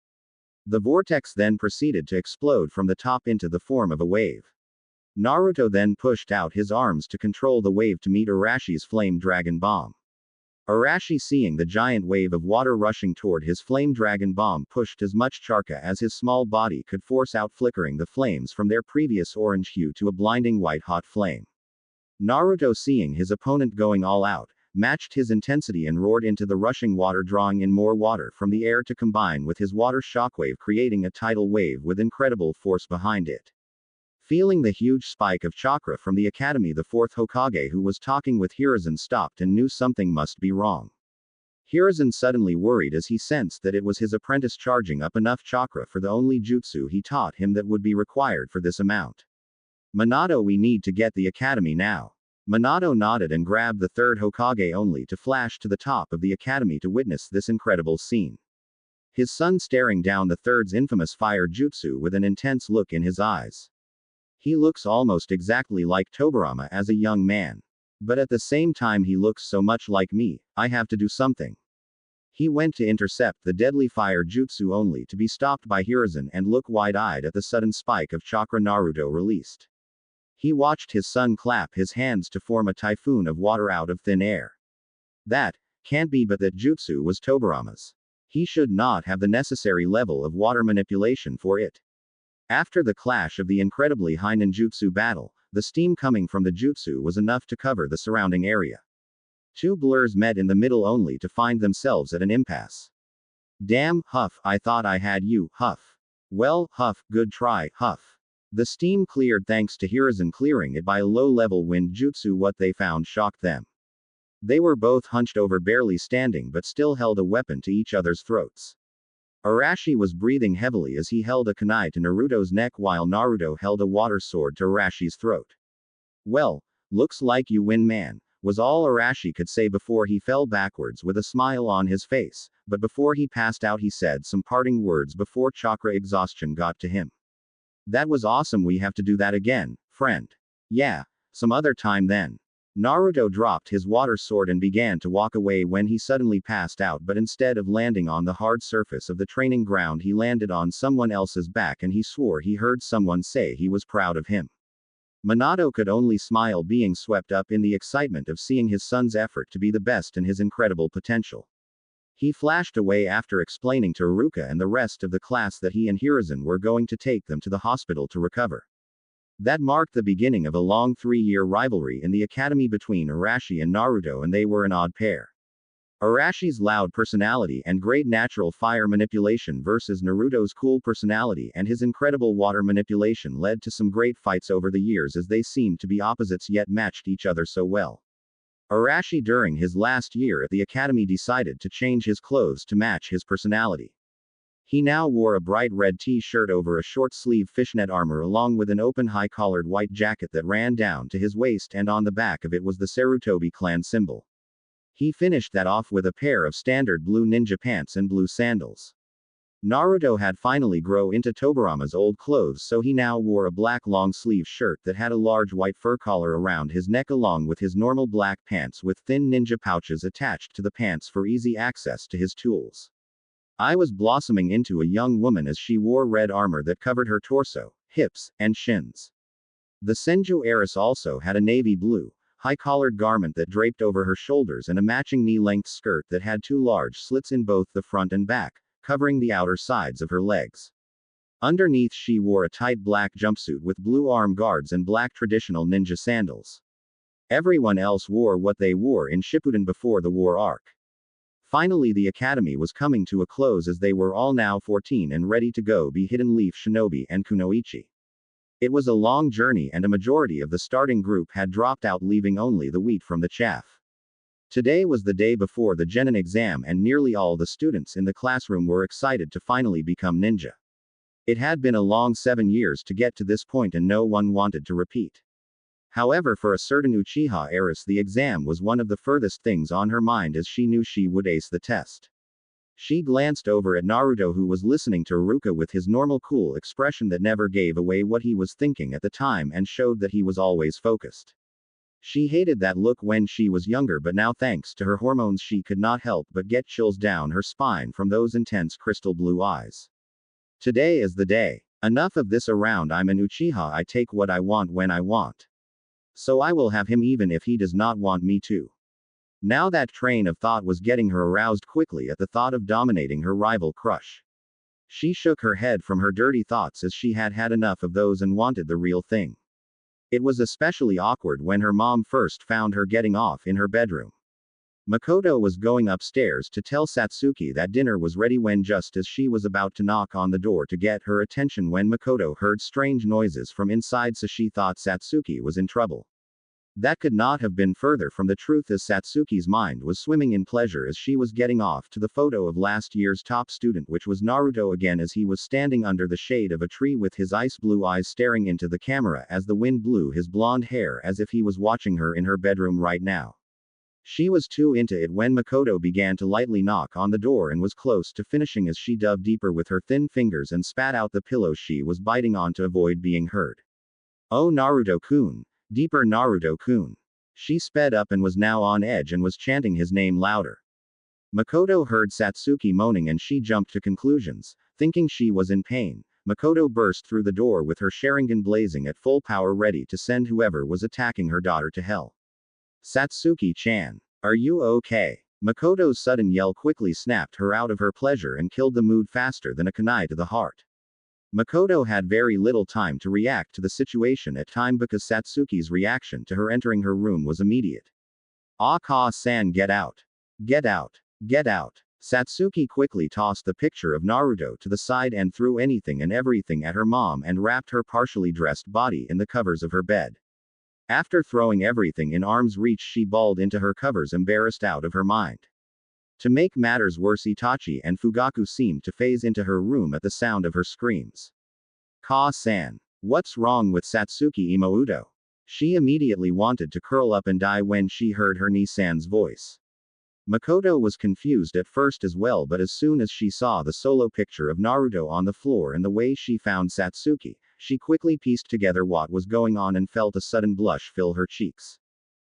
The vortex then proceeded to explode from the top into the form of a wave. Naruto then pushed out his arms to control the wave to meet Arashi's flame dragon bomb. Arashi, seeing the giant wave of water rushing toward his flame dragon bomb, pushed as much chakra as his small body could force out, flickering the flames from their previous orange hue to a blinding white-hot flame. Naruto, seeing his opponent going all out, matched his intensity and roared into the rushing water, drawing in more water from the air to combine with his water shockwave, creating a tidal wave with incredible force behind it. Feeling the huge spike of chakra from the academy, the 4th Hokage, who was talking with Hiruzen, stopped and knew something must be wrong. Hiruzen suddenly worried as he sensed that it was his apprentice charging up enough chakra for the only jutsu he taught him that would be required for this amount. Minato, we need to get the academy now. Minato nodded and grabbed the third Hokage only to flash to the top of the academy to witness this incredible scene. His son staring down the third's infamous fire jutsu with an intense look in his eyes. He looks almost exactly like Tobirama as a young man. But at the same time he looks so much like me, I have to do something. He went to intercept the deadly fire jutsu only to be stopped by Hiruzen and look wide-eyed at the sudden spike of chakra Naruto released. He watched his son clap his hands to form a typhoon of water out of thin air. That can't be, but that jutsu was Tobirama's. He should not have the necessary level of water manipulation for it. After the clash of the incredibly high ninjutsu battle, the steam coming from the jutsu was enough to cover the surrounding area. Two blurs met in the middle only to find themselves at an impasse. Damn, Huff, I thought I had you, Huff. Well, Huff, good try, Huff. The steam cleared thanks to Hiruzen clearing it by a low-level wind jutsu. What they found shocked them. They were both hunched over, barely standing, but still held a weapon to each other's throats. Arashi was breathing heavily as he held a kunai to Naruto's neck while Naruto held a water sword to Arashi's throat. Well, looks like you win, man, was all Arashi could say before he fell backwards with a smile on his face, but before he passed out he said some parting words before chakra exhaustion got to him. That was awesome, we have to do that again, friend. Yeah, some other time then. Naruto dropped his water sword and began to walk away when he suddenly passed out, but instead of landing on the hard surface of the training ground he landed on someone else's back and he swore he heard someone say he was proud of him. Minato could only smile, being swept up in the excitement of seeing his son's effort to be the best in his incredible potential. He flashed away after explaining to Iruka and the rest of the class that he and Hiruzen were going to take them to the hospital to recover. That marked the beginning of a long 3-year rivalry in the academy between Arashi and Naruto, and they were an odd pair. Arashi's loud personality and great natural fire manipulation versus Naruto's cool personality and his incredible water manipulation led to some great fights over the years, as they seemed to be opposites yet matched each other so well. Arashi during his last year at the academy decided to change his clothes to match his personality. He now wore a bright red t-shirt over a short-sleeve fishnet armor along with an open high-collared white jacket that ran down to his waist, and on the back of it was the Sarutobi clan symbol. He finished that off with a pair of standard blue ninja pants and blue sandals. Naruto had finally grown into Tobirama's old clothes, so he now wore a black long-sleeve shirt that had a large white fur collar around his neck along with his normal black pants with thin ninja pouches attached to the pants for easy access to his tools. I was blossoming into a young woman as she wore red armor that covered her torso, hips, and shins. The Senju heiress also had a navy blue, high-collared garment that draped over her shoulders and a matching knee-length skirt that had 2 large slits in both the front and back, covering the outer sides of her legs. Underneath she wore a tight black jumpsuit with blue arm guards and black traditional ninja sandals. Everyone else wore what they wore in Shippuden before the war arc. Finally the academy was coming to a close as they were all now 14 and ready to go be Hidden Leaf Shinobi and Kunoichi. It was a long journey and a majority of the starting group had dropped out, leaving only the wheat from the chaff. Today was the day before the Genin exam and nearly all the students in the classroom were excited to finally become ninja. It had been a long 7 years to get to this point and no one wanted to repeat. However, for a certain Uchiha heiress the exam was one of the furthest things on her mind, as she knew she would ace the test. She glanced over at Naruto, who was listening to Iruka with his normal cool expression that never gave away what he was thinking at the time and showed that he was always focused. She hated that look when she was younger, but now thanks to her hormones she could not help but get chills down her spine from those intense crystal blue eyes. Today is the day. Enough of this around. I'm an Uchiha, I take what I want when I want. So I will have him even if he does not want me to. Now that train of thought was getting her aroused quickly at the thought of dominating her rival crush. She shook her head from her dirty thoughts as she had had enough of those and wanted the real thing. It was especially awkward when her mom first found her getting off in her bedroom. Makoto was going upstairs to tell Satsuki that dinner was ready when, just as she was about to knock on the door to get her attention, when Makoto heard strange noises from inside, so she thought Satsuki was in trouble. That could not have been further from the truth, as Satsuki's mind was swimming in pleasure as she was getting off to the photo of last year's top student, which was Naruto again, as he was standing under the shade of a tree with his ice blue eyes staring into the camera as the wind blew his blonde hair as if he was watching her in her bedroom right now. She was too into it when Makoto began to lightly knock on the door and was close to finishing as she dove deeper with her thin fingers and spat out the pillow she was biting on to avoid being heard. "Oh, Naruto-kun. Deeper, Naruto-kun." She sped up and was now on edge and was chanting his name louder. Makoto heard Satsuki moaning and she jumped to conclusions. Thinking she was in pain, Makoto burst through the door with her Sharingan blazing at full power, ready to send whoever was attacking her daughter to hell. "Satsuki-chan. Are you okay?" Makoto's sudden yell quickly snapped her out of her pleasure and killed the mood faster than a kunai to the heart. Makoto had very little time to react to the situation at time because Satsuki's reaction to her entering her room was immediate. "Ah-ka-san, get out. Get out. Get out." Satsuki quickly tossed the picture of Naruto to the side and threw anything and everything at her mom and wrapped her partially dressed body in the covers of her bed. After throwing everything in arm's reach, she bawled into her covers, embarrassed out of her mind. To make matters worse, Itachi and Fugaku seemed to phase into her room at the sound of her screams. "Ka-san. What's wrong with Satsuki Imouto?" She immediately wanted to curl up and die when she heard her Ni-san's voice. Makoto was confused at first as well, but as soon as she saw the solo picture of Naruto on the floor and the way she found Satsuki, she quickly pieced together what was going on and felt a sudden blush fill her cheeks.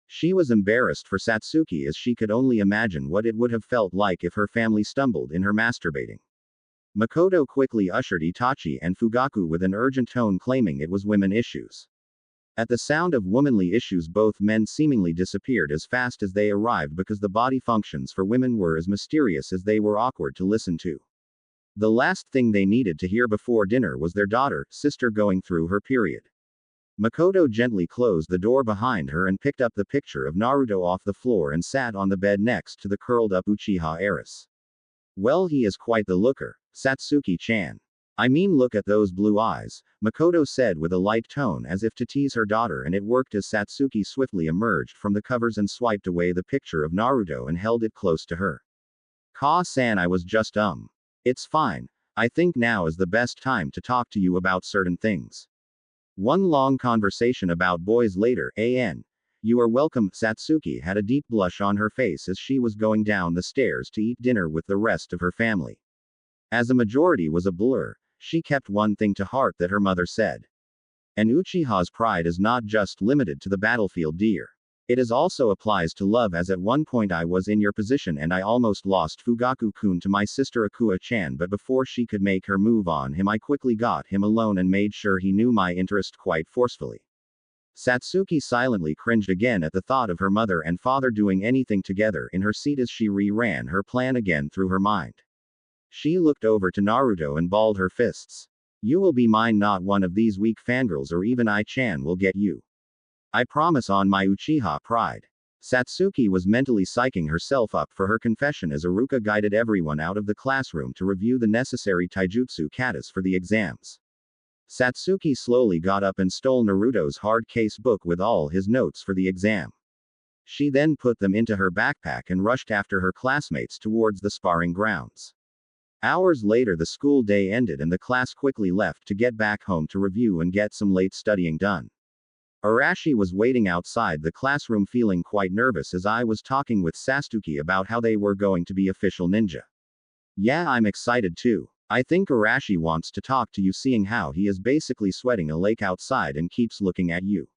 She was embarrassed for Satsuki, as she could only imagine what it would have felt like if her family stumbled in her masturbating. Makoto quickly ushered Itachi and Fugaku with an urgent tone, claiming it was women issues. At the sound of womanly issues, both men seemingly disappeared as fast as they arrived because the body functions for women were as mysterious as they were awkward to listen to. The last thing they needed to hear before dinner was their sister going through her period. Makoto gently closed the door behind her and picked up the picture of Naruto off the floor and sat on the bed next to the curled up Uchiha heiress. "Well, he is quite the looker, Satsuki-chan. I mean, look at those blue eyes," Makoto said with a light tone as if to tease her daughter, and it worked as Satsuki swiftly emerged from the covers and swiped away the picture of Naruto and held it close to her. "Ka-san, I was just It's fine. I think now is the best time to talk to you about certain things." One long conversation about boys later, "You are welcome." Satsuki had a deep blush on her face as she was going down the stairs to eat dinner with the rest of her family. As a majority was a blur, she kept one thing to heart that her mother said. "An Uchiha's pride is not just limited to the battlefield, dear. It is also applies to love, as at one point I was in your position and I almost lost Fugaku-kun to my sister Akua-chan, but before she could make her move on him I quickly got him alone and made sure he knew my interest quite forcefully." Satsuki silently cringed again at the thought of her mother and father doing anything together in her seat as she re-ran her plan again through her mind. She looked over to Naruto and balled her fists. "You will be mine, not one of these weak fangirls, or even I-chan will get you. I promise on my Uchiha pride." Satsuki was mentally psyching herself up for her confession as Iruka guided everyone out of the classroom to review the necessary taijutsu katas for the exams. Satsuki slowly got up and stole Naruto's hard case book with all his notes for the exam. She then put them into her backpack and rushed after her classmates towards the sparring grounds. Hours later, the school day ended and the class quickly left to get back home to review and get some late studying done. Arashi was waiting outside the classroom feeling quite nervous as I was talking with Sasuke about how they were going to be official ninja. "Yeah, I'm excited too. I think Arashi wants to talk to you, seeing how he is basically sweating a lake outside and keeps looking at you."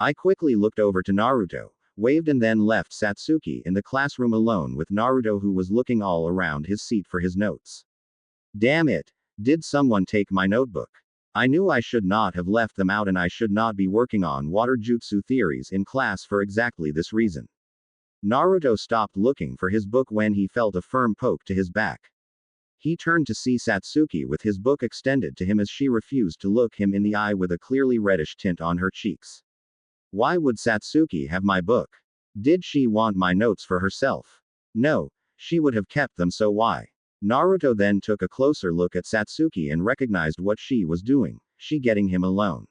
I quickly looked over to Naruto, waved and then left Satsuki in the classroom alone with Naruto, who was looking all around his seat for his notes. "Damn it. Did someone take my notebook? I knew I should not have left them out and I should not be working on water jutsu theories in class for exactly this reason." Naruto stopped looking for his book when he felt a firm poke to his back. He turned to see Satsuki with his book extended to him as she refused to look him in the eye with a clearly reddish tint on her cheeks. Why would Satsuki have my book? Did she want my notes for herself? No, she would have kept them, so why? Naruto then took a closer look at Satsuki and recognized what she was doing, she getting him alone.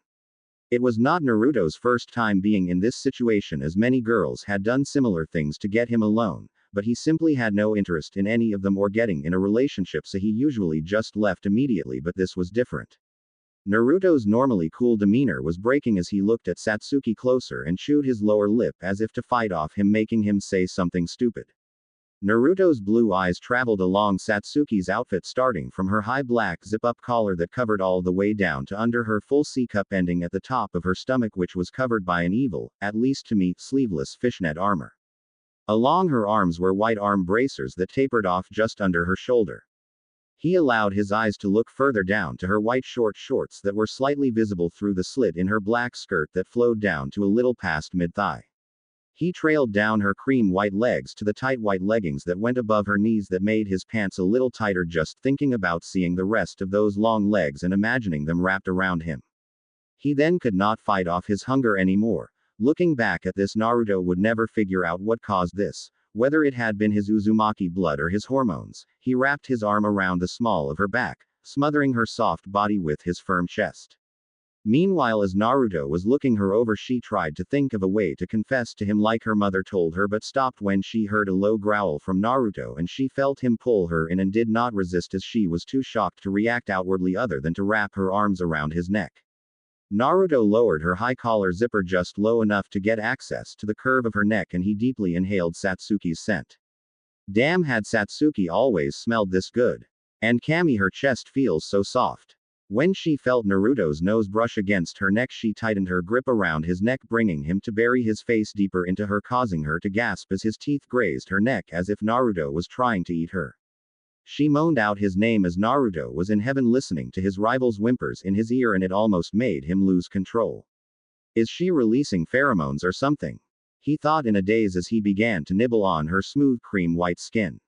It was not Naruto's first time being in this situation, as many girls had done similar things to get him alone, but he simply had no interest in any of them or getting in a relationship, so he usually just left immediately, but this was different. Naruto's normally cool demeanor was breaking as he looked at Satsuki closer and chewed his lower lip as if to fight off him, making him say something stupid. Naruto's blue eyes traveled along Satsuki's outfit, starting from her high black zip-up collar that covered all the way down to under her full C-cup, ending at the top of her stomach, which was covered by an evil, at least to me, sleeveless fishnet armor. Along her arms were white arm bracers that tapered off just under her shoulder. He allowed his eyes to look further down to her white short shorts that were slightly visible through the slit in her black skirt that flowed down to a little past mid-thigh. He trailed down her cream white legs to the tight white leggings that went above her knees that made his pants a little tighter just thinking about seeing the rest of those long legs and imagining them wrapped around him. He then could not fight off his hunger anymore. Looking back at this, Naruto would never figure out what caused this, whether it had been his Uzumaki blood or his hormones. He wrapped his arm around the small of her back, smothering her soft body with his firm chest. Meanwhile, as Naruto was looking her over, she tried to think of a way to confess to him like her mother told her, but stopped when she heard a low growl from Naruto and she felt him pull her in and did not resist, as she was too shocked to react outwardly other than to wrap her arms around his neck. Naruto lowered her high collar zipper just low enough to get access to the curve of her neck, and he deeply inhaled Satsuki's scent. Damn, had Satsuki always smelled this good. And Kami, her chest feels so soft. When she felt Naruto's nose brush against her neck, she tightened her grip around his neck, bringing him to bury his face deeper into her, causing her to gasp as his teeth grazed her neck as if Naruto was trying to eat her. She moaned out his name as Naruto was in heaven listening to his rival's whimpers in his ear, and it almost made him lose control. Is she releasing pheromones or something? He thought in a daze as he began to nibble on her smooth cream white skin.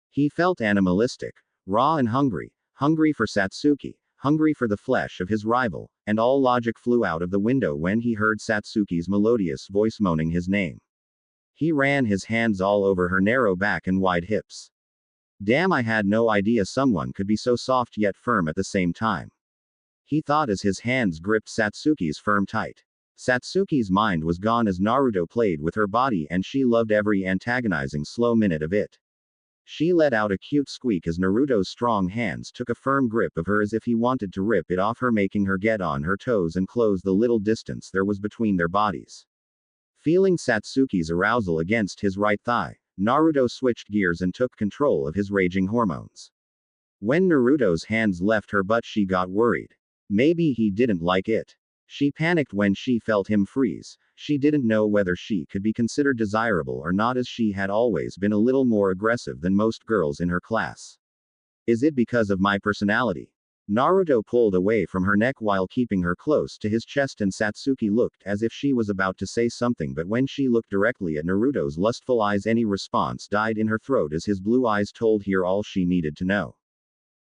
He felt animalistic, raw and hungry for Satsuki, hungry for the flesh of his rival, and all logic flew out of the window when he heard Satsuki's melodious voice moaning his name. He ran his hands all over her narrow back and wide hips. Damn, I had no idea someone could be so soft yet firm at the same time. He thought as his hands gripped Satsuki's firm tight. Satsuki's mind was gone as Naruto played with her body, and she loved every antagonizing slow minute of it. She let out a cute squeak as Naruto's strong hands took a firm grip of her as if he wanted to rip it off her, making her get on her toes and close the little distance there was between their bodies. Feeling Satsuki's arousal against his right thigh, Naruto switched gears and took control of his raging hormones. When Naruto's hands left her butt, she got worried. Maybe he didn't like it. She panicked when she felt him freeze. She didn't know whether she could be considered desirable or not, as she had always been a little more aggressive than most girls in her class. Is it because of my personality? Naruto pulled away from her neck while keeping her close to his chest, and Satsuki looked as if she was about to say something, but when she looked directly at Naruto's lustful eyes, any response died in her throat as his blue eyes told her all she needed to know.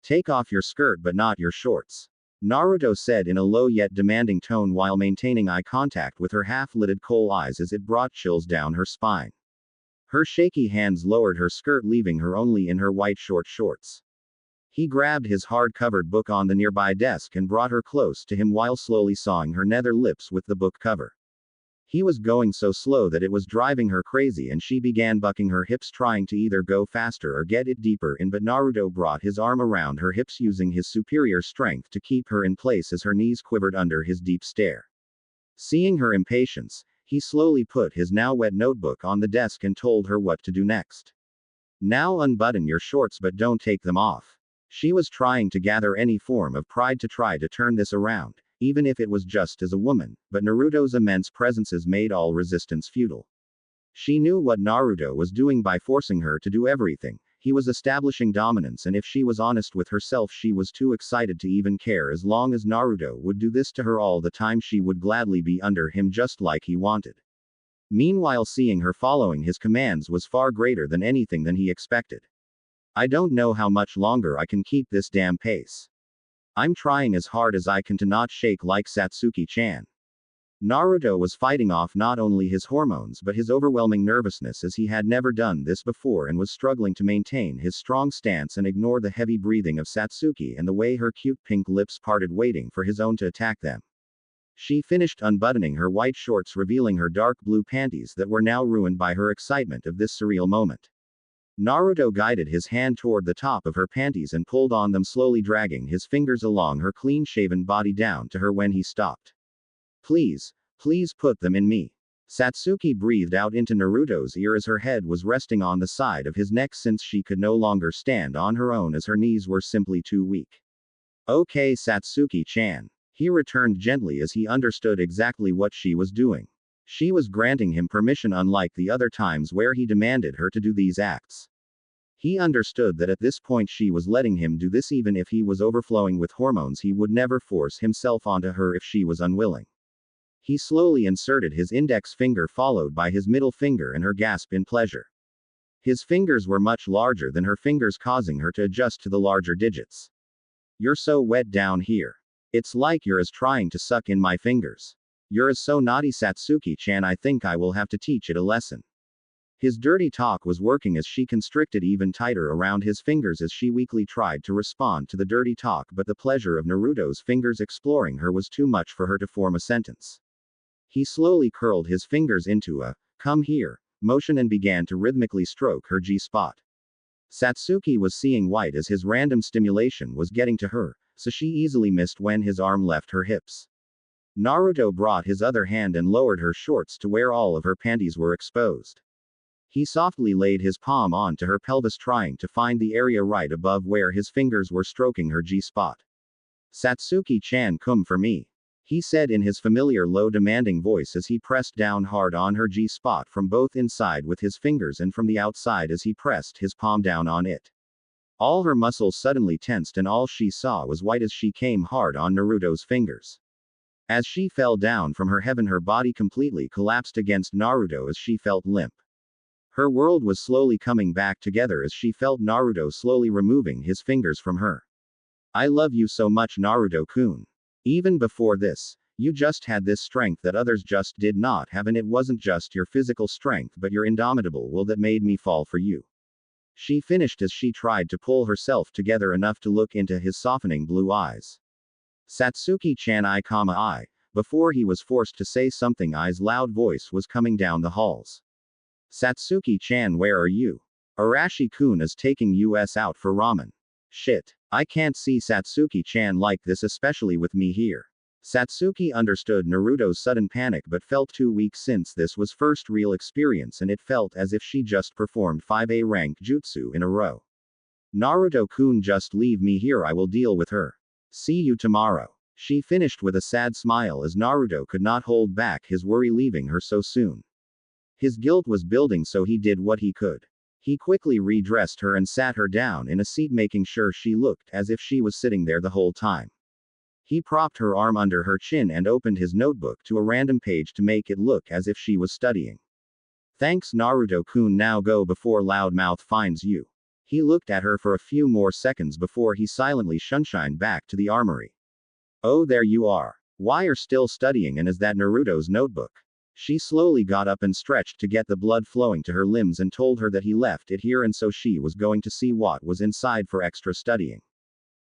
Take off your skirt but not your shorts, Naruto said in a low yet demanding tone while maintaining eye contact with her half-lidded coal eyes as it brought chills down her spine. Her shaky hands lowered her skirt, leaving her only in her white short shorts. He grabbed his hard-covered book on the nearby desk and brought her close to him while slowly sawing her nether lips with the book cover. He was going so slow that it was driving her crazy, and she began bucking her hips, trying to either go faster or get it deeper in, but Naruto brought his arm around her hips, using his superior strength to keep her in place as her knees quivered under his deep stare. Seeing her impatience, he slowly put his now wet notebook on the desk and told her what to do next. Now unbutton your shorts but don't take them off. She was trying to gather any form of pride to try to turn this around, even if it was just as a woman, but Naruto's immense presences made all resistance futile. She knew what Naruto was doing by forcing her to do everything. He was establishing dominance, and if she was honest with herself, she was too excited to even care. As long as Naruto would do this to her all the time, she would gladly be under him just like he wanted. Meanwhile, seeing her following his commands was far greater than anything than he expected. I don't know how much longer I can keep this damn pace. I'm trying as hard as I can to not shake like Satsuki-chan. Naruto was fighting off not only his hormones but his overwhelming nervousness, as he had never done this before and was struggling to maintain his strong stance and ignore the heavy breathing of Satsuki and the way her cute pink lips parted, waiting for his own to attack them. She finished unbuttoning her white shorts, revealing her dark blue panties that were now ruined by her excitement of this surreal moment. Naruto guided his hand toward the top of her panties and pulled on them, slowly dragging his fingers along her clean-shaven body down to her when he stopped. Please, please put them in me. Satsuki breathed out into Naruto's ear as her head was resting on the side of his neck since she could no longer stand on her own as her knees were simply too weak. Okay, Satsuki-chan. He returned gently as he understood exactly what she was doing. She was granting him permission, unlike the other times where he demanded her to do these acts. He understood that at this point she was letting him do this even if he was overflowing with hormones. He would never force himself onto her if she was unwilling. He slowly inserted his index finger followed by his middle finger and her gasp in pleasure. His fingers were much larger than her fingers, causing her to adjust to the larger digits. You're so wet down here. It's like you're trying to suck in my fingers. You're so naughty, Satsuki-chan. I think I will have to teach it a lesson. His dirty talk was working as she constricted even tighter around his fingers as she weakly tried to respond to the dirty talk, but the pleasure of Naruto's fingers exploring her was too much for her to form a sentence. He slowly curled his fingers into a "come here" motion and began to rhythmically stroke her G-spot. Satsuki was seeing white as his random stimulation was getting to her, so she easily missed when his arm left her hips. Naruto brought his other hand and lowered her shorts to where all of her panties were exposed. He softly laid his palm onto her pelvis, trying to find the area right above where his fingers were stroking her G-spot. Satsuki-chan, come for me, he said in his familiar low demanding voice as he pressed down hard on her G-spot from both inside with his fingers and from the outside as he pressed his palm down on it. All her muscles suddenly tensed and all she saw was white as she came hard on Naruto's fingers. As she fell down from her heaven, her body completely collapsed against Naruto as she felt limp. Her world was slowly coming back together as she felt Naruto slowly removing his fingers from her. I love you so much, Naruto-kun. Even before this, you just had this strength that others just did not have, and it wasn't just your physical strength but your indomitable will that made me fall for you. She finished as she tried to pull herself together enough to look into his softening blue eyes. Satsuki-chan, I. Before he was forced to say something, I's loud voice was coming down the halls. Satsuki-chan, where are you? Arashi-kun is taking us out for ramen. Shit. I can't see Satsuki-chan like this, especially with me here. Satsuki understood Naruto's sudden panic but felt too weak since this was first real experience and it felt as if she just performed 5A rank jutsu in a row. Naruto-kun, just leave me here, I will deal with her. See you tomorrow. She finished with a sad smile as Naruto could not hold back his worry leaving her so soon. His guilt was building, so he did what he could. He quickly redressed her and sat her down in a seat, making sure she looked as if she was sitting there the whole time. He propped her arm under her chin and opened his notebook to a random page to make it look as if she was studying. Thanks, Naruto-kun, now go before Loudmouth finds you. He looked at her for a few more seconds before he silently shunshined back to the armory. Oh, there you are. Why are still studying, and is that Naruto's notebook? She slowly got up and stretched to get the blood flowing to her limbs and told her that he left it here and so she was going to see what was inside for extra studying.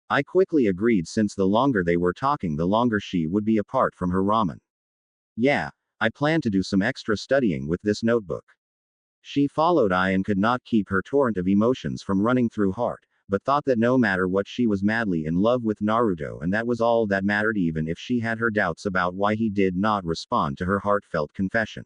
I quickly agreed since the longer they were talking the longer she would be apart from her ramen. Yeah, I plan to do some extra studying with this notebook. She followed I and could not keep her torrent of emotions from running through heart, but thought that no matter what she was madly in love with Naruto and that was all that mattered, even if she had her doubts about why he did not respond to her heartfelt confession.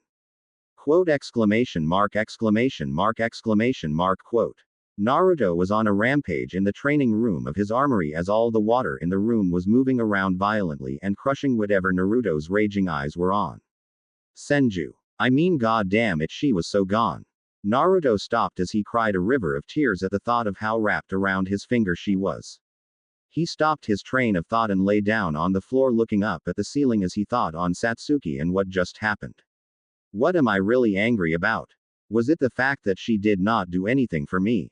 Quote exclamation mark exclamation mark exclamation mark quote. Naruto was on a rampage in the training room of his armory as all the water in the room was moving around violently and crushing whatever Naruto's raging eyes were on. Senju. I mean, god damn it, she was so gone. Naruto stopped as he cried a river of tears at the thought of how wrapped around his finger she was. He stopped his train of thought and lay down on the floor looking up at the ceiling as he thought on Satsuki and what just happened. What am I really angry about? Was it the fact that she did not do anything for me?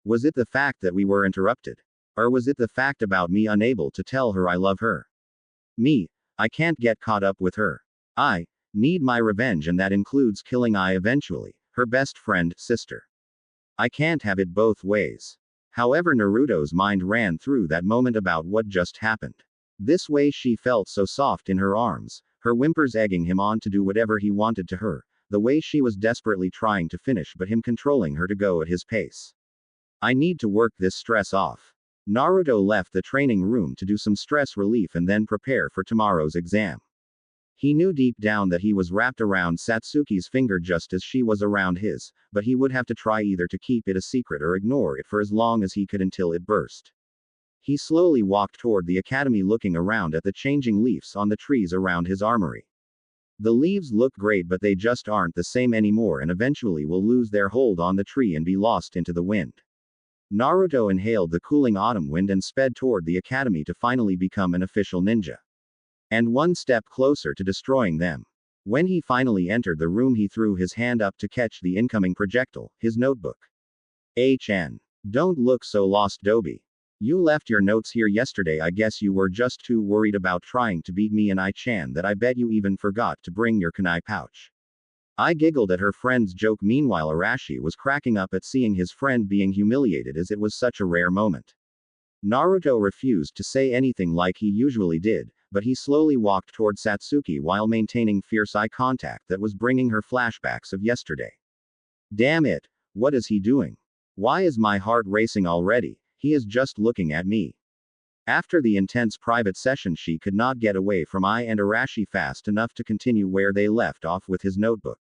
Was it the fact that we were interrupted? Or was it the fact about me unable to tell her I love her? Me, I can't get caught up with her. I need my revenge, and that includes killing I eventually, her best friend, sister. I can't have it both ways. However, Naruto's mind ran through that moment about what just happened. This way she felt so soft in her arms, her whimpers egging him on to do whatever he wanted to her, the way she was desperately trying to finish but him controlling her to go at his pace. I need to work this stress off. Naruto left the training room to do some stress relief and then prepare for tomorrow's exam. He knew deep down that he was wrapped around Satsuki's finger just as she was around his, but he would have to try either to keep it a secret or ignore it for as long as he could until it burst. He slowly walked toward the academy looking around at the changing leaves on the trees around his armory. The leaves look great but they just aren't the same anymore and eventually will lose their hold on the tree and be lost into the wind. Naruto inhaled the cooling autumn wind and sped toward the academy to finally become an official ninja. And one step closer to destroying them. When he finally entered the room he threw his hand up to catch the incoming projectile, his notebook. HN. Don't look so lost, Dobie. You left your notes here yesterday. I guess you were just too worried about trying to beat me and I-chan that I bet you even forgot to bring your kunai pouch. I giggled at her friend's joke. Meanwhile Arashi was cracking up at seeing his friend being humiliated as it was such a rare moment. Naruto refused to say anything like he usually did, but he slowly walked toward Satsuki while maintaining fierce eye contact that was bringing her flashbacks of yesterday. Damn it, what is he doing? Why is my heart racing already? He is just looking at me. After the intense private session she could not get away from Ai and Arashi fast enough to continue where they left off with his notebook.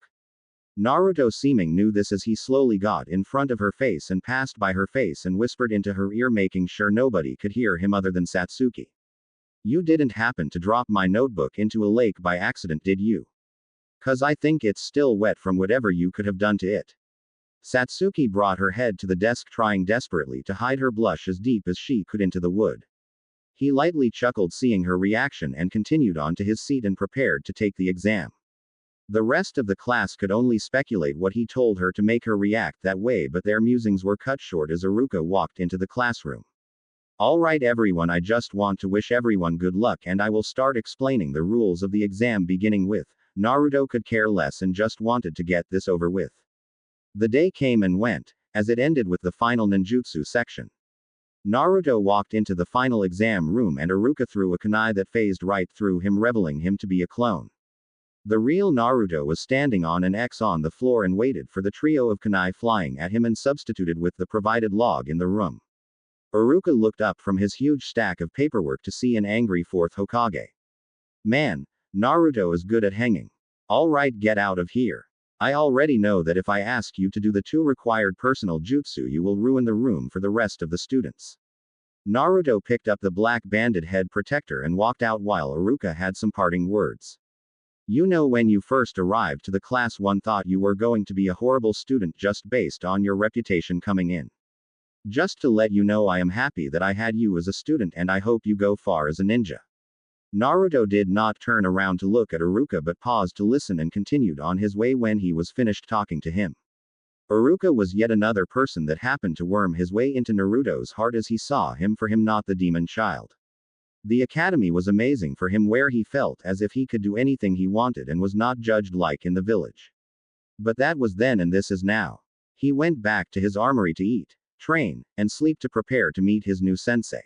Naruto seeming knew this as he slowly got in front of her face and passed by her face and whispered into her ear making sure nobody could hear him other than Satsuki. You didn't happen to drop my notebook into a lake by accident, did you? 'Cause I think it's still wet from whatever you could have done to it. Satsuki brought her head to the desk trying desperately to hide her blush as deep as she could into the wood. He lightly chuckled seeing her reaction and continued on to his seat and prepared to take the exam. The rest of the class could only speculate what he told her to make her react that way, but their musings were cut short as Iruka walked into the classroom. Alright everyone, I just want to wish everyone good luck and I will start explaining the rules of the exam beginning with, Naruto could care less and just wanted to get this over with. The day came and went, as it ended with the final ninjutsu section. Naruto walked into the final exam room and Iruka threw a kunai that phased right through him, revealing him to be a clone. The real Naruto was standing on an X on the floor and waited for the trio of kunai flying at him and substituted with the provided log in the room. Iruka looked up from his huge stack of paperwork to see an angry fourth Hokage. Man, Naruto is good at hanging. Alright, get out of here. I already know that if I ask you to do the 2 required personal jutsu you will ruin the room for the rest of the students. Naruto picked up the black banded head protector and walked out while Iruka had some parting words. You know, when you first arrived to the class one thought you were going to be a horrible student just based on your reputation coming in. Just to let you know I am happy that I had you as a student and I hope you go far as a ninja. Naruto did not turn around to look at Iruka but paused to listen and continued on his way when he was finished talking to him. Iruka was yet another person that happened to worm his way into Naruto's heart as he saw him for him, not the demon child. The academy was amazing for him where he felt as if he could do anything he wanted and was not judged like in the village. But that was then and this is now. He went back to his armory to eat, train, and sleep to prepare to meet his new sensei.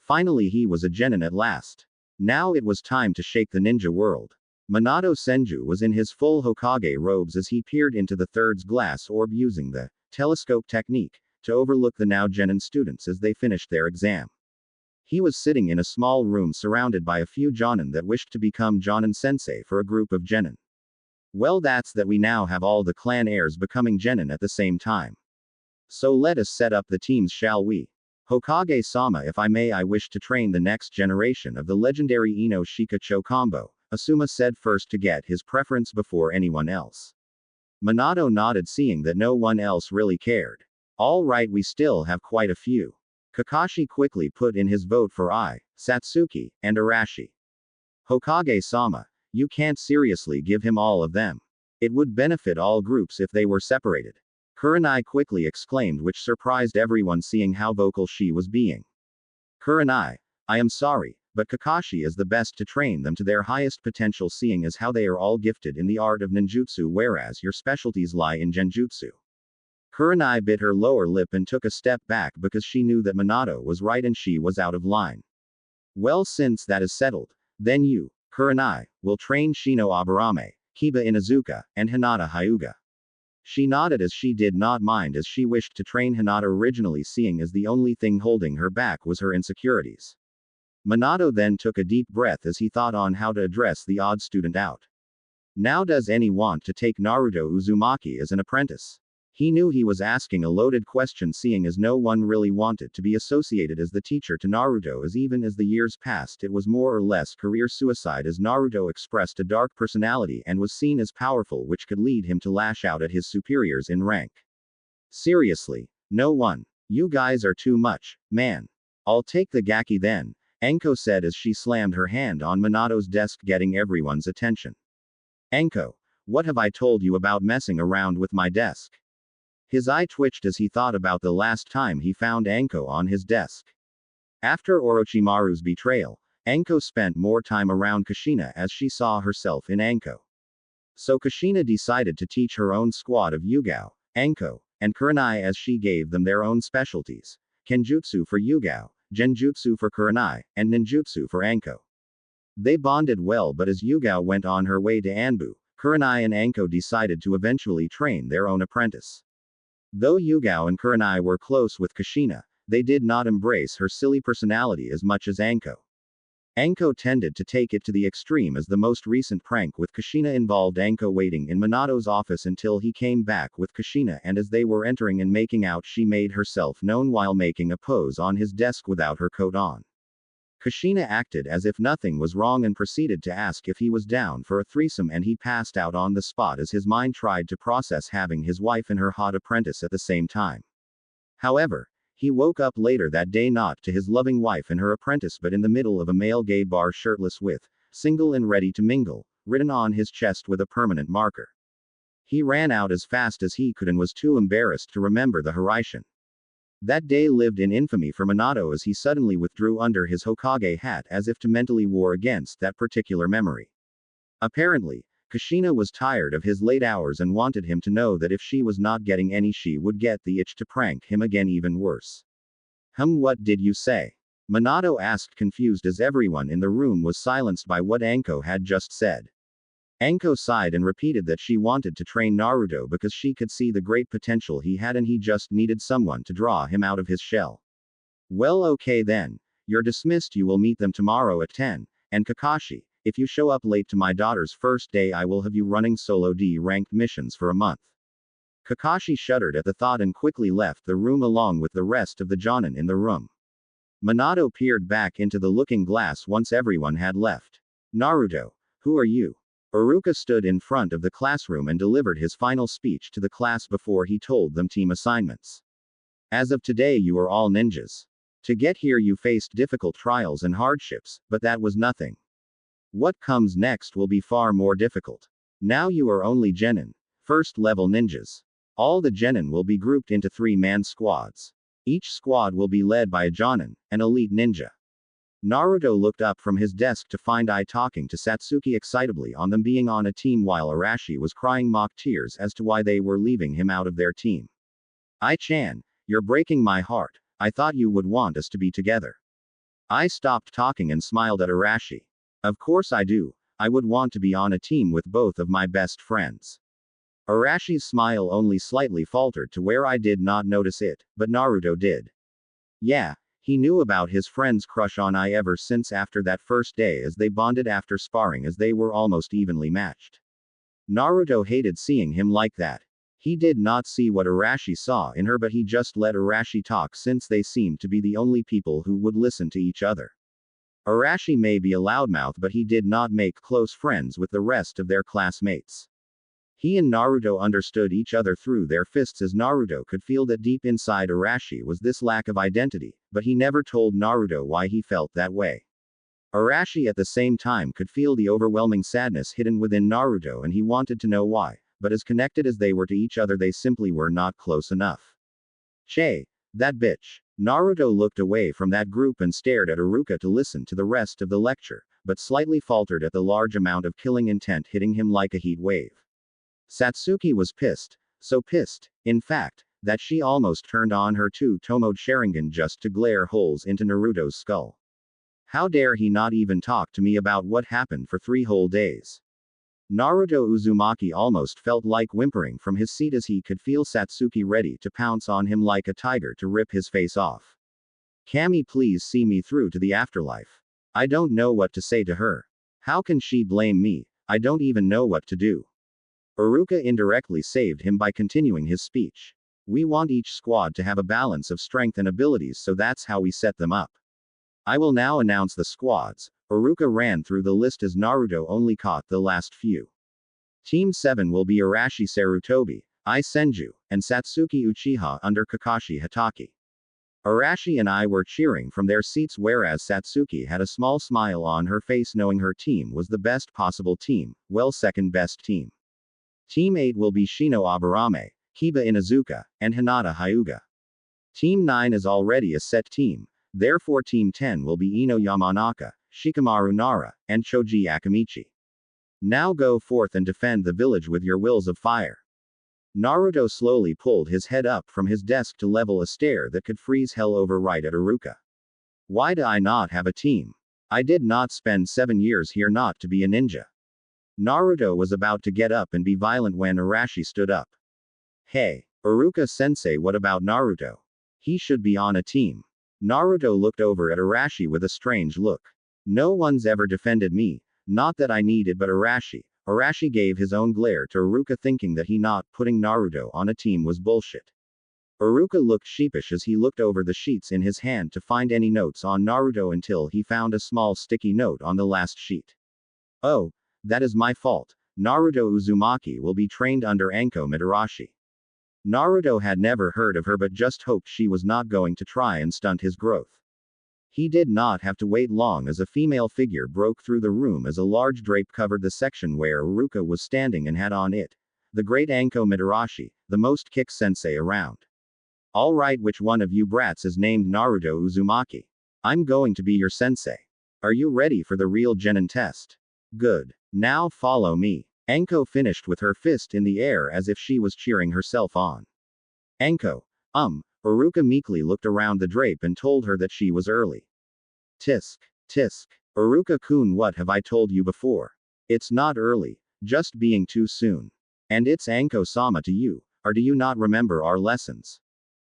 Finally he was a genin at last. Now it was time to shake the ninja world. Minato Senju was in his full Hokage robes as he peered into the third's glass orb using the telescope technique to overlook the now genin students as they finished their exam. He was sitting in a small room surrounded by a few jonin that wished to become jonin sensei for a group of genin. Well, that's that we now have all the clan heirs becoming genin at the same time. So let us set up the teams, shall we? Hokage-sama, if I may, I wish to train the next generation of the legendary Ino Shikacho combo, Asuma said first to get his preference before anyone else. Minato nodded seeing that no one else really cared. All right, we still have quite a few. Kakashi quickly put in his vote for Ai, Satsuki, and Arashi. Hokage-sama, you can't seriously give him all of them. It would benefit all groups if they were separated. Kurenai quickly exclaimed, which surprised everyone seeing how vocal she was being. Kurenai, I am sorry, but Kakashi is the best to train them to their highest potential seeing as how they are all gifted in the art of ninjutsu whereas your specialties lie in genjutsu. Kurenai bit her lower lip and took a step back because she knew that Minato was right and she was out of line. Well, since that is settled, then you, Kurenai, will train Shino Aburame, Kiba Inuzuka, and Hinata Hyuga. She nodded as she did not mind, as she wished to train Hinata originally, seeing as the only thing holding her back was her insecurities. Minato then took a deep breath as he thought on how to address the odd student out. Now does any want to take Naruto Uzumaki as an apprentice? He knew he was asking a loaded question, seeing as no one really wanted to be associated as the teacher to Naruto, as even as the years passed it was more or less career suicide, as Naruto expressed a dark personality and was seen as powerful, which could lead him to lash out at his superiors in rank. Seriously, no one. You guys are too much, man. I'll take the gaki then, Anko said as she slammed her hand on Minato's desk, getting everyone's attention. Anko, what have I told you about messing around with my desk? His eye twitched as he thought about the last time he found Anko on his desk. After Orochimaru's betrayal, Anko spent more time around Kushina as she saw herself in Anko. So Kushina decided to teach her own squad of Yugao, Anko, and Kurenai, as she gave them their own specialties: Kenjutsu for Yugao, Genjutsu for Kurenai, and Ninjutsu for Anko. They bonded well, but as Yugao went on her way to Anbu, Kurenai and Anko decided to eventually train their own apprentice. Though Yugao and Kurenai were close with Kushina, they did not embrace her silly personality as much as Anko. Anko tended to take it to the extreme, as the most recent prank with Kushina involved Anko waiting in Minato's office until he came back with Kushina, and as they were entering and making out, she made herself known while making a pose on his desk without her coat on. Kushina acted as if nothing was wrong and proceeded to ask if he was down for a threesome, and he passed out on the spot as his mind tried to process having his wife and her hot apprentice at the same time. However, he woke up later that day not to his loving wife and her apprentice, but in the middle of a male gay bar, shirtless with "single and ready to mingle" written on his chest with a permanent marker. He ran out as fast as he could and was too embarrassed to remember the Hiraishin. That day lived in infamy for Minato, as he suddenly withdrew under his Hokage hat as if to mentally war against that particular memory. Apparently, Kushina was tired of his late hours and wanted him to know that if she was not getting any, she would get the itch to prank him again, even worse. What did you say? Minato asked, confused, as everyone in the room was silenced by what Anko had just said. Anko sighed and repeated that she wanted to train Naruto because she could see the great potential he had and he just needed someone to draw him out of his shell. Well, okay then. You're dismissed. You will meet them tomorrow at 10. And Kakashi, if you show up late to my daughter's first day, I will have you running solo D-ranked missions for a month. Kakashi shuddered at the thought and quickly left the room along with the rest of the Jonin in the room. Minato peered back into the looking glass once everyone had left. Naruto, who are you? Iruka stood in front of the classroom and delivered his final speech to the class before he told them team assignments. As of today, you are all ninjas. To get here, you faced difficult trials and hardships, but that was nothing. What comes next will be far more difficult. Now you are only genin, first level ninjas. All the genin will be grouped into 3-man squads. Each squad will be led by a jonin, an elite ninja. Naruto looked up from his desk to find Ai talking to Satsuki excitably on them being on a team, while Arashi was crying mock tears as to why they were leaving him out of their team. Ai-chan, you're breaking my heart. I thought you would want us to be together. I stopped talking and smiled at Arashi. Of course I do. I would want to be on a team with both of my best friends. Arashi's smile only slightly faltered to where I did not notice it, but Naruto did. Yeah. He knew about his friend's crush on Ai ever since after that first day, as they bonded after sparring, as they were almost evenly matched. Naruto hated seeing him like that. He did not see what Arashi saw in her, but he just let Arashi talk since they seemed to be the only people who would listen to each other. Arashi may be a loudmouth, but he did not make close friends with the rest of their classmates. He and Naruto understood each other through their fists, as Naruto could feel that deep inside Arashi was this lack of identity, but he never told Naruto why he felt that way. Arashi at the same time could feel the overwhelming sadness hidden within Naruto, and he wanted to know why, but as connected as they were to each other, they simply were not close enough. Che, that bitch. Naruto looked away from that group and stared at Iruka to listen to the rest of the lecture, but slightly faltered at the large amount of killing intent hitting him like a heat wave. Satsuki was pissed, so pissed, in fact, that she almost turned on her two-tomoed Sharingan just to glare holes into Naruto's skull. How dare he not even talk to me about what happened for 3 whole days? Naruto Uzumaki almost felt like whimpering from his seat as he could feel Satsuki ready to pounce on him like a tiger to rip his face off. Kami, please see me through to the afterlife. I don't know what to say to her. How can she blame me? I don't even know what to do. Iruka indirectly saved him by continuing his speech. We want each squad to have a balance of strength and abilities, so that's how we set them up. I will now announce the squads. Iruka ran through the list as Naruto only caught the last few. Team 7 will be Arashi Sarutobi, I Senju, and Satsuki Uchiha under Kakashi Hatake. Arashi and I were cheering from their seats, whereas Satsuki had a small smile on her face knowing her team was the best possible team, well, second best team. Team 8 will be Shino Aburame, Kiba Inuzuka, and Hinata Hyuga. Team 9 is already a set team, therefore Team 10 will be Ino Yamanaka, Shikamaru Nara, and Choji Akamichi. Now go forth and defend the village with your wills of fire. Naruto slowly pulled his head up from his desk to level a stare that could freeze hell over right at Iruka. Why do I not have a team? I did not spend 7 years here not to be a ninja. Naruto was about to get up and be violent when Arashi stood up. Hey, Iruka-sensei, what about Naruto? He should be on a team. Naruto looked over at Arashi with a strange look. No one's ever defended me, not that I need it, but Arashi gave his own glare to Iruka, thinking that he not putting Naruto on a team was bullshit. Iruka looked sheepish as he looked over the sheets in his hand to find any notes on Naruto until he found a small sticky note on the last sheet. Oh, that is my fault. Naruto Uzumaki will be trained under Anko Mitarashi. Naruto had never heard of her but just hoped she was not going to try and stunt his growth. He did not have to wait long as a female figure broke through the room as a large drape covered the section where Iruka was standing and had on it the great Anko Mitarashi, the most kick sensei around. Alright, which one of you brats is named Naruto Uzumaki? I'm going to be your sensei. Are you ready for the real genin test? Good. Now follow me. Anko finished with her fist in the air as if she was cheering herself on. Anko. Iruka meekly looked around the drape and told her that she was early. Tisk. Tisk. Iruka-kun, what have I told you before? It's not early, just being too soon. And it's Anko-sama to you, or do you not remember our lessons?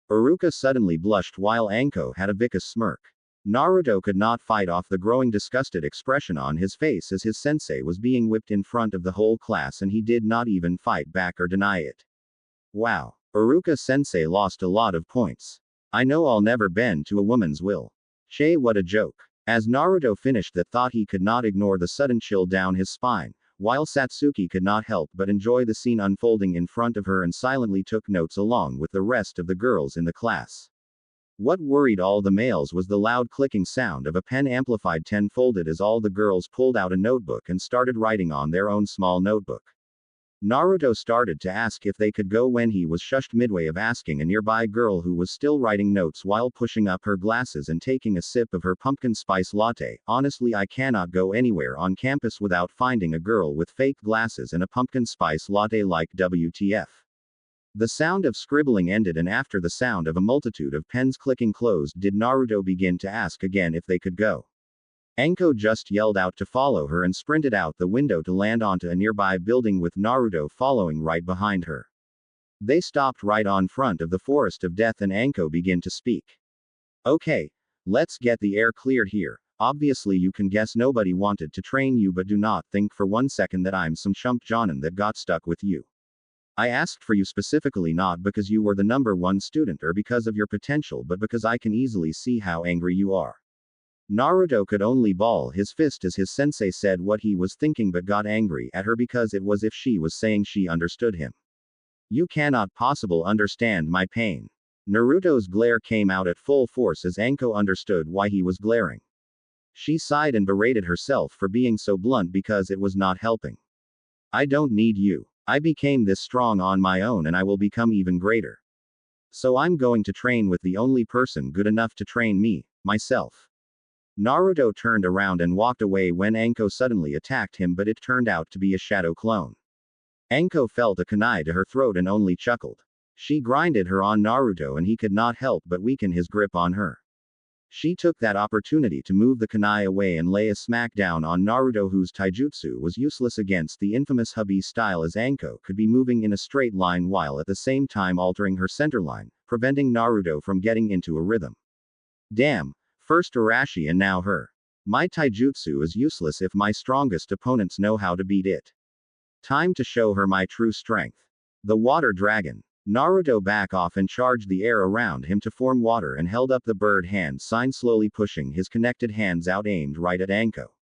Iruka suddenly blushed while Anko had a vicious smirk. Naruto could not fight off the growing disgusted expression on his face as his sensei was being whipped in front of the whole class, and he did not even fight back or deny it. Wow. Iruka-sensei lost a lot of points. I know I'll never bend to a woman's will. Che, what a joke. As Naruto finished that thought, he could not ignore the sudden chill down his spine, while Satsuki could not help but enjoy the scene unfolding in front of her and silently took notes along with the rest of the girls in the class. What worried all the males was the loud clicking sound of a pen amplified tenfolded as all the girls pulled out a notebook and started writing on their own small notebook. Naruto started to ask if they could go when he was shushed midway of asking a nearby girl who was still writing notes while pushing up her glasses and taking a sip of her pumpkin spice latte. Honestly, I cannot go anywhere on campus without finding a girl with fake glasses and a pumpkin spice latte, like WTF. The sound of scribbling ended, and after the sound of a multitude of pens clicking closed did Naruto begin to ask again if they could go. Anko just yelled out to follow her and sprinted out the window to land onto a nearby building with Naruto following right behind her. They stopped right on front of the Forest of Death and Anko began to speak. Okay, let's get the air cleared here. Obviously you can guess nobody wanted to train you, but do not think for 1 second that I'm some chump jonin that got stuck with you. I asked for you specifically not because you were the #1 student or because of your potential, but because I can easily see how angry you are. Naruto could only ball his fist as his sensei said what he was thinking, but got angry at her because it was if she was saying she understood him. You cannot possibly understand my pain. Naruto's glare came out at full force as Anko understood why he was glaring. She sighed and berated herself for being so blunt because it was not helping. I don't need you. I became this strong on my own and I will become even greater. So I'm going to train with the only person good enough to train me, myself. Naruto turned around and walked away when Anko suddenly attacked him, but it turned out to be a shadow clone. Anko felt a kunai to her throat and only chuckled. She grinded her on Naruto and he could not help but weaken his grip on her. She took that opportunity to move the kunai away and lay a smackdown on Naruto, whose taijutsu was useless against the infamous hubby style, as Anko could be moving in a straight line while at the same time altering her centerline, preventing Naruto from getting into a rhythm. Damn, first Arashi and now her. My taijutsu is useless if my strongest opponents know how to beat it. Time to show her my true strength. The water dragon. Naruto back off and charged the air around him to form water and held up the bird hand sign, slowly pushing his connected hands out aimed right at Anko.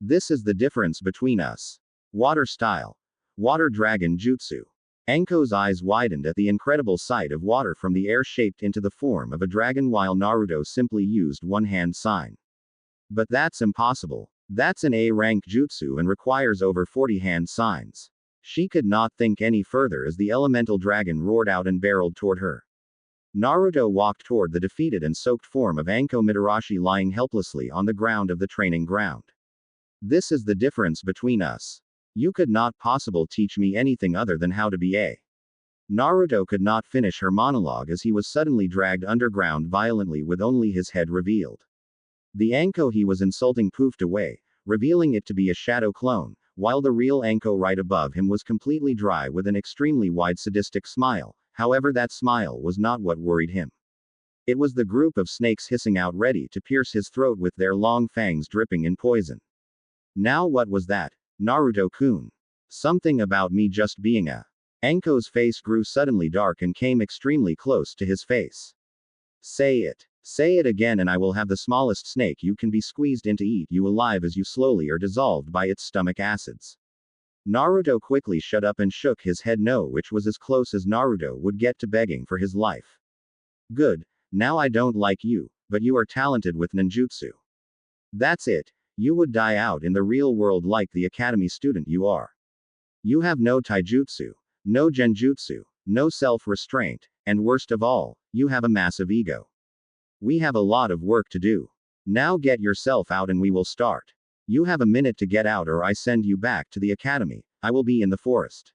This is the difference between us. Water style. Water dragon jutsu. Anko's eyes widened at the incredible sight of water from the air shaped into the form of a dragon, while Naruto simply used one hand sign. But that's impossible. That's an A-rank jutsu and requires over 40 hand signs. She could not think any further as the elemental dragon roared out and barreled toward her. Naruto walked toward the defeated and soaked form of Anko Mitarashi lying helplessly on the ground of the training ground. This is the difference between us. You could not possibly teach me anything other than how to be a. Naruto could not finish her monologue as he was suddenly dragged underground violently with only his head revealed. The Anko he was insulting poofed away, revealing it to be a shadow clone, while the real Anko right above him was completely dry with an extremely wide sadistic smile. However, that smile was not what worried him. It was the group of snakes hissing out ready to pierce his throat with their long fangs dripping in poison. Now what was that? Naruto-kun. Something about me just being a. Anko's face grew suddenly dark and came extremely close to his face. Say it. Say it again and I will have the smallest snake you can be squeezed in to eat you alive as you slowly are dissolved by its stomach acids. Naruto quickly shut up and shook his head no, which was as close as Naruto would get to begging for his life. Good. Now I don't like you, but you are talented with ninjutsu. That's it. You would die out in the real world like the academy student you are. You have no taijutsu, no genjutsu, no self-restraint, and worst of all, you have a massive ego. We have a lot of work to do. Now get yourself out and we will start. You have a minute to get out or I send you back to the academy. I will be in the forest.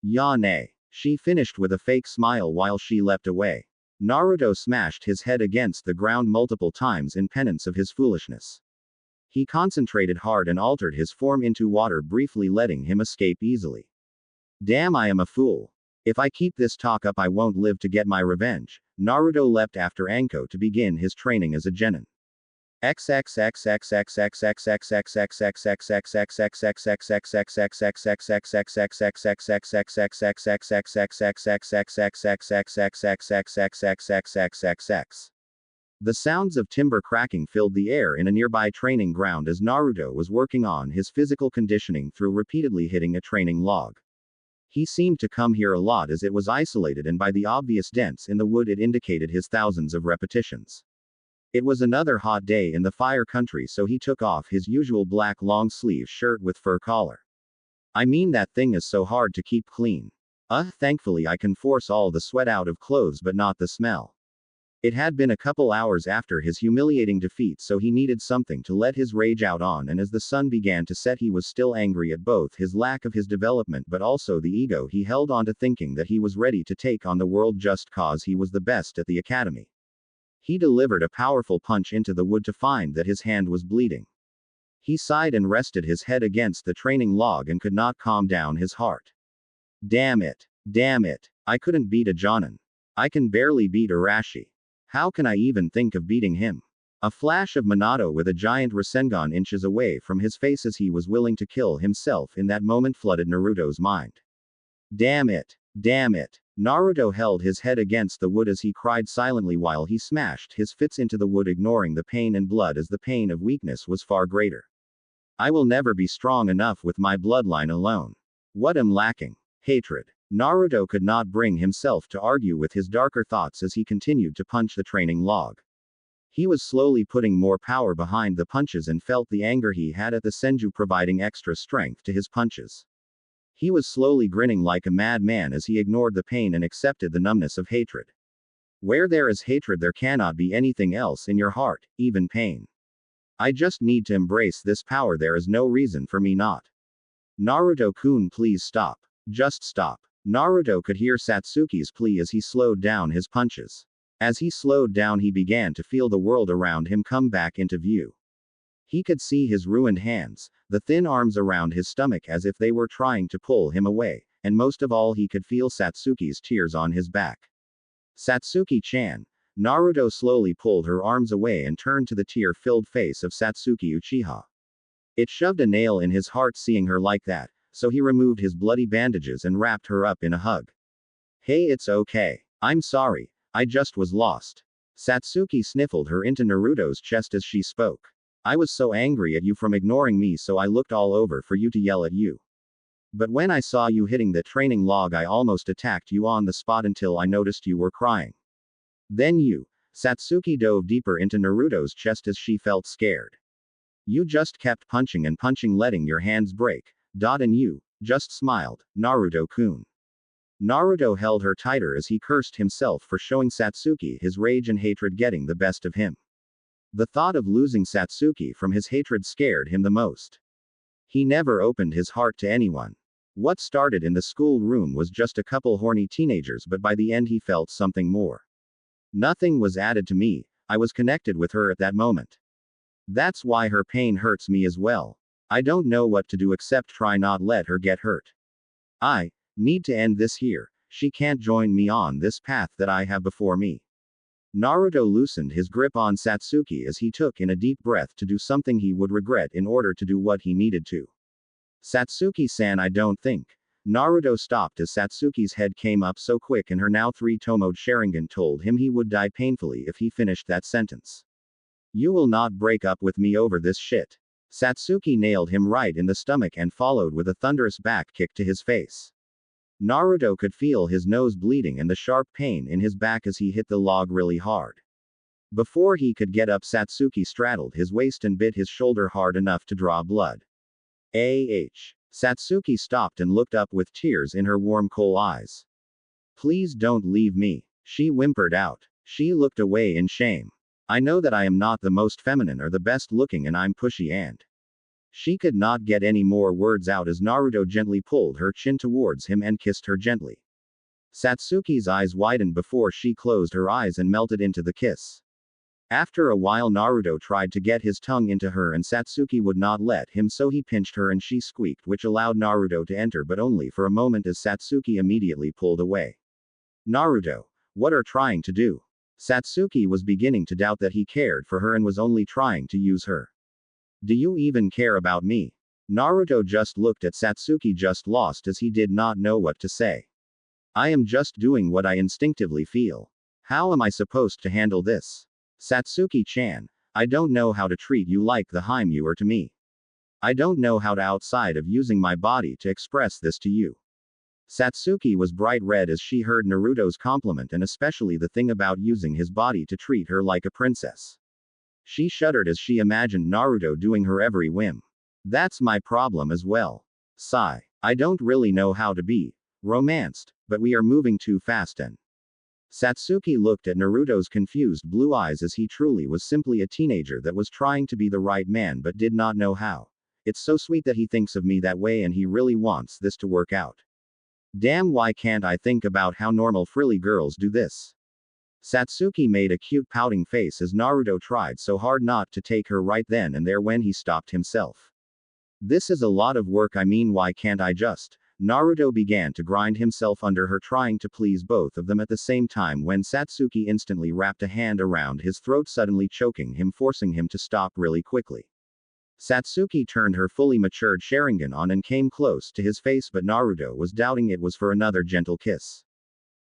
Yane. She finished with a fake smile while she leapt away. Naruto smashed his head against the ground multiple times in penance of his foolishness. He concentrated hard and altered his form into water, briefly letting him escape easily. Damn, I am a fool. If I keep this talk up I won't live to get my revenge. Naruto leapt after Anko to begin his training as a genin. The sounds of timber cracking filled the air in a nearby training ground as Naruto was working on his physical conditioning through repeatedly hitting a training log. He seemed to come here a lot as it was isolated, and by the obvious dents in the wood it indicated his thousands of repetitions. It was another hot day in the fire country, so he took off his usual black long-sleeve shirt with fur collar. I mean, that thing is so hard to keep clean. Thankfully I can force all the sweat out of clothes but not the smell. It had been a couple hours after his humiliating defeat, so he needed something to let his rage out on, and as the sun began to set he was still angry at both his lack of his development but also the ego he held onto, thinking that he was ready to take on the world just cause he was the best at the academy. He delivered a powerful punch into the wood to find that his hand was bleeding. He sighed and rested his head against the training log and could not calm down his heart. Damn it. Damn it. I couldn't beat a Jonin. I can barely beat Arashi. How can I even think of beating him? A flash of Minato with a giant Rasengan inches away from his face as he was willing to kill himself in that moment flooded Naruto's mind. Damn it. Damn it. Naruto held his head against the wood as he cried silently while he smashed his fists into the wood, ignoring the pain and blood as the pain of weakness was far greater. I will never be strong enough with my bloodline alone. What am lacking? Hatred. Naruto could not bring himself to argue with his darker thoughts as he continued to punch the training log. He was slowly putting more power behind the punches and felt the anger he had at the Senju providing extra strength to his punches. He was slowly grinning like a madman as he ignored the pain and accepted the numbness of hatred. Where there is hatred there cannot be anything else in your heart, even pain. I just need to embrace this power, there is no reason for me not. Naruto-kun, please stop. Just stop. Naruto could hear Satsuki's plea as he slowed down his punches. As he slowed down, he began to feel the world around him come back into view. He could see his ruined hands, the thin arms around his stomach as if they were trying to pull him away, and most of all he could feel Satsuki's tears on his back. Satsuki-chan. Naruto slowly pulled her arms away and turned to the tear-filled face of Satsuki Uchiha. It shoved a nail in his heart seeing her like that, so he removed his bloody bandages and wrapped her up in a hug. Hey, it's okay. I'm sorry. I just was lost. Satsuki sniffled her into Naruto's chest as she spoke. I was so angry at you from ignoring me, so I looked all over for you to yell at you. But when I saw you hitting the training log, I almost attacked you on the spot until I noticed you were crying. Then you. Satsuki dove deeper into Naruto's chest as she felt scared. You just kept punching and punching, letting your hands break. And you just smiled, Naruto-kun. Naruto held her tighter as he cursed himself for showing Satsuki his rage and hatred getting the best of him. The thought of losing Satsuki from his hatred scared him the most. He never opened his heart to anyone. What started in the school room was just a couple horny teenagers, but by the end he felt something more. Nothing was added to me, I was connected with her at that moment. That's why her pain hurts me as well. I don't know what to do except try not let her get hurt. I need to end this here. She can't join me on this path that I have before me. Naruto loosened his grip on Satsuki as he took in a deep breath to do something he would regret in order to do what he needed to. Satsuki-san, I don't think. Naruto stopped as Satsuki's head came up so quick and her now 3-tomoed Sharingan told him he would die painfully if he finished that sentence. You will not break up with me over this shit. Satsuki nailed him right in the stomach and followed with a thunderous back kick to his face. Naruto could feel his nose bleeding and the sharp pain in his back as he hit the log really hard. Before he could get up, Satsuki straddled his waist and bit his shoulder hard enough to draw blood. Satsuki stopped and looked up with tears in her warm coal eyes. Please don't leave me, she whimpered out. She looked away in shame. I know that I am not the most feminine or the best looking and I'm pushy and. She could not get any more words out as Naruto gently pulled her chin towards him and kissed her gently. Satsuki's eyes widened before she closed her eyes and melted into the kiss. After a while, Naruto tried to get his tongue into her and Satsuki would not let him, so he pinched her and she squeaked, which allowed Naruto to enter, but only for a moment as Satsuki immediately pulled away. Naruto, what are trying to do? Satsuki was beginning to doubt that he cared for her and was only trying to use her. Do you even care about me? Naruto just looked at Satsuki, just lost as he did not know what to say. I am just doing what I instinctively feel. How am I supposed to handle this? Satsuki-chan, I don't know how to treat you like the Haim you are to me. I don't know how to outside of using my body to express this to you. Satsuki was bright red as she heard Naruto's compliment and especially the thing about using his body to treat her like a princess. She shuddered as she imagined Naruto doing her every whim. That's my problem as well. Sigh. I don't really know how to be romanced, but we are moving too fast and. Satsuki looked at Naruto's confused blue eyes as he truly was simply a teenager that was trying to be the right man but did not know how. It's so sweet that he thinks of me that way and he really wants this to work out. Damn, why can't I think about how normal frilly girls do this? Satsuki made a cute pouting face as Naruto tried so hard not to take her right then and there when he stopped himself. This is a lot of work, I mean, why can't I just? Naruto began to grind himself under her, trying to please both of them at the same time when Satsuki instantly wrapped a hand around his throat, suddenly choking him, forcing him to stop really quickly. Satsuki turned her fully matured Sharingan on and came close to his face, but Naruto was doubting it was for another gentle kiss.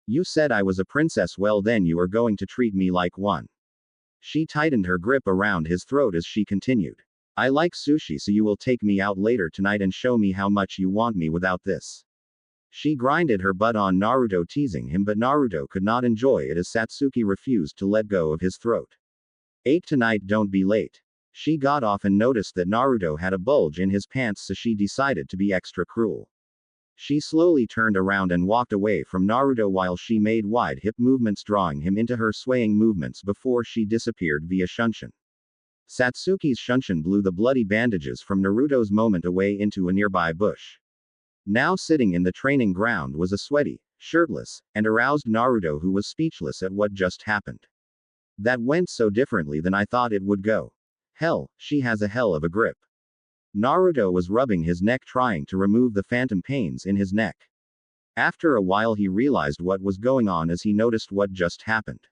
You said I was a princess, well then you are going to treat me like one. She tightened her grip around his throat as she continued. I like sushi, so you will take me out later tonight and show me how much you want me without this. She grinded her butt on Naruto, teasing him, but Naruto could not enjoy it as Satsuki refused to let go of his throat. 8 tonight, don't be late. She got off and noticed that Naruto had a bulge in his pants, so she decided to be extra cruel. She slowly turned around and walked away from Naruto while she made wide hip movements, drawing him into her swaying movements before she disappeared via shunshin. Satsuki's shunshin blew the bloody bandages from Naruto's moment away into a nearby bush. Now sitting in the training ground was a sweaty, shirtless, and aroused Naruto, who was speechless at what just happened. That went so differently than I thought it would go. Hell, she has a hell of a grip. Naruto was rubbing his neck, trying to remove the phantom pains in his neck. After a while he realized what was going on as he noticed what just happened.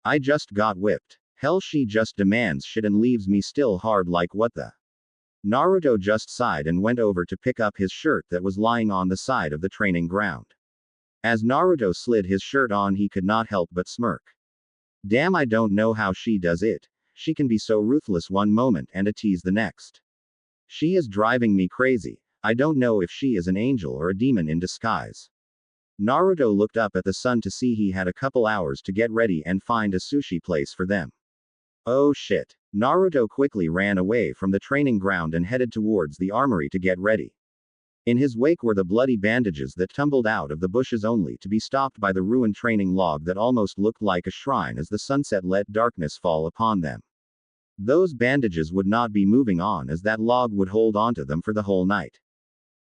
I just got whipped. Hell, she just demands shit and leaves me still hard like what the. Naruto just sighed and went over to pick up his shirt that was lying on the side of the training ground. As Naruto slid his shirt on, he could not help but smirk. Damn, I don't know how she does it. She can be so ruthless one moment and a tease the next. She is driving me crazy. I don't know if she is an angel or a demon in disguise. Naruto looked up at the sun to see he had a couple hours to get ready and find a sushi place for them. Oh shit. Naruto quickly ran away from the training ground and headed towards the armory to get ready. In his wake were the bloody bandages that tumbled out of the bushes, only to be stopped by the ruined training log that almost looked like a shrine as the sunset let darkness fall upon them. Those bandages would not be moving on, as that log would hold onto them for the whole night.